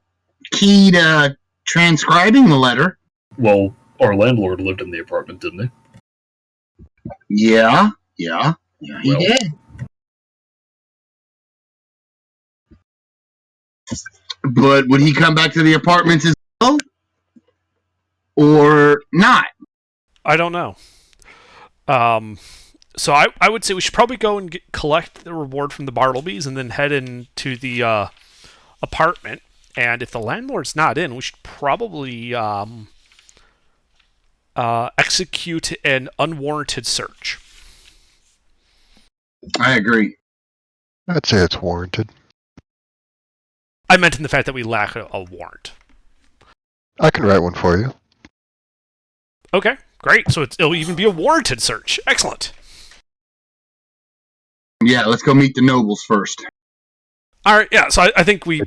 key to transcribing the letter. Well, our landlord lived in the apartment, didn't he? Yeah, he Well, did. But would he come back to the apartments as well? Or not? I don't know. So I would say we should probably go and collect the reward from the Bartlebys and then head into the apartment. And if the landlord's not in, we should probably execute an unwarranted search. I agree. I'd say it's warranted. I meant in the fact that we lack a warrant. I can write one for you. Okay, great. So it'll even be a warranted search. Excellent. Yeah, let's go meet the nobles first. All right, yeah. So I think we,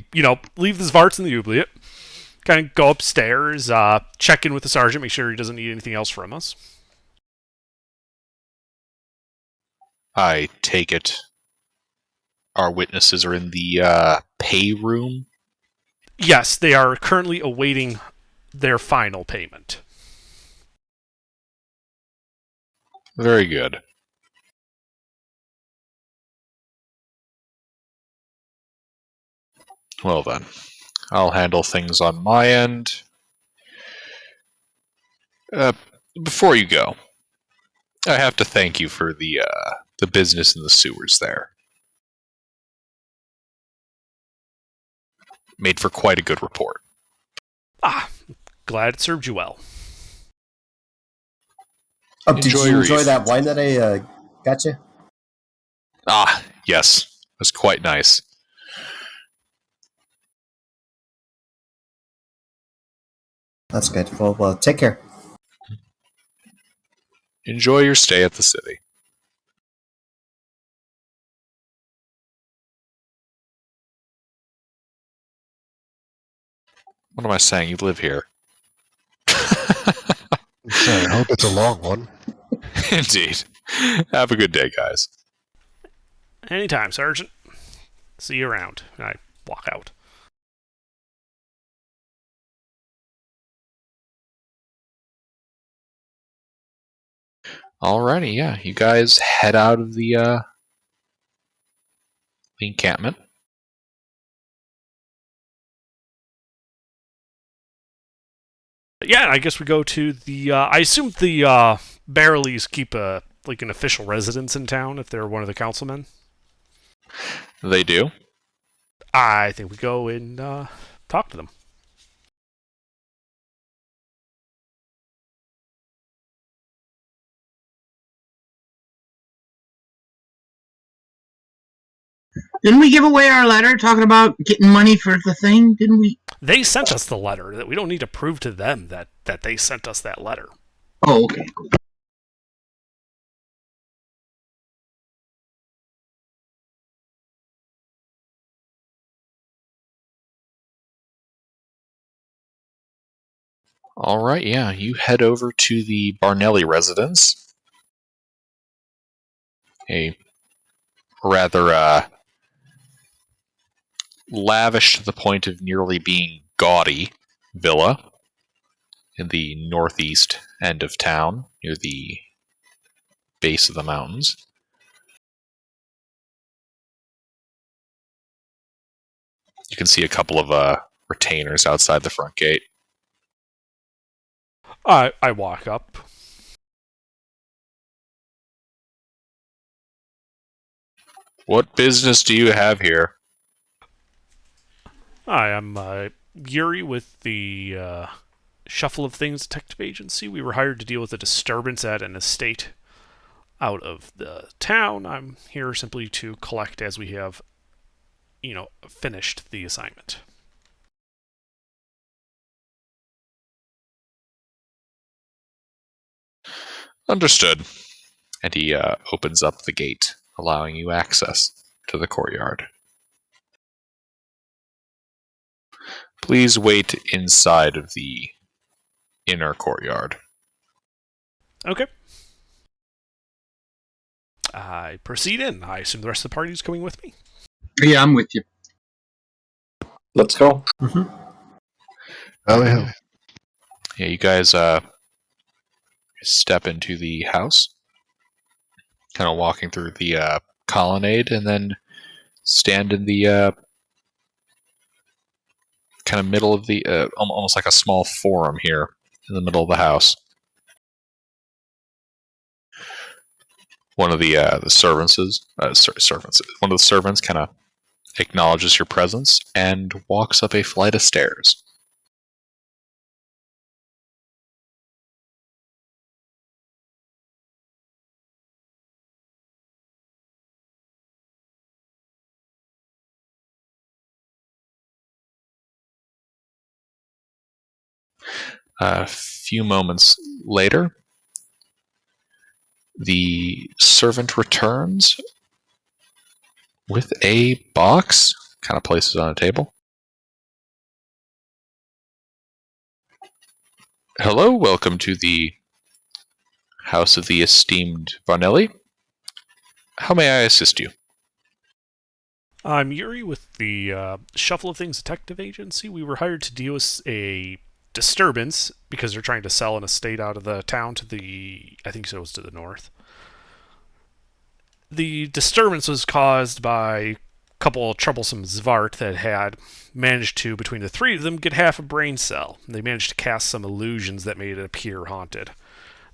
leave the Svarts in the oubliette, kind of go upstairs, check in with the sergeant, make sure he doesn't need anything else from us. I take it our witnesses are in the pay room. Yes, they are currently awaiting their final payment. Very good. Well then, I'll handle things on my end. Before you go, I have to thank you for the business in the sewers there. Made for quite a good report. Glad it served you well. Oh, did Enjoy you your enjoy evening. that wine that I got you? Yes. It was quite nice. That's good. Well, take care. Enjoy your stay at the city. What am I saying? You live here. So I hope it's a long one. Indeed. Have a good day, guys. Anytime, Sergeant. See you around. And I walk out. Alrighty, yeah. You guys head out of the encampment. Yeah, I guess we go to the. I assume the Barreleys keep an official residence in town if they're one of the councilmen. They do. I think we go and talk to them. Didn't we give away our letter talking about getting money for the thing? Didn't we? They sent us the letter. That we don't need to prove to them that they sent us that letter. Oh, okay, cool. Alright, yeah. You head over to the Barnelli residence. A rather lavish to the point of nearly being gaudy villa in the northeast end of town, near the base of the mountains. You can see a couple of retainers outside the front gate. I walk up. What business do you have here? Hi, I'm Yuri with the Shuffle of Things Detective Agency. We were hired to deal with a disturbance at an estate out of the town. I'm here simply to collect as we have, finished the assignment. Understood. And he opens up the gate, allowing you access to the courtyard. Please wait inside of the inner courtyard. Okay. I proceed in. I assume the rest of the party is coming with me. Yeah, I'm with you. Let's go. Oh, yeah. Yeah, you guys step into the house, kind of walking through the colonnade, and then stand in the kind of middle of the, almost like a small forum here in the middle of the house. One of the servants, one of the servants kind of acknowledges your presence and walks up a flight of stairs. A few moments later, the servant returns with a box, kind of places it on a table. Hello, welcome to the house of the esteemed Varnelli. How may I assist you? I'm Yuri with the Shuffle of Things Detective Agency. We were hired to deal with a disturbance because they're trying to sell an estate out of the town to the, I think it was to the north. The disturbance was caused by a couple of troublesome Zvart that had managed to, between the three of them, get half a brain cell. They managed to cast some illusions that made it appear haunted.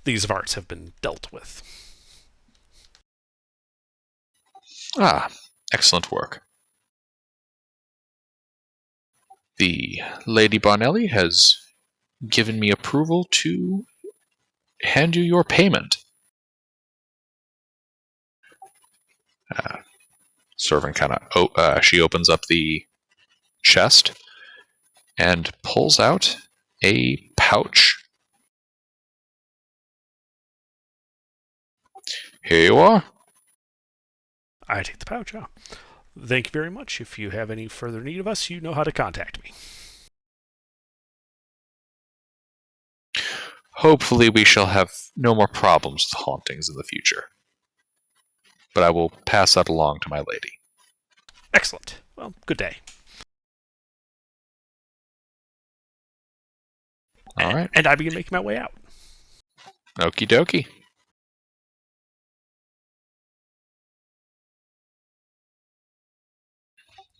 These Zvarts have been dealt with. Ah, excellent work. The Lady Barnelli has given me approval to hand you your payment. Servant kind of, she opens up the chest and pulls out a pouch. Here you are. I take the pouch out. Thank you very much. If you have any further need of us, you know how to contact me. Hopefully we shall have no more problems with hauntings in the future. But I will pass that along to my lady. Excellent. Well, good day. All right. And I begin making my way out. Okie dokie.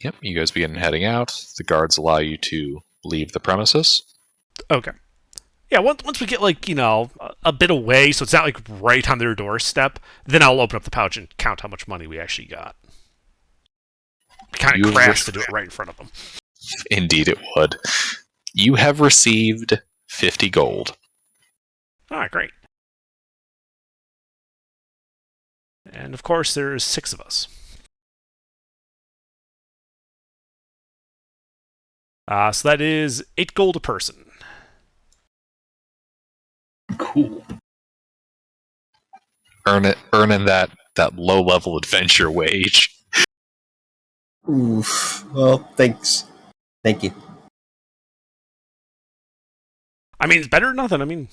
Yep, you guys begin heading out. The guards allow you to leave the premises. Okay. Yeah, once we get, like, you know, a bit away, so it's not, like, right on their doorstep, then I'll open up the pouch and count how much money we actually got. Kind of crass to do it right in front of them. Indeed it would. You have received 50 gold. Alright, great. And, of course, there's 6 of us. So that is 8 gold a person. Cool. Earning that low-level adventure wage. Oof. Well, thanks. Thank you. I mean, it's better than nothing. I mean,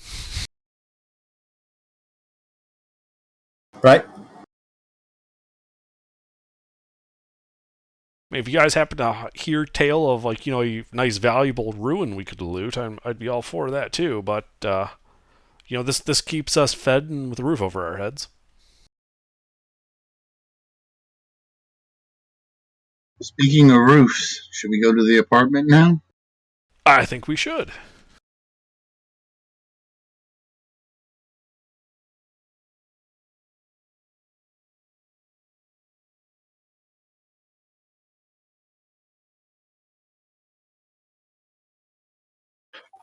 Right? if you guys happen to hear tale of, like, you know, a nice valuable ruin we could loot, I'd be all for that too. But you know, this keeps us fed and with a roof over our heads. Speaking of roofs, should we go to the apartment now? I think we should.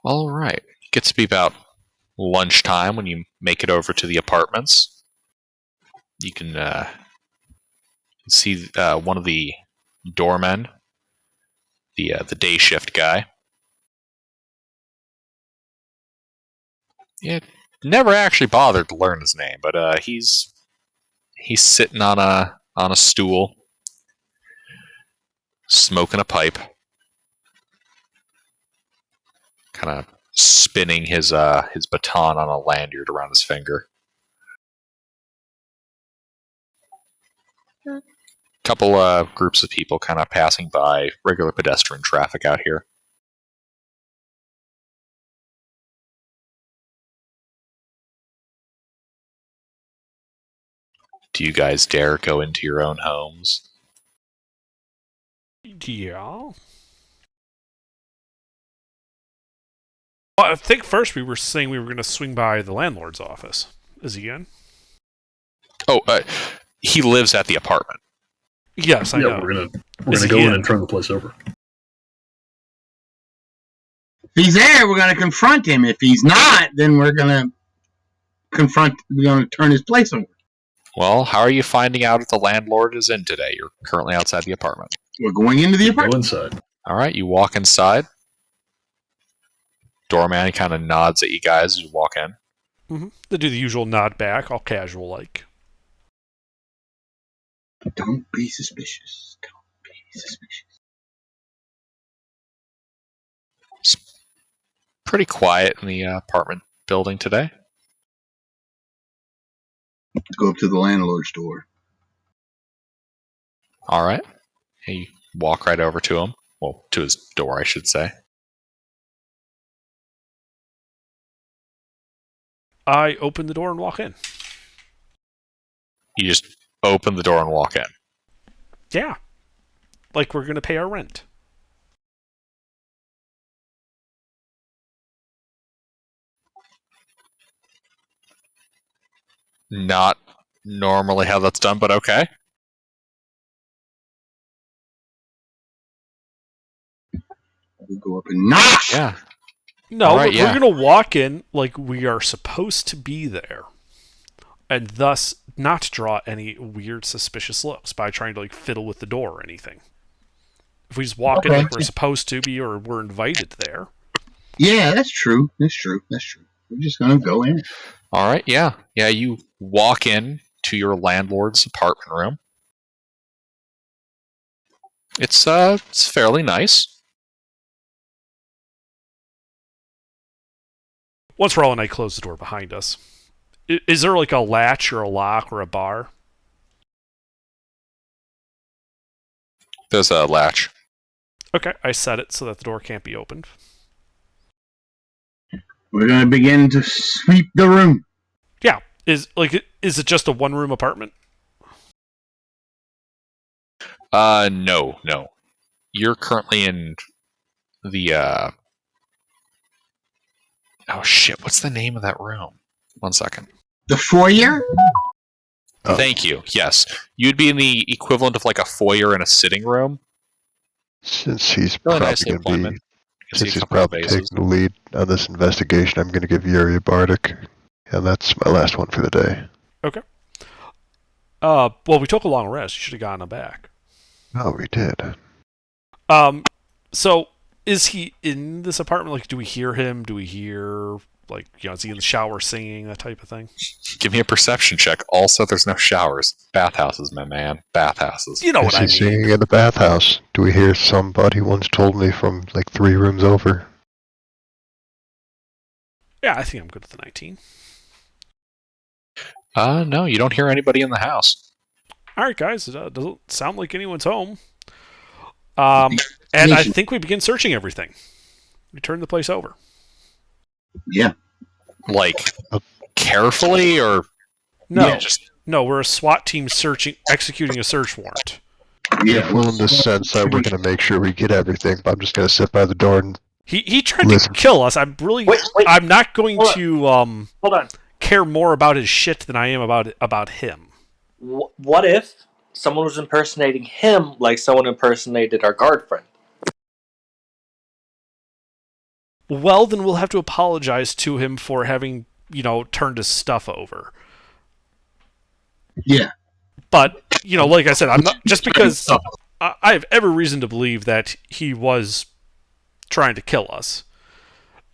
All right. Gets to be about lunchtime when you make it over to the apartments. You can see one of the doormen, the day shift guy. Yeah, Never actually bothered to learn his name, but he's sitting on a stool, smoking a pipe, kind of spinning his baton on a lanyard around his finger. Couple groups of people kind of passing by, regular pedestrian traffic out here. Do you guys dare go into your own homes? Yeah. Well, I think first we were saying we were going to swing by the landlord's office. Is he in? Oh, he lives at the apartment. Yes, I know. We're gonna go in and turn the place over. If he's there, we're gonna confront him. If he's not, then we're gonna turn his place over. Well, how are you finding out if the landlord is in today? You're currently outside the apartment. We're going into the Go apartment. inside. All right, you walk inside. Doorman kind of nods at you guys as you walk in. Mm-hmm. They do the usual nod back, all casual like. Don't be suspicious. Don't be suspicious. It's pretty quiet in the apartment building today. Go up to the landlord's door. All right. You walk right over to him. Well, to his door, I should say. I open the door and walk in. You just open the door and walk in. Yeah. Like we're going to pay our rent. Not normally how that's done, but okay. We go up and knock. Yeah. No, right, we're going to walk in like we are supposed to be there. And thus not draw any weird, suspicious looks by trying to like fiddle with the door or anything. If we just walk in like we're supposed to be or we're invited there. Yeah, that's true. That's true. We're just gonna go in. All right, yeah. You walk in to your landlord's apartment room. It's fairly nice. Once Raul and I close the door behind us, is there like a latch or a lock or a bar? There's a latch. Okay, I set it so that the door can't be opened. We're gonna begin to sweep the room. Yeah, is it just a one-room apartment? No. You're currently in the oh shit, what's the name of that room? 1 second. The foyer? Oh. Thank you. Yes. You'd be in the equivalent of like a foyer in a sitting room. Since he's Really probably nice going to appointment. be, since he's probably taking the lead on this investigation, I'm going to give Yuri a Bardic, and that's my last one for the day. Okay. Well, we took a long rest. You should have gotten him back. Oh, we did. So is he in this apartment? Like, do we hear him? Do we hear, like, is he in the shower singing, that type of thing? Give me a perception check. Also, there's no showers. Bathhouses, my man. Bathhouses. You know what Is I he mean. singing in the bathhouse? Do we hear somebody once told me from like 3 rooms over? Yeah, I think I'm good with the 19. No, you don't hear anybody in the house. All right, guys. It doesn't sound like anyone's home. And I think we begin searching everything. We turn the place over. Yeah. Like, carefully, or No, yeah, just no. We're a SWAT team executing a search warrant. Yeah. Well, in the sense that we're going to make sure we get everything, but I'm just going to sit by the door and He tried Listen. to kill us. I'm really. Wait. I'm not going Hold to Hold on. care more about his shit than I am about him. What if someone was impersonating him like someone impersonated our guard friend? Well, then we'll have to apologize to him for having, turned his stuff over. Yeah. But, like I said, I'm not just because I have every reason to believe that he was trying to kill us.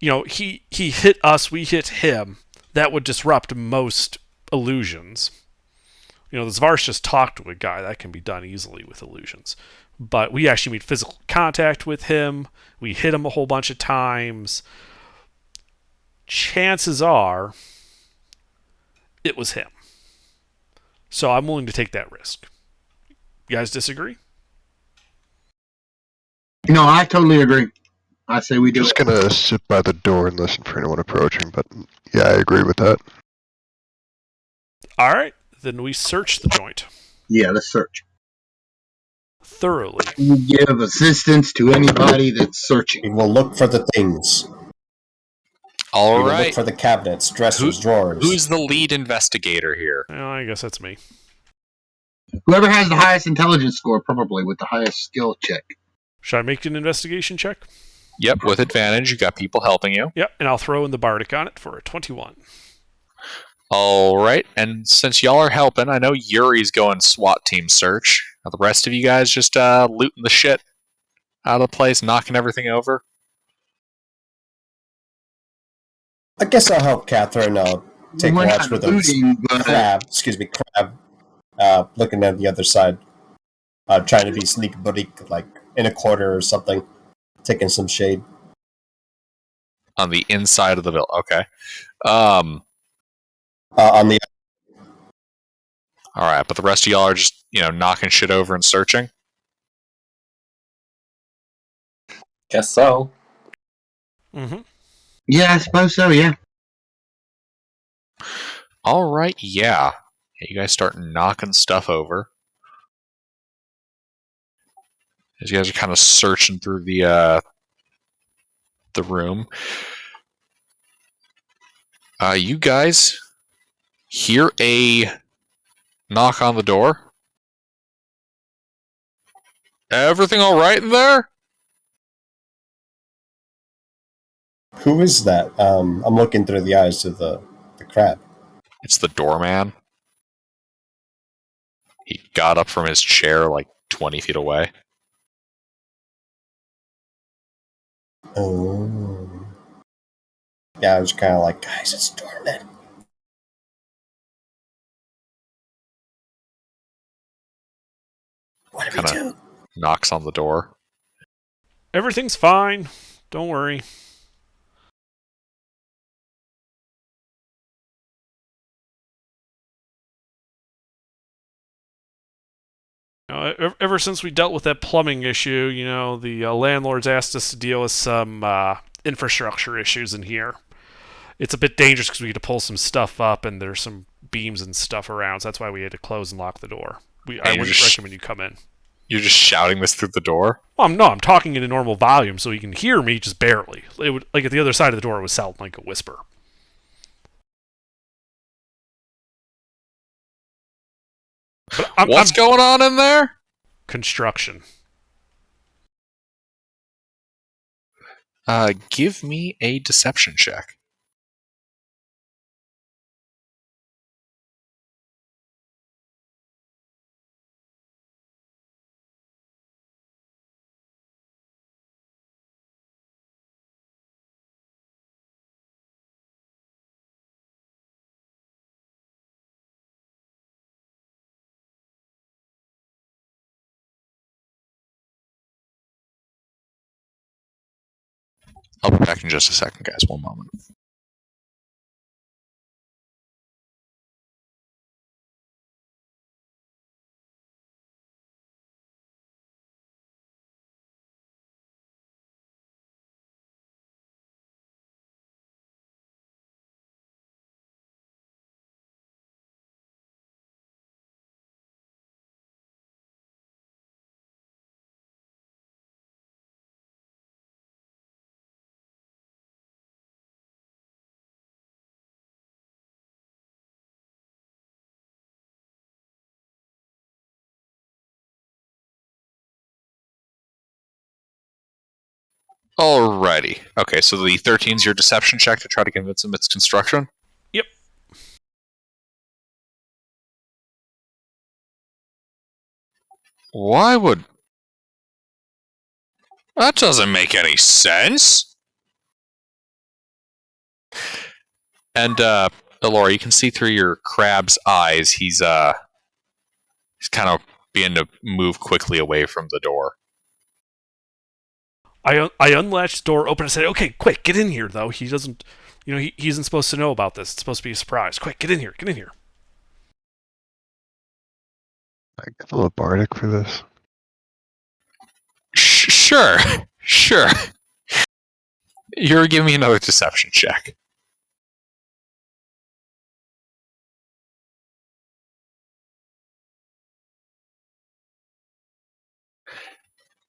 He hit us, we hit him, that would disrupt most illusions. The Zvarsh just talked to a guy. That can be done easily with illusions. But we actually made physical contact with him. We hit him a whole bunch of times. Chances are it was him. So I'm willing to take that risk. You guys disagree? No, I totally agree. I say we do Just it. gonna sit by the door and listen for anyone approaching, but yeah, I agree with that. All right. Then we search the joint Yeah, let's search. thoroughly. We give assistance to anybody that's searching. We will look for the things. All We will look right. for the cabinets, dressers, drawers. Who's the lead investigator here? Well, I guess that's me. Whoever has the highest intelligence score, probably with the highest skill check. Should I make an investigation check? Yep, with advantage. You got people helping you. Yep, and I'll throw in the Bardic on it for a 21. All right, and since y'all are helping, I know Yuri's going SWAT team search. Are the rest of you guys just looting the shit out of the place, knocking everything over? I guess I'll help Catherine. I'll take We're watch not with looting, but Crab. Looking at the other side. Trying to be sneak buddy, like in a corner or something. Taking some shade. On the inside of the building. Okay. On the All right, but the rest of y'all are just, knocking shit over and searching? Guess so. Mm-hmm. yeah, I suppose so. Yeah. All right, yeah. You guys start knocking stuff over. As you guys are kind of searching through the room. You guys hear a knock on the door. Everything all right in there? Who is that? I'm looking through the eyes of the crab. It's the doorman. He got up from his chair like 20 feet away. Oh. Yeah, I was kind of like, guys, it's doorman. What do we Kinda- do? Knocks on the door. Everything's fine. Don't worry. Ever since we dealt with that plumbing issue, the landlords asked us to deal with some infrastructure issues in here. It's a bit dangerous because we had to pull some stuff up, and there's some beams and stuff around, so that's why we had to close and lock the door. I wouldn't recommend you come in. You're just shouting this through the door? Well, I'm talking in a normal volume, so you can hear me just barely. It would, like at the other side of the door, it would sound like a whisper. But What's going on in there? Construction. Give me a deception check. I'll be back in just a second, guys. One moment. Alrighty. Okay, so the 13's your deception check to try to convince him it's construction? Yep. Why would... That doesn't make any sense! And, Elora, you can see through your crab's eyes. He's kind of beginning to move quickly away from the door. I unlatched the door, open, and said, "Okay, quick, get in here." Though he doesn't, he isn't supposed to know about this. It's supposed to be a surprise. Quick, get in here. Get in here. I get a little bardic for this. Sure. You're giving me another deception check.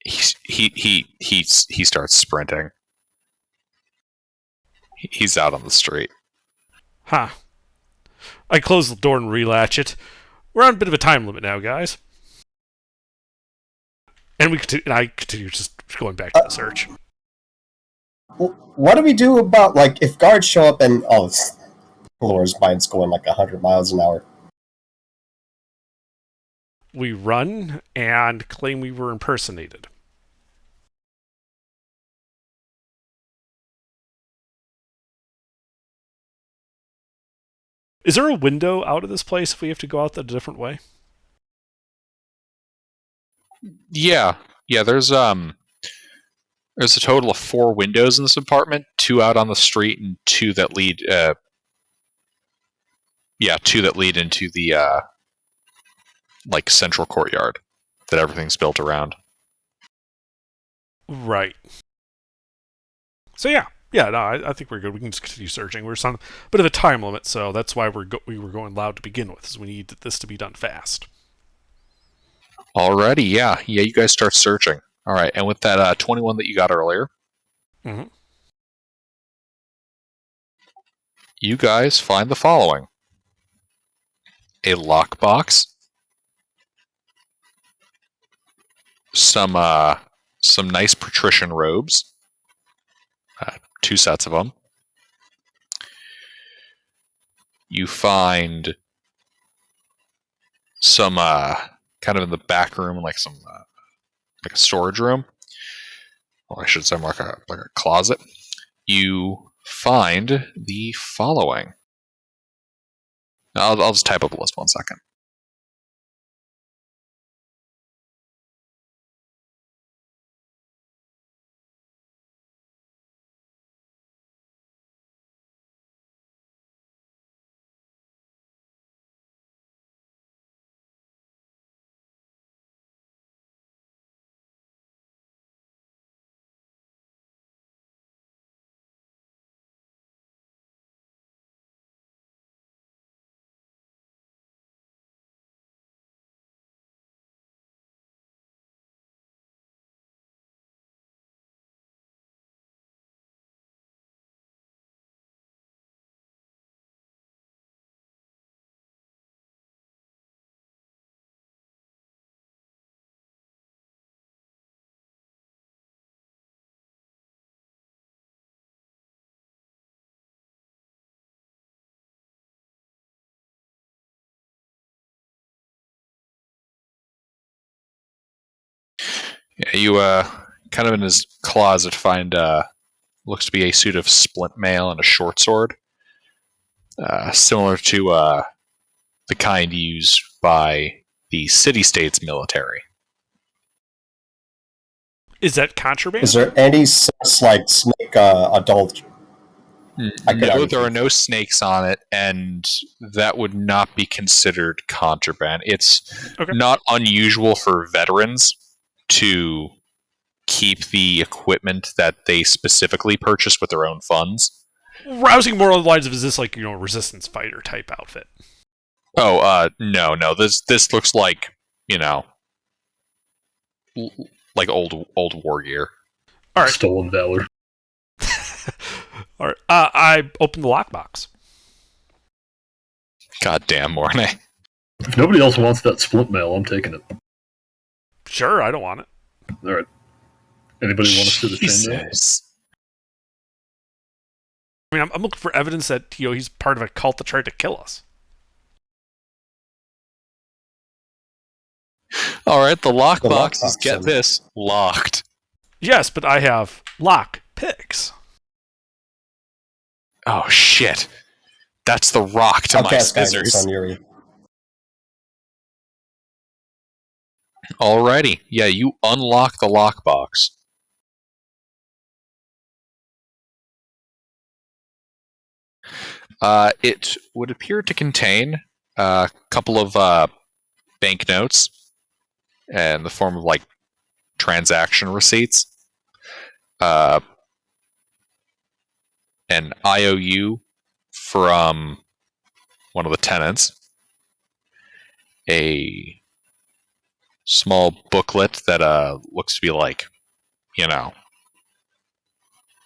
He starts sprinting. He's out on the street. Huh. I close the door and relatch it. We're on a bit of a time limit now, guys. And I continue just going back to the search. What do we do about, like, if guards show up and Laura's mind's going like 100 miles an hour? We run and claim we were impersonated. Is there a window out of this place if we have to go out a different way? Yeah. There's a total of 4 windows in this apartment. 2 out on the street and 2 that lead. 2 that lead into the like central courtyard that everything's built around. Right. So yeah. No, I think we're good. We can just continue searching. We're on a bit of a time limit, so that's why we were going loud to begin with, is we need this to be done fast. Alrighty, yeah. You guys start searching. All right, and with that 21 that you got earlier, you guys find the following: a lockbox, some nice patrician robes, 2 sets of them. You find some kind of in the back room, like some like a storage room. Well, I should say more like a closet. You find the following. I'll just type up a list 1 second. Yeah, you kind of in his closet find looks to be a suit of splint mail and a short sword, similar to the kind used by the city-states military. Is that contraband? Is there any sense like snake adult? No, there are no snakes on it, and that would not be considered contraband. It's not unusual for veterans to keep the equipment that they specifically purchase with their own funds. Rousing more along the lines of, is this like, a resistance fighter type outfit? Oh, no. This looks like, like old war gear. All right. Stolen valor. All right. I opened the lockbox. Goddamn, Mornay. If nobody else wants that splint mail, I'm taking it. Sure, I don't want it. All right. Anybody want to see the chainmail? I mean, I'm looking for evidence that he's part of a cult that tried to kill us. All right, the lockbox is, get this, locked. Yes, but I have lock picks. Oh shit! That's the rock to I'll my cast guidance scissors. on Yuri. Alrighty. Yeah, you unlock the lockbox. It would appear to contain a couple of banknotes in the form of like transaction receipts, an IOU from one of the tenants, a small booklet that looks to be like,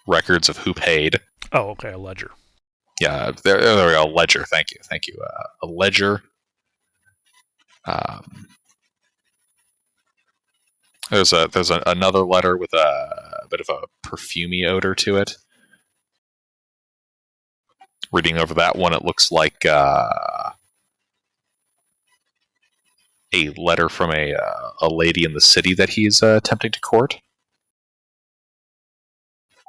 records of who paid. Oh, okay, a ledger. Yeah, there we go. Ledger. Thank you. A ledger. There's another letter with a bit of a perfumey odor to it. Reading over that one, it looks like a letter from a lady in the city that he's attempting to court.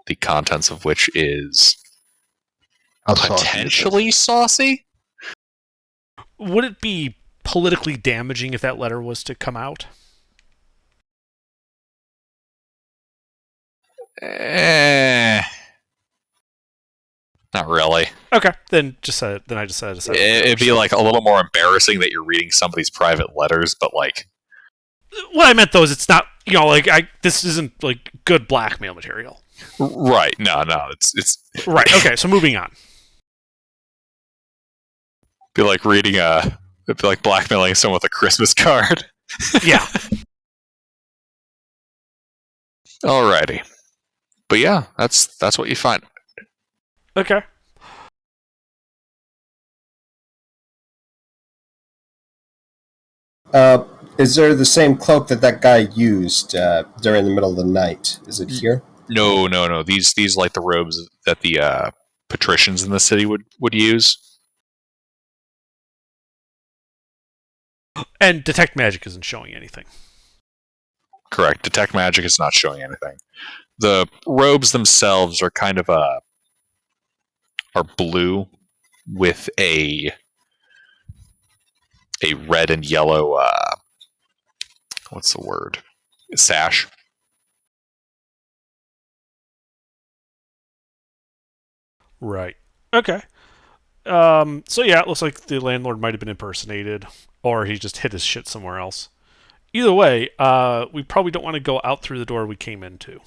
The contents of which is How saucy is potentially saucy. Would it be politically damaging if that letter was to come out? Not really. Okay, then I just said it. It'd be like a little more embarrassing that you're reading somebody's private letters, but like, What I meant though is it's not, this isn't like good blackmail material. right? No, it's Right. Okay. So moving on. be like reading it'd be like blackmailing someone with a Christmas card. Yeah. Alrighty, but yeah, that's what you find. Okay. Is there the same cloak that guy used during the middle of the night? Is it here? No. These like the robes that the patricians in the city would use. And detect magic isn't showing anything. Correct. Detect magic is not showing anything. The robes themselves are kind of are blue with a red and yellow what's the word? Sash. Right. Okay. So yeah, it looks like the landlord might have been impersonated, or he just hid his shit somewhere else. Either way, we probably don't want to go out through the door we came into.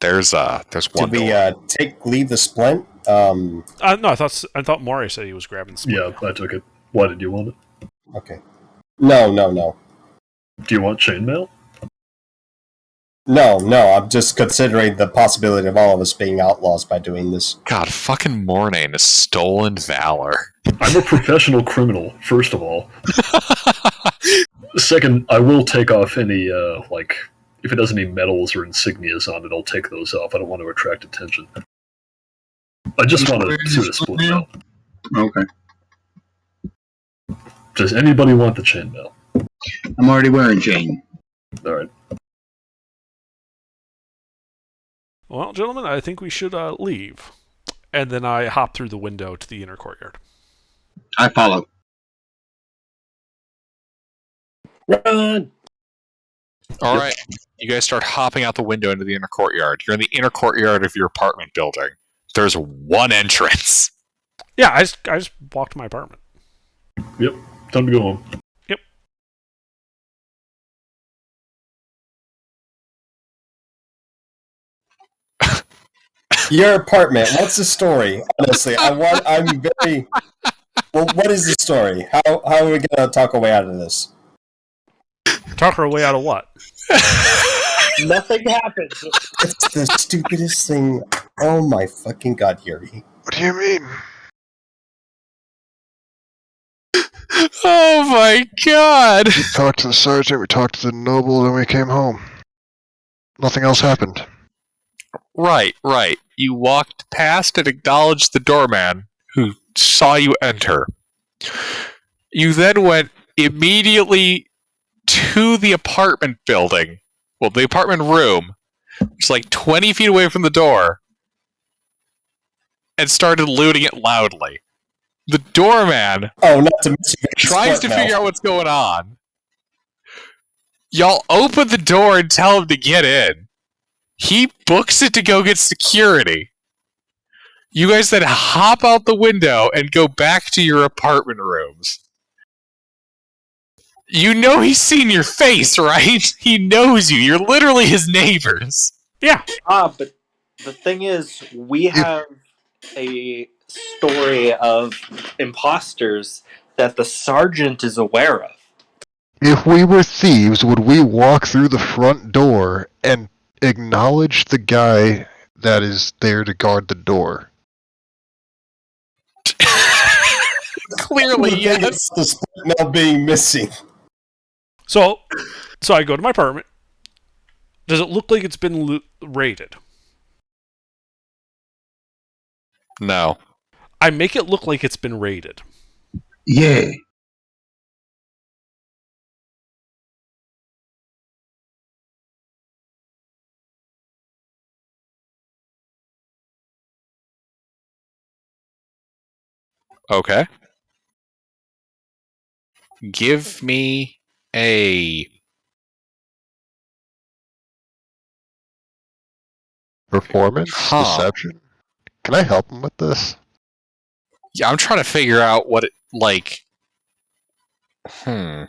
There's one Did we door. leave the splint? No, I thought Maury said he was grabbing the Yeah, I took it. Why did you want it? Okay. No. Do you want chainmail? No, I'm just considering the possibility of all of us being outlaws by doing this. God, fucking Mornane is stolen valor. I'm a professional criminal, first of all. Second, I will take off any, if it has any medals or insignias on it, I'll take those off. I don't want to attract attention. I just want to see a split now. Okay. Does anybody want the chainmail? I'm already wearing chain. Alright. Well, gentlemen, I think we should leave. And then I hop through the window to the inner courtyard. I follow. Run! All right, you guys start hopping out the window into the inner courtyard. You're in the inner courtyard of your apartment building. There's one entrance. Yeah, I just walked to my apartment. Yep. Time to go home. Yep. Your apartment. What's the story? Honestly, I'm very. Well, what is the story? How are we gonna talk our way out of this? Talk her way out of what? Nothing happens. It's the stupidest thing. Oh my fucking god, Yuri. What do you mean? Oh my god! We talked to the sergeant, we talked to the noble, then we came home. Nothing else happened. Right. You walked past and acknowledged the doorman who saw you enter. You then went immediately to the apartment building. Well, the apartment room. It's like 20 feet away from the door. and started looting it loudly. The doorman Oh, not to mention tries to figure out what's going on. Y'all open the door and tell him to get in. He books it to go get security. You guys then hop out the window and go back to your apartment rooms. You know he's seen your face, right? He knows you. You're literally his neighbors. Yeah. But the thing is, we have a story of imposters that the sergeant is aware of. If we were thieves, would we walk through the front door and acknowledge the guy that is there to guard the door? Clearly, yes. The split now being missing. So I go to my apartment. Does it look like it's been raided? No. I make it look like it's been raided. Yeah. Okay. Give me a... Performance? Deception? Can I help him with this? Yeah, I'm trying to figure out what it, like... A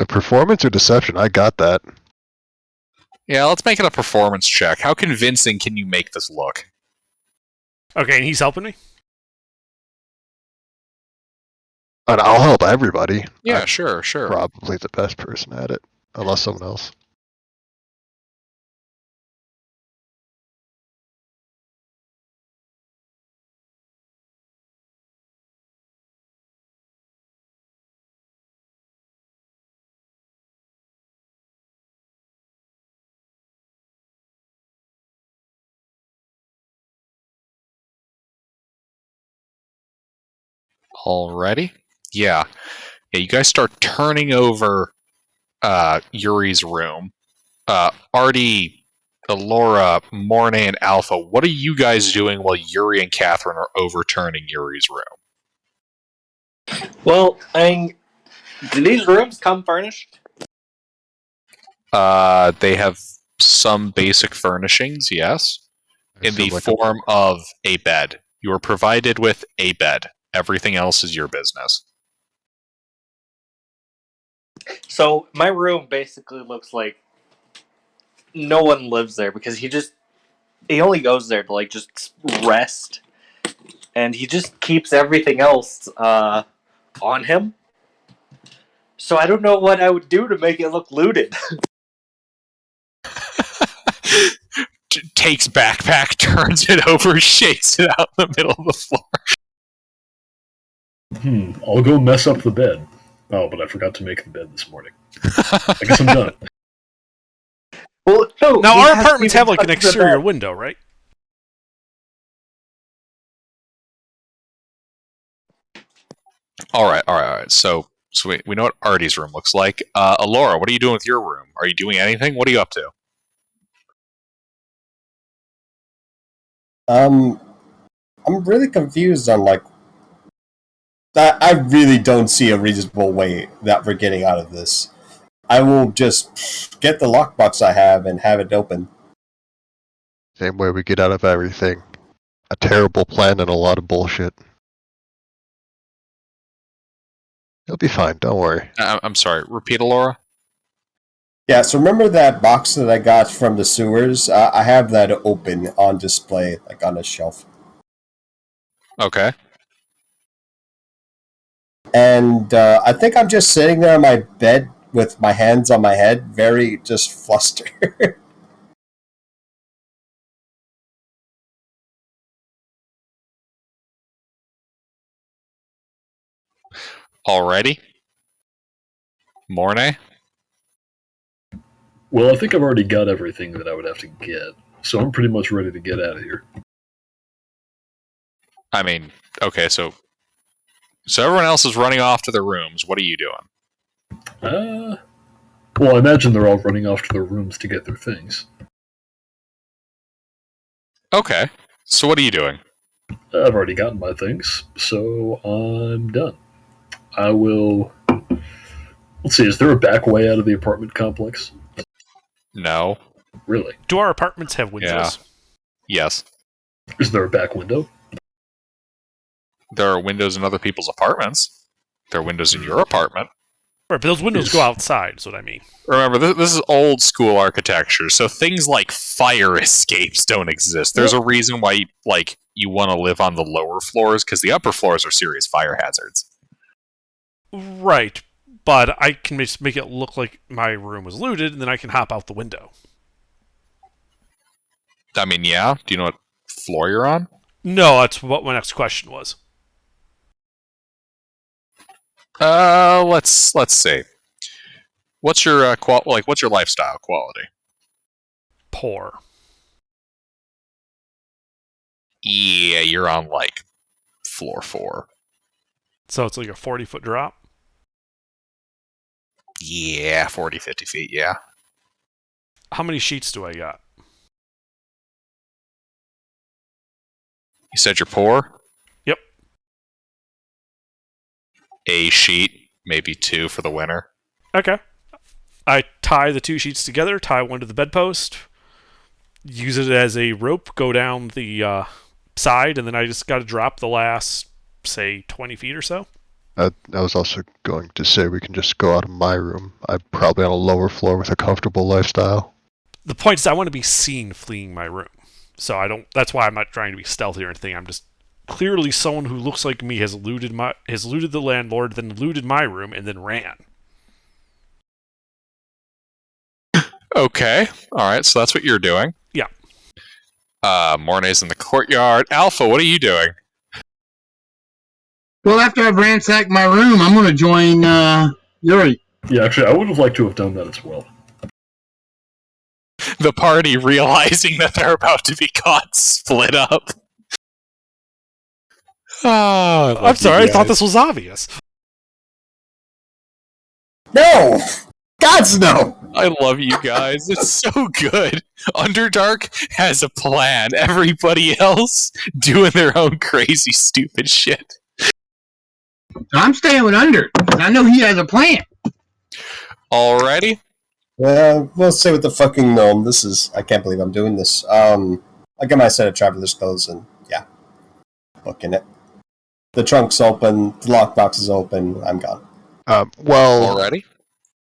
performance or deception? I got that. Yeah, let's make it a performance check. How convincing can you make this look? Okay, and he's helping me? And I'll help everybody. Yeah, I'm sure. probably the best person at it. Unless someone else. Already? Yeah. Yeah, you guys start turning over Yuri's room. Artie, Alora, Morne, and Alpha, what are you guys doing while Yuri and Catherine are overturning Yuri's room? Well, do these rooms come furnished? They have some basic furnishings, yes, in the form of a bed. You are provided with a bed. Everything else is your business. So my room basically looks like no one lives there because he only goes there to just rest, and he just keeps everything else on him. So I don't know what I would do to make it look looted. Takes backpack, turns it over, shakes it out in the middle of the floor. I'll go mess up the bed. Oh, but I forgot to make the bed this morning. I guess I'm done. Well, no, now, our apartments have an exterior window, right? All right. So we know what Artie's room looks like. Alora, what are you doing with your room? Are you doing anything? What are you up to? I'm really confused on I really don't see a reasonable way that we're getting out of this. I will just get the lockbox I have and have it open. Same way we get out of everything. A terrible plan and a lot of bullshit. You'll be fine, don't worry. I'm sorry, repeat, Alora? Yeah, so remember that box that I got from the sewers? I have that open on display, on a shelf. Okay. And I think I'm just sitting there on my bed with my hands on my head, very just flustered. Alrighty. Morne? Well, I think I've already got everything that I would have to get, so I'm pretty much ready to get out of here. I mean, okay, so everyone else is running off to their rooms. What are you doing? Well, I imagine they're all running off to their rooms to get their things. Okay. So what are you doing? I've already gotten my things, so I'm done. I will. Let's see, is there a back way out of the apartment complex? No. Really? Do our apartments have windows? Yes. Is there a back window? There are windows in other people's apartments. There are windows in your apartment. Right, but those windows Yes. go outside, is what I mean. Remember, this is old school architecture, so things like fire escapes don't exist. There's a reason why you want to live on the lower floors, because the upper floors are serious fire hazards. Right, but I can just make it look like my room was looted, and then I can hop out the window. I mean, yeah. Do you know what floor you're on? No, that's what my next question was. Let's see. What's your what's your lifestyle quality? Poor. Yeah, you're on like floor 4. So it's like a 40-foot drop? Yeah, 40, 50 feet, yeah. How many sheets do I got? You said you're poor? Yep. A sheet, maybe 2 for the winter. Okay. I tie the 2 sheets together, tie one to the bedpost, use it as a rope, go down the side, and then I just got to drop the last, say, 20 feet or so. I was also going to say we can just go out of my room. I'm probably on a lower floor with a comfortable lifestyle. The point is I want to be seen fleeing my room. So I don't. That's why I'm not trying to be stealthy or anything. I'm just clearly someone who looks like me has looted the landlord, then looted my room, and then ran. Okay, alright, so that's what you're doing. Yeah. Mornay's in the courtyard. Alpha, what are you doing? Well, after I've ransacked my room, I'm going to join Yuri. Yeah, actually, I would have liked to have done that as well. The party realizing that they're about to be caught split up. Oh, I'm sorry, I thought this was obvious. No! Gods, no! I love you guys. It's so good. Underdark has a plan. Everybody else doing their own crazy, stupid shit. I'm staying with Under, because I know he has a plan. Alrighty. We'll stay with the fucking gnome. I can't believe I'm doing this. I get my set of traveler's clothes and, yeah. Booking it. The trunk's open, the lockbox is open, I'm gone. Alrighty.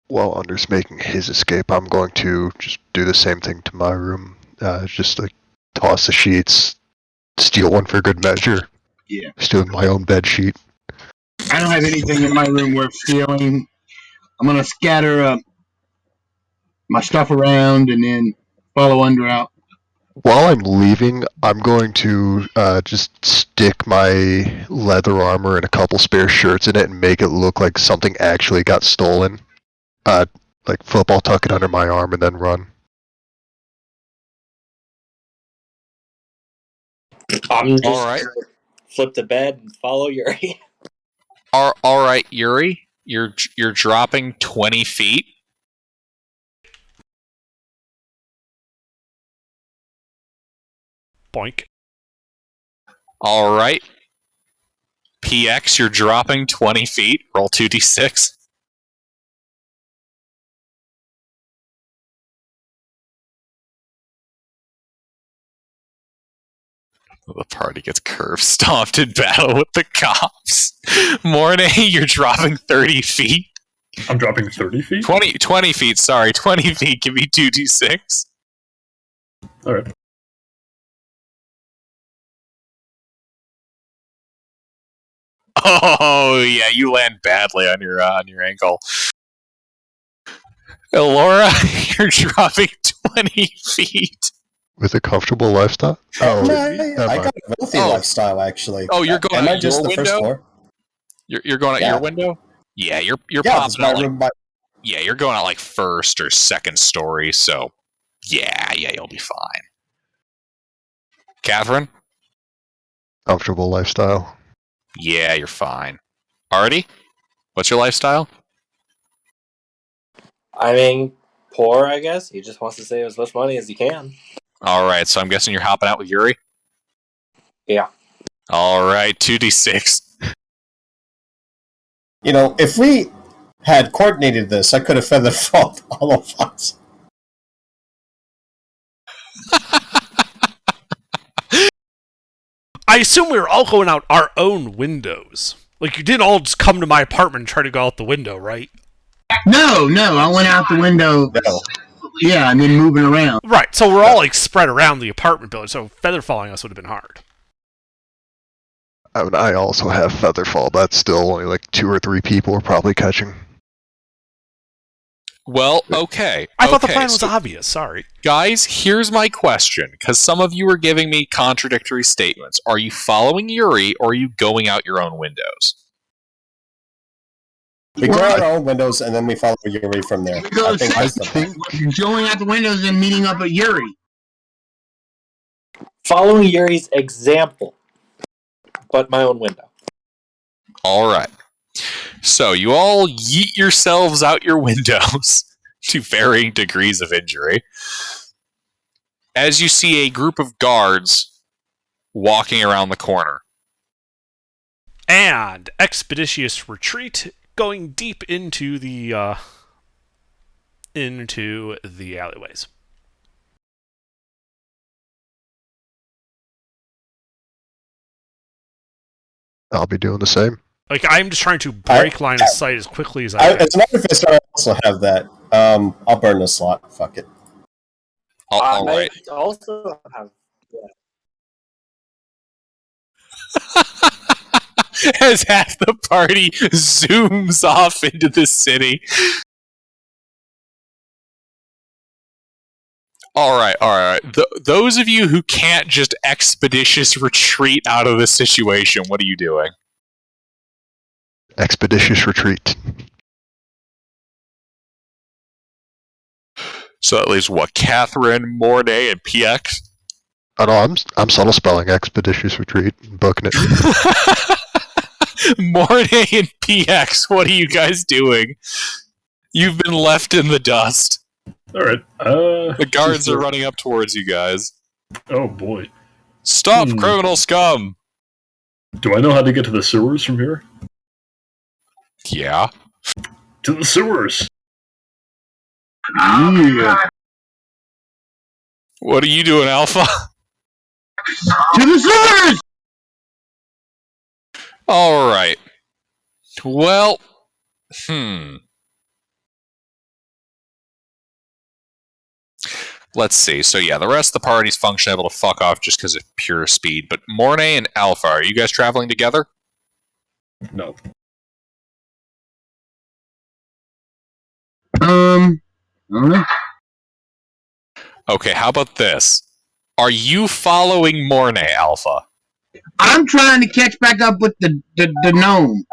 While Under's making his escape, I'm going to just do the same thing to my room. Just like toss the sheets, steal one for good measure. Yeah. Steal my own bed sheet. I don't have anything in my room worth stealing. I'm going to scatter my stuff around and then follow Under out. While I'm leaving, I'm going to just stick my leather armor and a couple spare shirts in it and make it look like something actually got stolen. Like football, tuck it under my arm and then run. I'm just Alright. gonna flip the bed and follow Yuri. Alright, Yuri. You're dropping 20 feet. Boink. Alright. PX, you're dropping 20 feet. Roll 2d6. The party gets curve stomped in battle with the cops. Mornay, you're dropping 30 feet. I'm dropping 30 feet? 20 feet, sorry. 20 feet, give me 2d6. Alright. Oh, yeah, you land badly on your ankle. Elora, you're dropping 20 feet. With a comfortable lifestyle? Oh, I got a wealthy lifestyle, actually. Oh, you're going Am I out just your the first window? floor? You're going out Yeah. your window? Yeah, you're Yeah, popping it's my out like, room. yeah, you're going out like first or second story, so yeah, you'll be fine. Catherine? comfortable lifestyle. Yeah, you're fine. Artie? What's your lifestyle? I mean, poor, I guess. He just wants to save as much money as he can. Alright, so I'm guessing you're hopping out with Yuri? Yeah. All right, 2d6. You know, if we had coordinated this, I could have feather falled all of us. I assume we were all going out our own windows. Like, you didn't all just come to my apartment and try to go out the window, right? No, I went out the window. No. Yeah, and then moving around. Right, so we're all, like, spread around the apartment building, so feather falling us would have been hard. I mean, I also have Featherfall. That's still only like 2 or 3 people are probably catching. Well, okay. I thought the plan was so, obvious, sorry. guys, here's my question, because some of you are giving me contradictory statements. Are you following Yuri, or are you going out your own windows? We go out our own windows, and then we follow Yuri from there. I think that's the plan. Going out the windows and meeting up at Yuri. Following Yuri's example, but my own window. All right. So you all yeet yourselves out your windows to varying degrees of injury as you see a group of guards walking around the corner. And expeditious retreat going deep into the alleyways. I'll be doing the same. Like, I'm just trying to break line of sight as quickly as I can. As an artificer, I also have that. I'll burn the slot. Fuck it. All right. I also have. As half the party zooms off into the city. All right. Those of you who can't just expeditious retreat out of this situation, what are you doing? Expeditious retreat. So that leaves what? Catherine, Mornay, and PX? Oh no, I'm subtle spelling expeditious retreat, booking it. Mornay and PX, what are you guys doing? You've been left in the dust. Alright, The guards are running up towards you guys. Oh boy. Stop, criminal scum! Do I know how to get to the sewers from here? Yeah. To the sewers! Yeah. What are you doing, Alpha? To the sewers! Alright. Well, Let's see. So yeah, the rest of the party's function able to fuck off just because of pure speed. But Mornay and Alpha, are you guys traveling together? No. I don't know. Okay, how about this? Are you following Mornay, Alpha? I'm trying to catch back up with the gnome.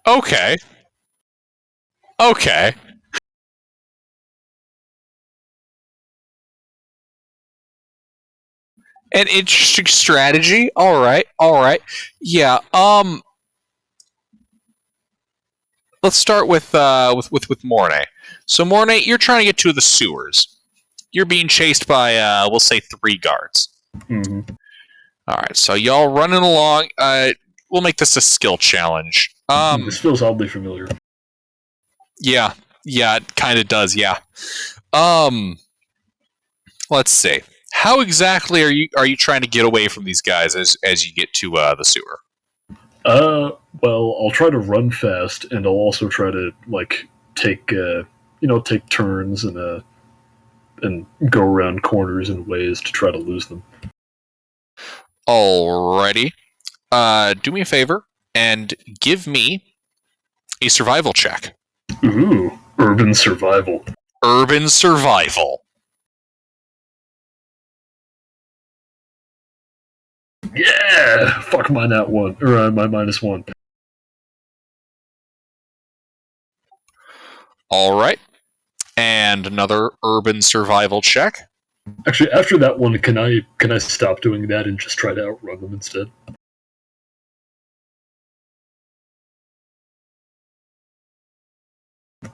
Okay. An interesting strategy. All right. Yeah. Let's start with Mornay. So Mornay, you're trying to get to the sewers. You're being chased by we'll say 3 guards. Mm-hmm. All right. So y'all running along. We'll make this a skill challenge. This feels oddly familiar. Yeah, it kind of does. Yeah. Let's see. How exactly are you trying to get away from these guys as you get to the sewer? Well, I'll try to run fast, and I'll also try to take turns and go around corners and ways to try to lose them. Alrighty. Do me a favor and give me a survival check. Ooh, urban survival. Urban survival. Yeah! Fuck my nat 1, or my -1. Alright. And another urban survival check. Actually, after that one, can I stop doing that and just try to outrun them instead?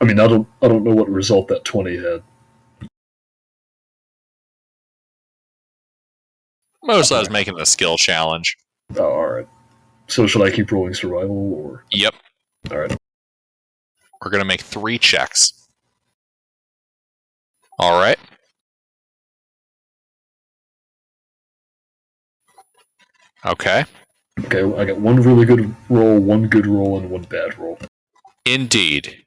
I mean, I don't know what result that 20 had. Most I was making a skill challenge. Oh, all right. So should I keep rolling survival or? Yep. All right. We're going to make 3 checks. All right. Okay. Okay, I got 1 really good roll, 1 good roll, and 1 bad roll. Indeed.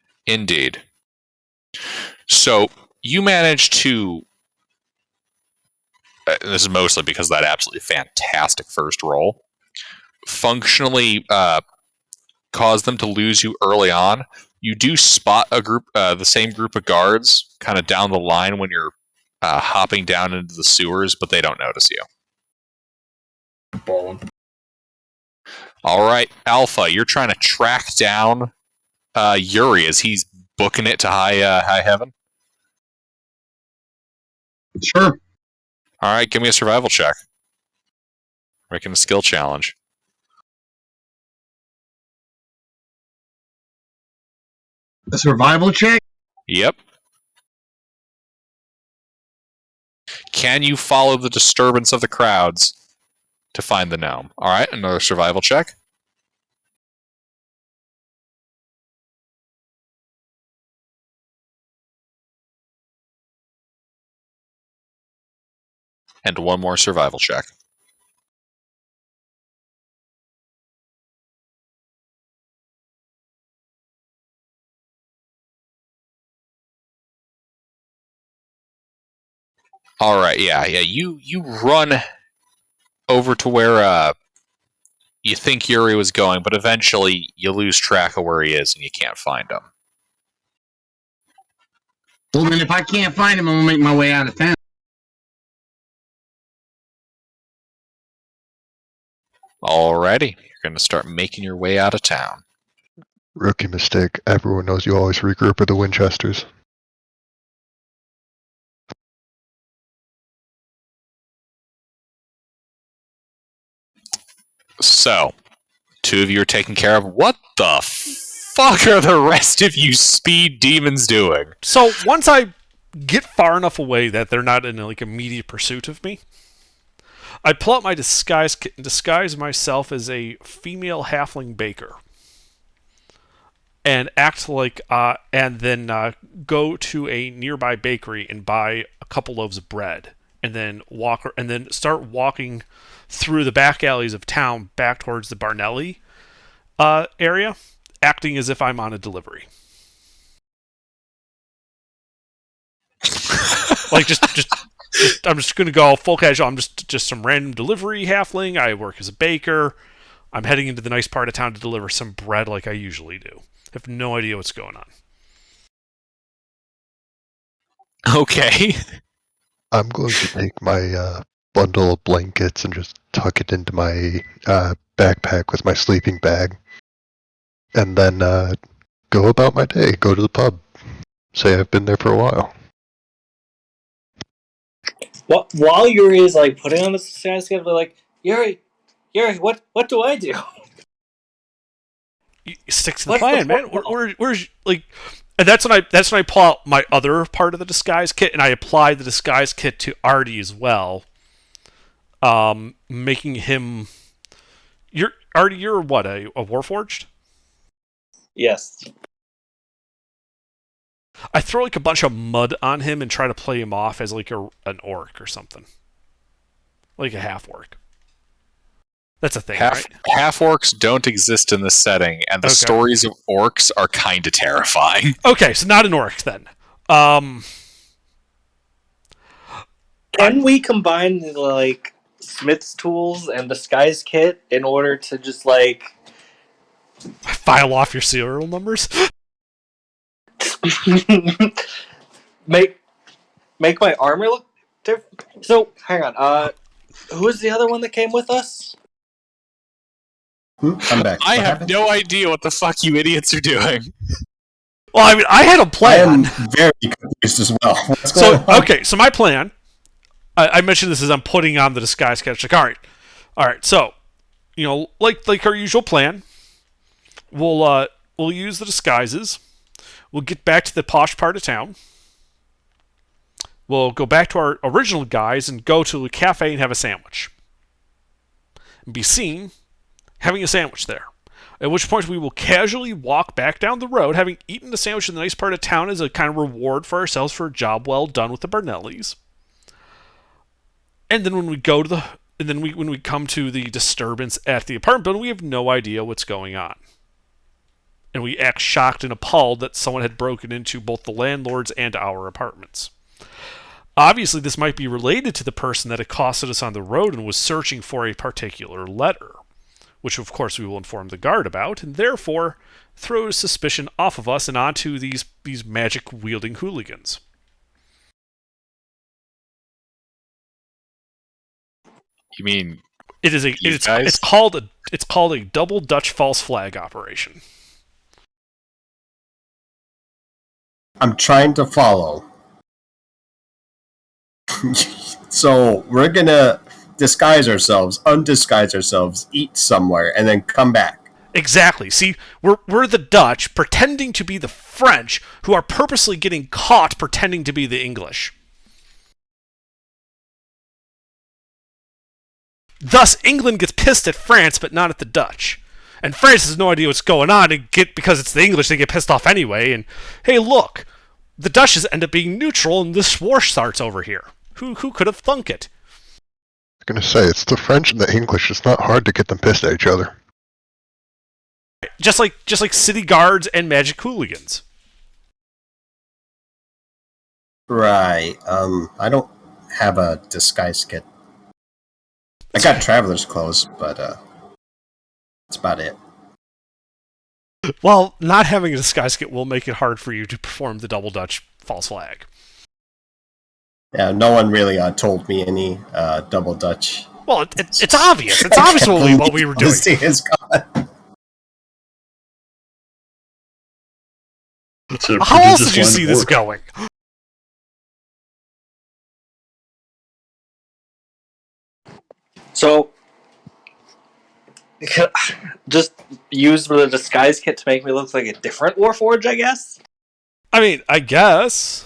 So you managed to. This is mostly because of that absolutely fantastic first roll. Functionally cause them to lose you early on. You do spot a group, the same group of guards, kind of down the line when you're hopping down into the sewers, but they don't notice you. Ballin'. All right, Alpha, you're trying to track down Yuri as he's booking it to high heaven. Sure. All right, give me a survival check. Making a skill challenge. A survival check? Yep. Can you follow the disturbance of the crowds to find the gnome? All right, another survival check. And one more survival check. All right, yeah. You run over to where you think Yuri was going, but eventually you lose track of where he is and you can't find him. Well, then if I can't find him, I'm going to make my way out of town. Alrighty, you're going to start making your way out of town. Rookie mistake. Everyone knows you always regroup at the Winchesters. So, 2 of you are taken care of. What the fuck are the rest of you speed demons doing? So once I get far enough away that they're not in like immediate pursuit of me, I pull out my disguise kit and disguise myself as a female halfling baker, and act like, and then go to a nearby bakery and buy a couple loaves of bread, and then start walking through the back alleys of town back towards the Barnelli area, acting as if I'm on a delivery. Like just I'm just gonna go full casual. I'm just some random delivery halfling. I work as a baker. I'm heading into the nice part of town to deliver some bread like I usually do. I have no idea what's going on. Okay. I'm going to take my bundle of blankets and just tuck it into my backpack with my sleeping bag. And then go about my day. Go to the pub. Say I've been there for a while. While Yuri is like putting on the disguise, they're like, Yuri, what do I do? You stick to the plan, man. Where's like, and that's when I pull out my other part of the disguise kit and I apply the disguise kit to Artie as well, making him. You're what, a Warforged? Yes. I throw like a bunch of mud on him and try to play him off as like an orc or something, like a half orc. That's a thing, right? Half orcs don't exist in this setting, and the stories of orcs are kind of terrifying. Okay, so not an orc then. Can we combine like Smith's tools and disguise kit in order to just like file off your serial numbers? make my armor look different? So hang on. Who is the other one that came with us? I'm back. I have no idea what the fuck you idiots are doing. Well, I mean, I had a plan. I am very confused as well. What's going on? Okay, so my plan. I mentioned this as I'm putting on the disguise kit. Like, all right. So, like our usual plan, we'll use the disguises. We'll get back to the posh part of town. We'll go back to our original guys and go to a cafe and have a sandwich. and be seen having a sandwich there. At which point we will casually walk back down the road, having eaten a sandwich in the nice part of town as a kind of reward for ourselves for a job well done with the Barnellis. And then when we when we come to the disturbance at the apartment building, we have no idea what's going on. And we act shocked and appalled that someone had broken into both the landlord's and our apartments. Obviously, this might be related to the person that accosted us on the road and was searching for a particular letter, which of course we will inform the guard about, and therefore throws suspicion off of us and onto these magic-wielding hooligans. You mean It's called a double Dutch false flag operation. I'm trying to follow. So we're gonna disguise ourselves, undisguise ourselves, eat somewhere, and then come back. Exactly. See, we're the Dutch pretending to be the French who are purposely getting caught pretending to be the English. Thus, England gets pissed at France, but not at the Dutch. And France has no idea what's going on, and because it's the English, they get pissed off anyway. And hey, look, the Dutch end up being neutral, and this war starts over here. Who could have thunk it? I was going to say, it's the French and the English. It's not hard to get them pissed at each other. Just like city guards and magic hooligans. Right. I don't have a disguise kit. I got traveler's clothes, but that's about it. Well, not having a disguise kit will make it hard for you to perform the double Dutch false flag. Yeah, no one really told me any double Dutch. Well, it's obvious. It's obvious what we were doing. Is gone. How else did you see this going? So, just use the disguise kit to make me look like a different Warforged, I guess? I mean, I guess.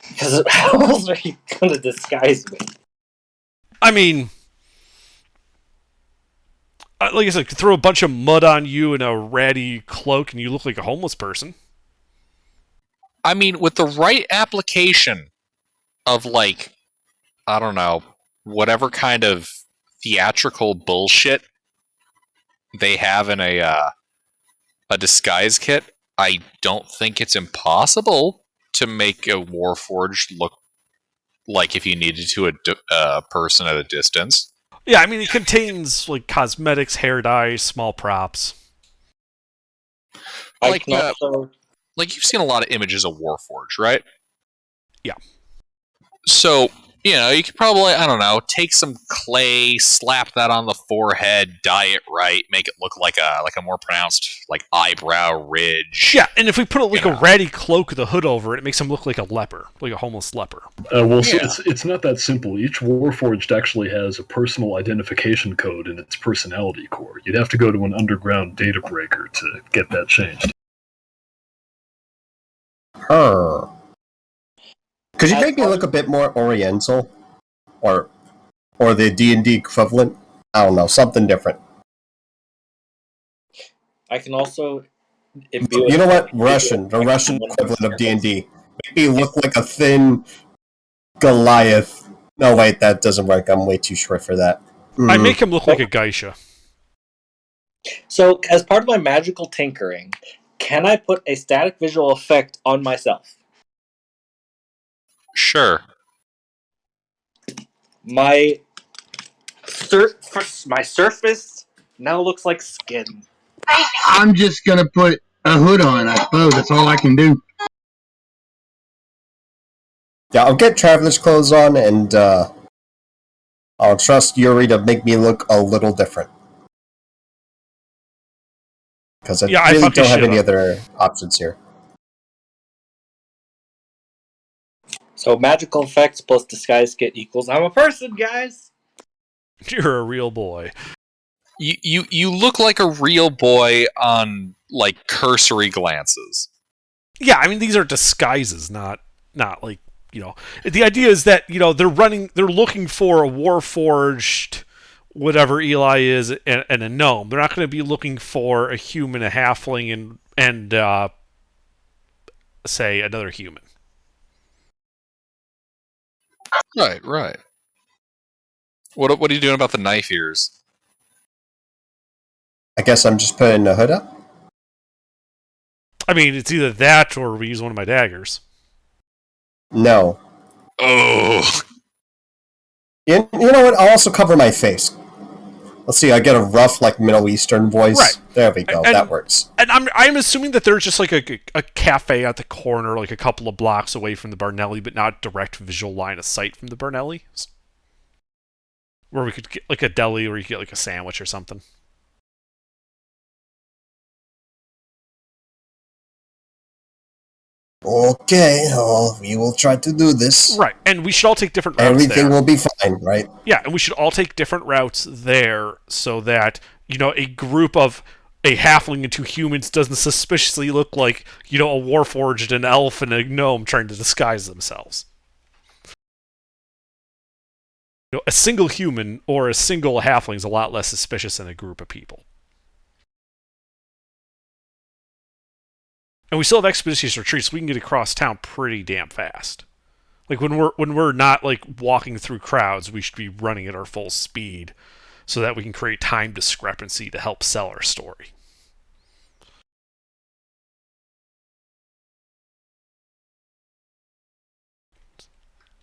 Because how else are you going to disguise me? I mean, like I said, throw a bunch of mud on you in a ratty cloak and you look like a homeless person. I mean, with the right application of, like, I don't know, whatever kind of theatrical bullshit they have in a disguise kit, I don't think it's impossible to make a Warforged look like if you needed to a person at a distance. Yeah, I mean, it contains like cosmetics, hair dye, small props. Like you've seen a lot of images of Warforged, right? Yeah. So, you know, you could probably, I don't know, take some clay, slap that on the forehead, dye it right, make it look like a more pronounced like eyebrow ridge. Yeah, and if we put a ratty cloak with a hood over it, it makes him look like a leper, like a homeless leper. It's not that simple. Each Warforged actually has a personal identification code in its personality core. You'd have to go to an underground data breaker to get that changed. Could you make me look a bit more Oriental, or the D&D equivalent? I don't know, something different. I can also. You know what? Russian, the Russian equivalent of D&D. Make me look like a thin Goliath. No, wait, that doesn't work. I'm way too short for that. I make him look like a geisha. So, as part of my magical tinkering, can I put a static visual effect on myself? Sure. My surface now looks like skin. I'm just gonna put a hood on, I suppose. That's all I can do. Yeah, I'll get traveler's clothes on, and I'll trust Yuri to make me look a little different. Because I really don't have any other options here. So magical effects plus disguise kit equals I'm a person, guys. You're a real boy. You look like a real boy on like cursory glances. Yeah, I mean these are disguises, not like The idea is that they're looking for a warforged, whatever Eli is, and a gnome. They're not going to be looking for a human, a halfling, and say another human. Right. What are you doing about the knife ears? I guess I'm just putting the hood up. I mean, it's either that or we use one of my daggers. No. Oh, You know what? I'll also cover my face. Let's see. I get a rough, like Middle Eastern voice. Right. There we go. That works. And I'm assuming that there's just like a cafe at the corner, like a couple of blocks away from the Barnelli, but not direct visual line of sight from the Barnelli, where we could get like a deli, or you could get like a sandwich or something. Okay, we will try to do this. Right, and we should all take different routes. Everything will be fine, right? Yeah, and we should all take different routes there so that, a group of a halfling and two humans doesn't suspiciously look like, a warforged, an elf, and a gnome trying to disguise themselves. A single human or a single halfling is a lot less suspicious than a group of people. And we still have expeditious retreats, so we can get across town pretty damn fast. Like when we're not like walking through crowds, we should be running at our full speed, so that we can create time discrepancy to help sell our story.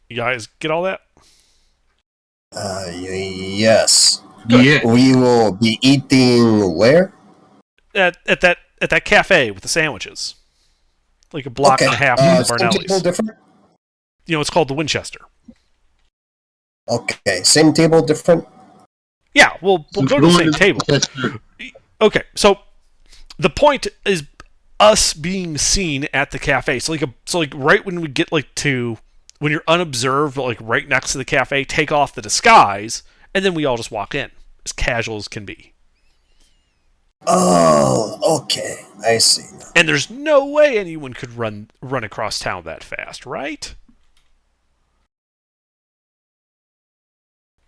You guys get all that? Yes. Good. Yeah. We will be eating where? At that cafe with the sandwiches, like a block and a half from the Barnelli's. Different? It's called the Winchester. Okay, same table, different. Yeah, we'll go to the same table. Okay, so the point is us being seen at the cafe. So like right when we get when you're unobserved, but like right next to the cafe, take off the disguise, and then we all just walk in as casual as can be. Oh, okay, I see. And there's no way anyone could run across town that fast, right?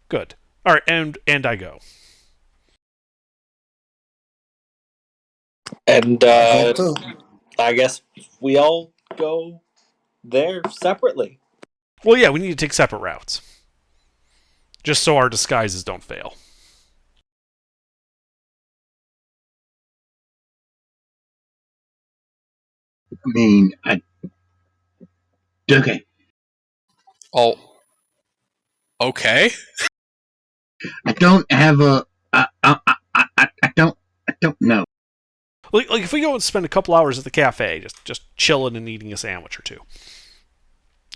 Good. All right, and I go. And I guess we all go there separately. Well, yeah, we need to take separate routes, just so our disguises don't fail. I mean, okay. Oh, okay. I don't have a. I don't know. Like if we go and spend a couple hours at the cafe, just chilling and eating a sandwich or two.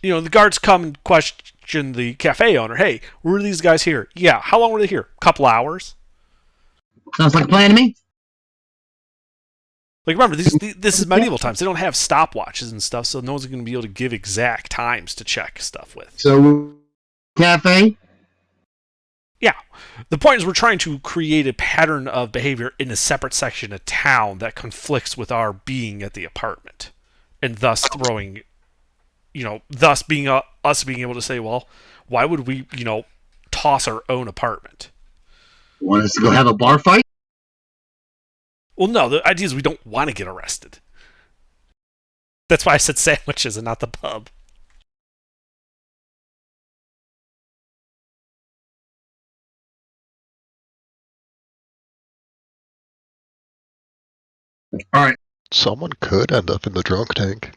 The guards come and question the cafe owner. Hey, were these guys here? Yeah. How long were they here? Couple hours. Sounds like a plan to me. Like remember, this is medieval times. They don't have stopwatches and stuff, so no one's going to be able to give exact times to check stuff with. So, cafe. Yeah. The point is we're trying to create a pattern of behavior in a separate section of town that conflicts with our being at the apartment. And thus throwing, thus being us being able to say, well, why would we, toss our own apartment? Want us to go have a bar fight? Well, no, the idea is we don't want to get arrested. That's why I said sandwiches and not the pub. All right. Someone could end up in the drunk tank.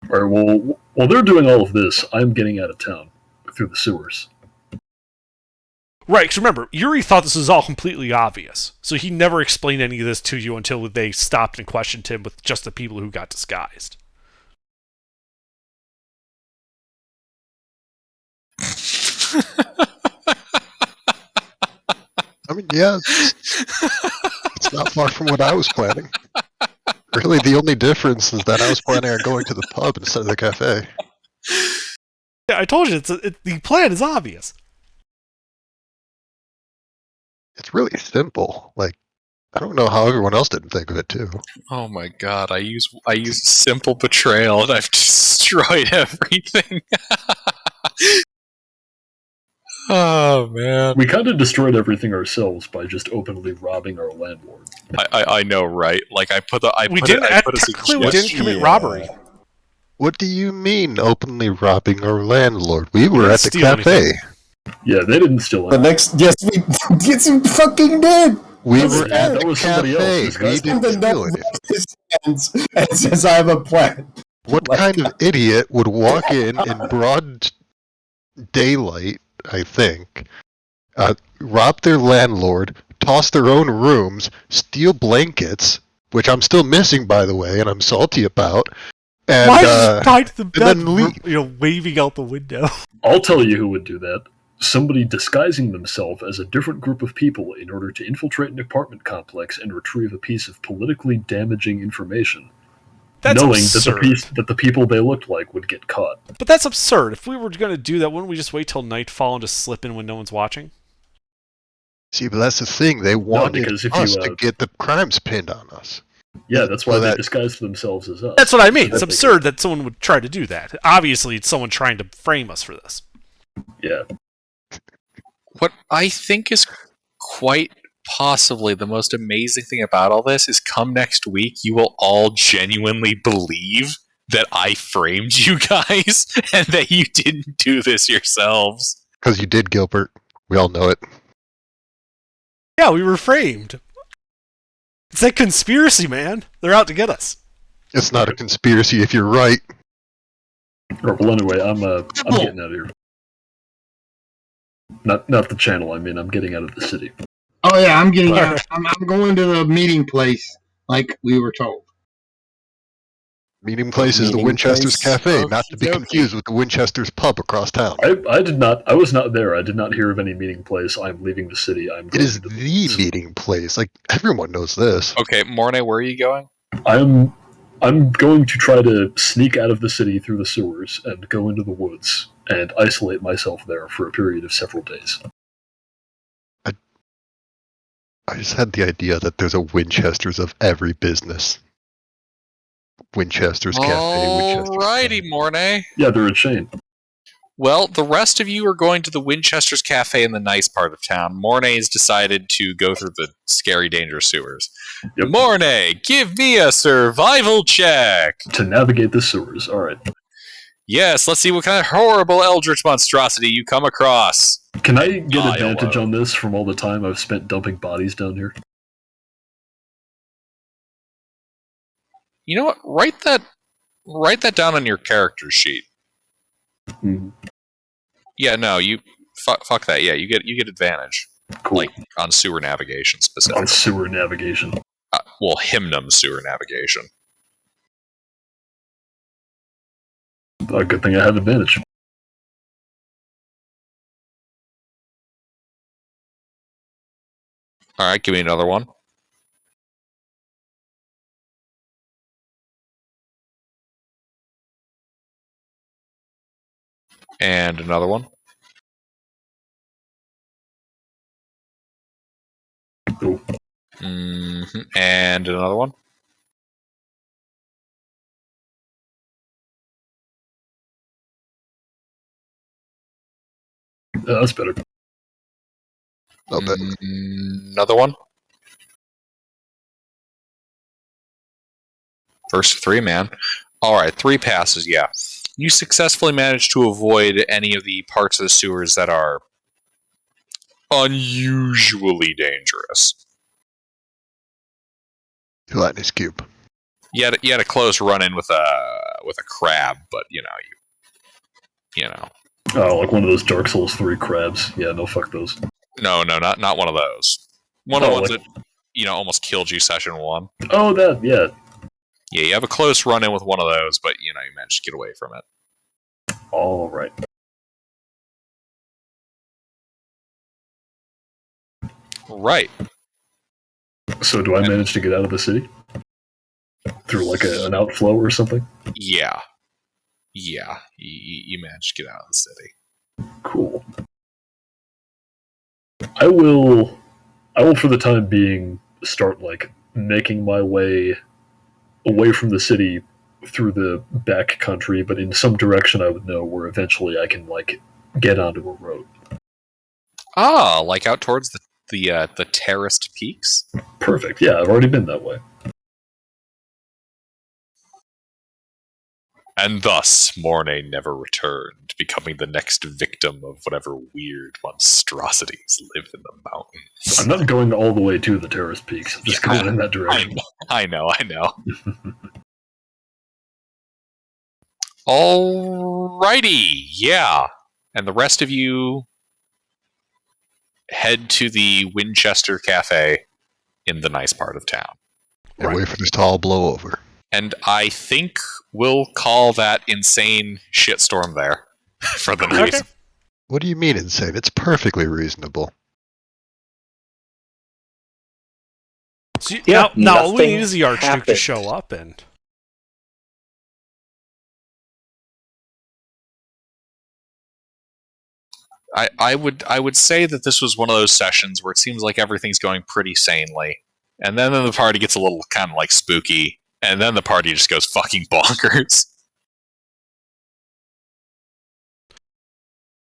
All right, well, while they're doing all of this, I'm getting out of town through the sewers. Right, because remember, Yuri thought this was all completely obvious, so he never explained any of this to you until they stopped and questioned him with just the people who got disguised. I mean, yeah, it's not far from what I was planning. Really, the only difference is that I was planning on going to the pub instead of the cafe. Yeah, I told you, the plan is obvious. It's really simple. Like, I don't know how everyone else didn't think of it too. Oh my god, I use simple betrayal and I've destroyed everything. Oh man. We kind of destroyed everything ourselves by just openly robbing our landlord. I know, right? Like I put We a technically we didn't commit robbery. What do you mean openly robbing our landlord? We were didn't at the steal cafe. anything. Yeah, they didn't steal The it. next, yes, we fucking did. We That was were at that the was somebody else. cafe. This We guy's didn't the steal knife anything. in his hands and says, "I have a plan." What Like, kind of idiot would walk in broad daylight, I think, rob their landlord, toss their own rooms, steal blankets, which I'm still missing, by the way, and I'm salty about, and, Why just tied to the bed, then leave. waving out the window? I'll tell you who would do that. Somebody disguising themselves as a different group of people in order to infiltrate an apartment complex and retrieve a piece of politically damaging information, That's knowing absurd. that the people they looked like would get caught. But that's absurd. If we were going to do that, wouldn't we just wait till nightfall and just slip in when no one's watching? See, but that's the thing. They wanted because if us you, to get the crimes pinned on us. Yeah, that's why So they that- disguised themselves as us. That's what I mean. It's That they absurd that someone would try to do that. Obviously, it's someone trying to frame us for this. Yeah. What I think is quite possibly the most amazing thing about all this is come next week, you will all genuinely believe that I framed you guys and that you didn't do this yourselves. Because you did, Gilbert. We all know it. Yeah, we were framed. It's a conspiracy, man. They're out to get us. It's not a conspiracy if you're right. Well, anyway, I'm getting out of here. Not the channel. I mean, I'm getting out of the city. Oh yeah, I'm getting out. I'm going to the meeting place like we were told. Meeting place is the Meeting Winchester's place? Cafe, not to be Okey-dokey. confused with the Winchester's Pub across town. I was not there. I did not hear of any meeting place. I'm leaving the city. It is the meeting place. Like, everyone knows this. Okay, Mornay, where are you going? I'm going to try to sneak out of the city through the sewers and go into the woods and isolate myself there for a period of several days. I just had the idea that there's a Winchester's of every business. Winchester's Cafe, Winchester's Alrighty, Pub. Mornay. Yeah, they're a chain. Well, the rest of you are going to the Winchester's Cafe in the nice part of town. Mornay's decided to go through the scary, dangerous sewers. Yep. Mornay, give me a survival check! To navigate the sewers. All right. Yes, let's see what kind of horrible eldritch monstrosity you come across. Can I get Ah, advantage hello. on this from all the time I've spent dumping bodies down here? You know what? Write that down on your character sheet. Hmm. Yeah, no, you fuck that. Yeah, you get advantage. Cool. Like on sewer navigation specifically. On sewer navigation. Well, hymnum sewer navigation. A good thing I have advantage. All right, give me another one. And another one. Cool. And another one. That's better. I'll bet. Another one. First 3, man. Alright, 3 passes, yeah. You successfully managed to avoid any of the parts of the sewers that are unusually dangerous. Gelatinous cube. You had a close run-in with a crab, but you know. Oh, like one of those Dark Souls 3 crabs. Yeah, no, fuck those. No, not one of those. One of the Oh, ones like- that almost killed you session 1. Oh, that, yeah. Yeah, you have a close run-in with one of those, but you managed to get away from it. All right. Right. So do I manage to get out of the city? Through like an outflow or something? Yeah. Yeah. You managed to get out of the city. Cool. I will for the time being start like making my way away from the city through the back country, but in some direction I would know where eventually I can like get onto a road. Ah, like out towards the terraced peaks. Perfect. Yeah, I've already been that way. And thus, Mornay never returned, becoming the next victim of whatever weird monstrosities live in the mountains. I'm not going all the way to the terrace peaks. I'm just Yeah, going in that direction. I know. Alrighty, yeah. And the rest of you head to the Winchester Cafe in the nice part of town. And wait for this to all blow over. And I think we'll call that insane shitstorm there for the night. Okay. What do you mean insane? It's perfectly reasonable. So Yeah, now all we nothing need is the Archduke to happened. show up and. I would say that this was one of those sessions where it seems like everything's going pretty sanely, and then the party gets a little kind of like spooky, and then the party just goes fucking bonkers.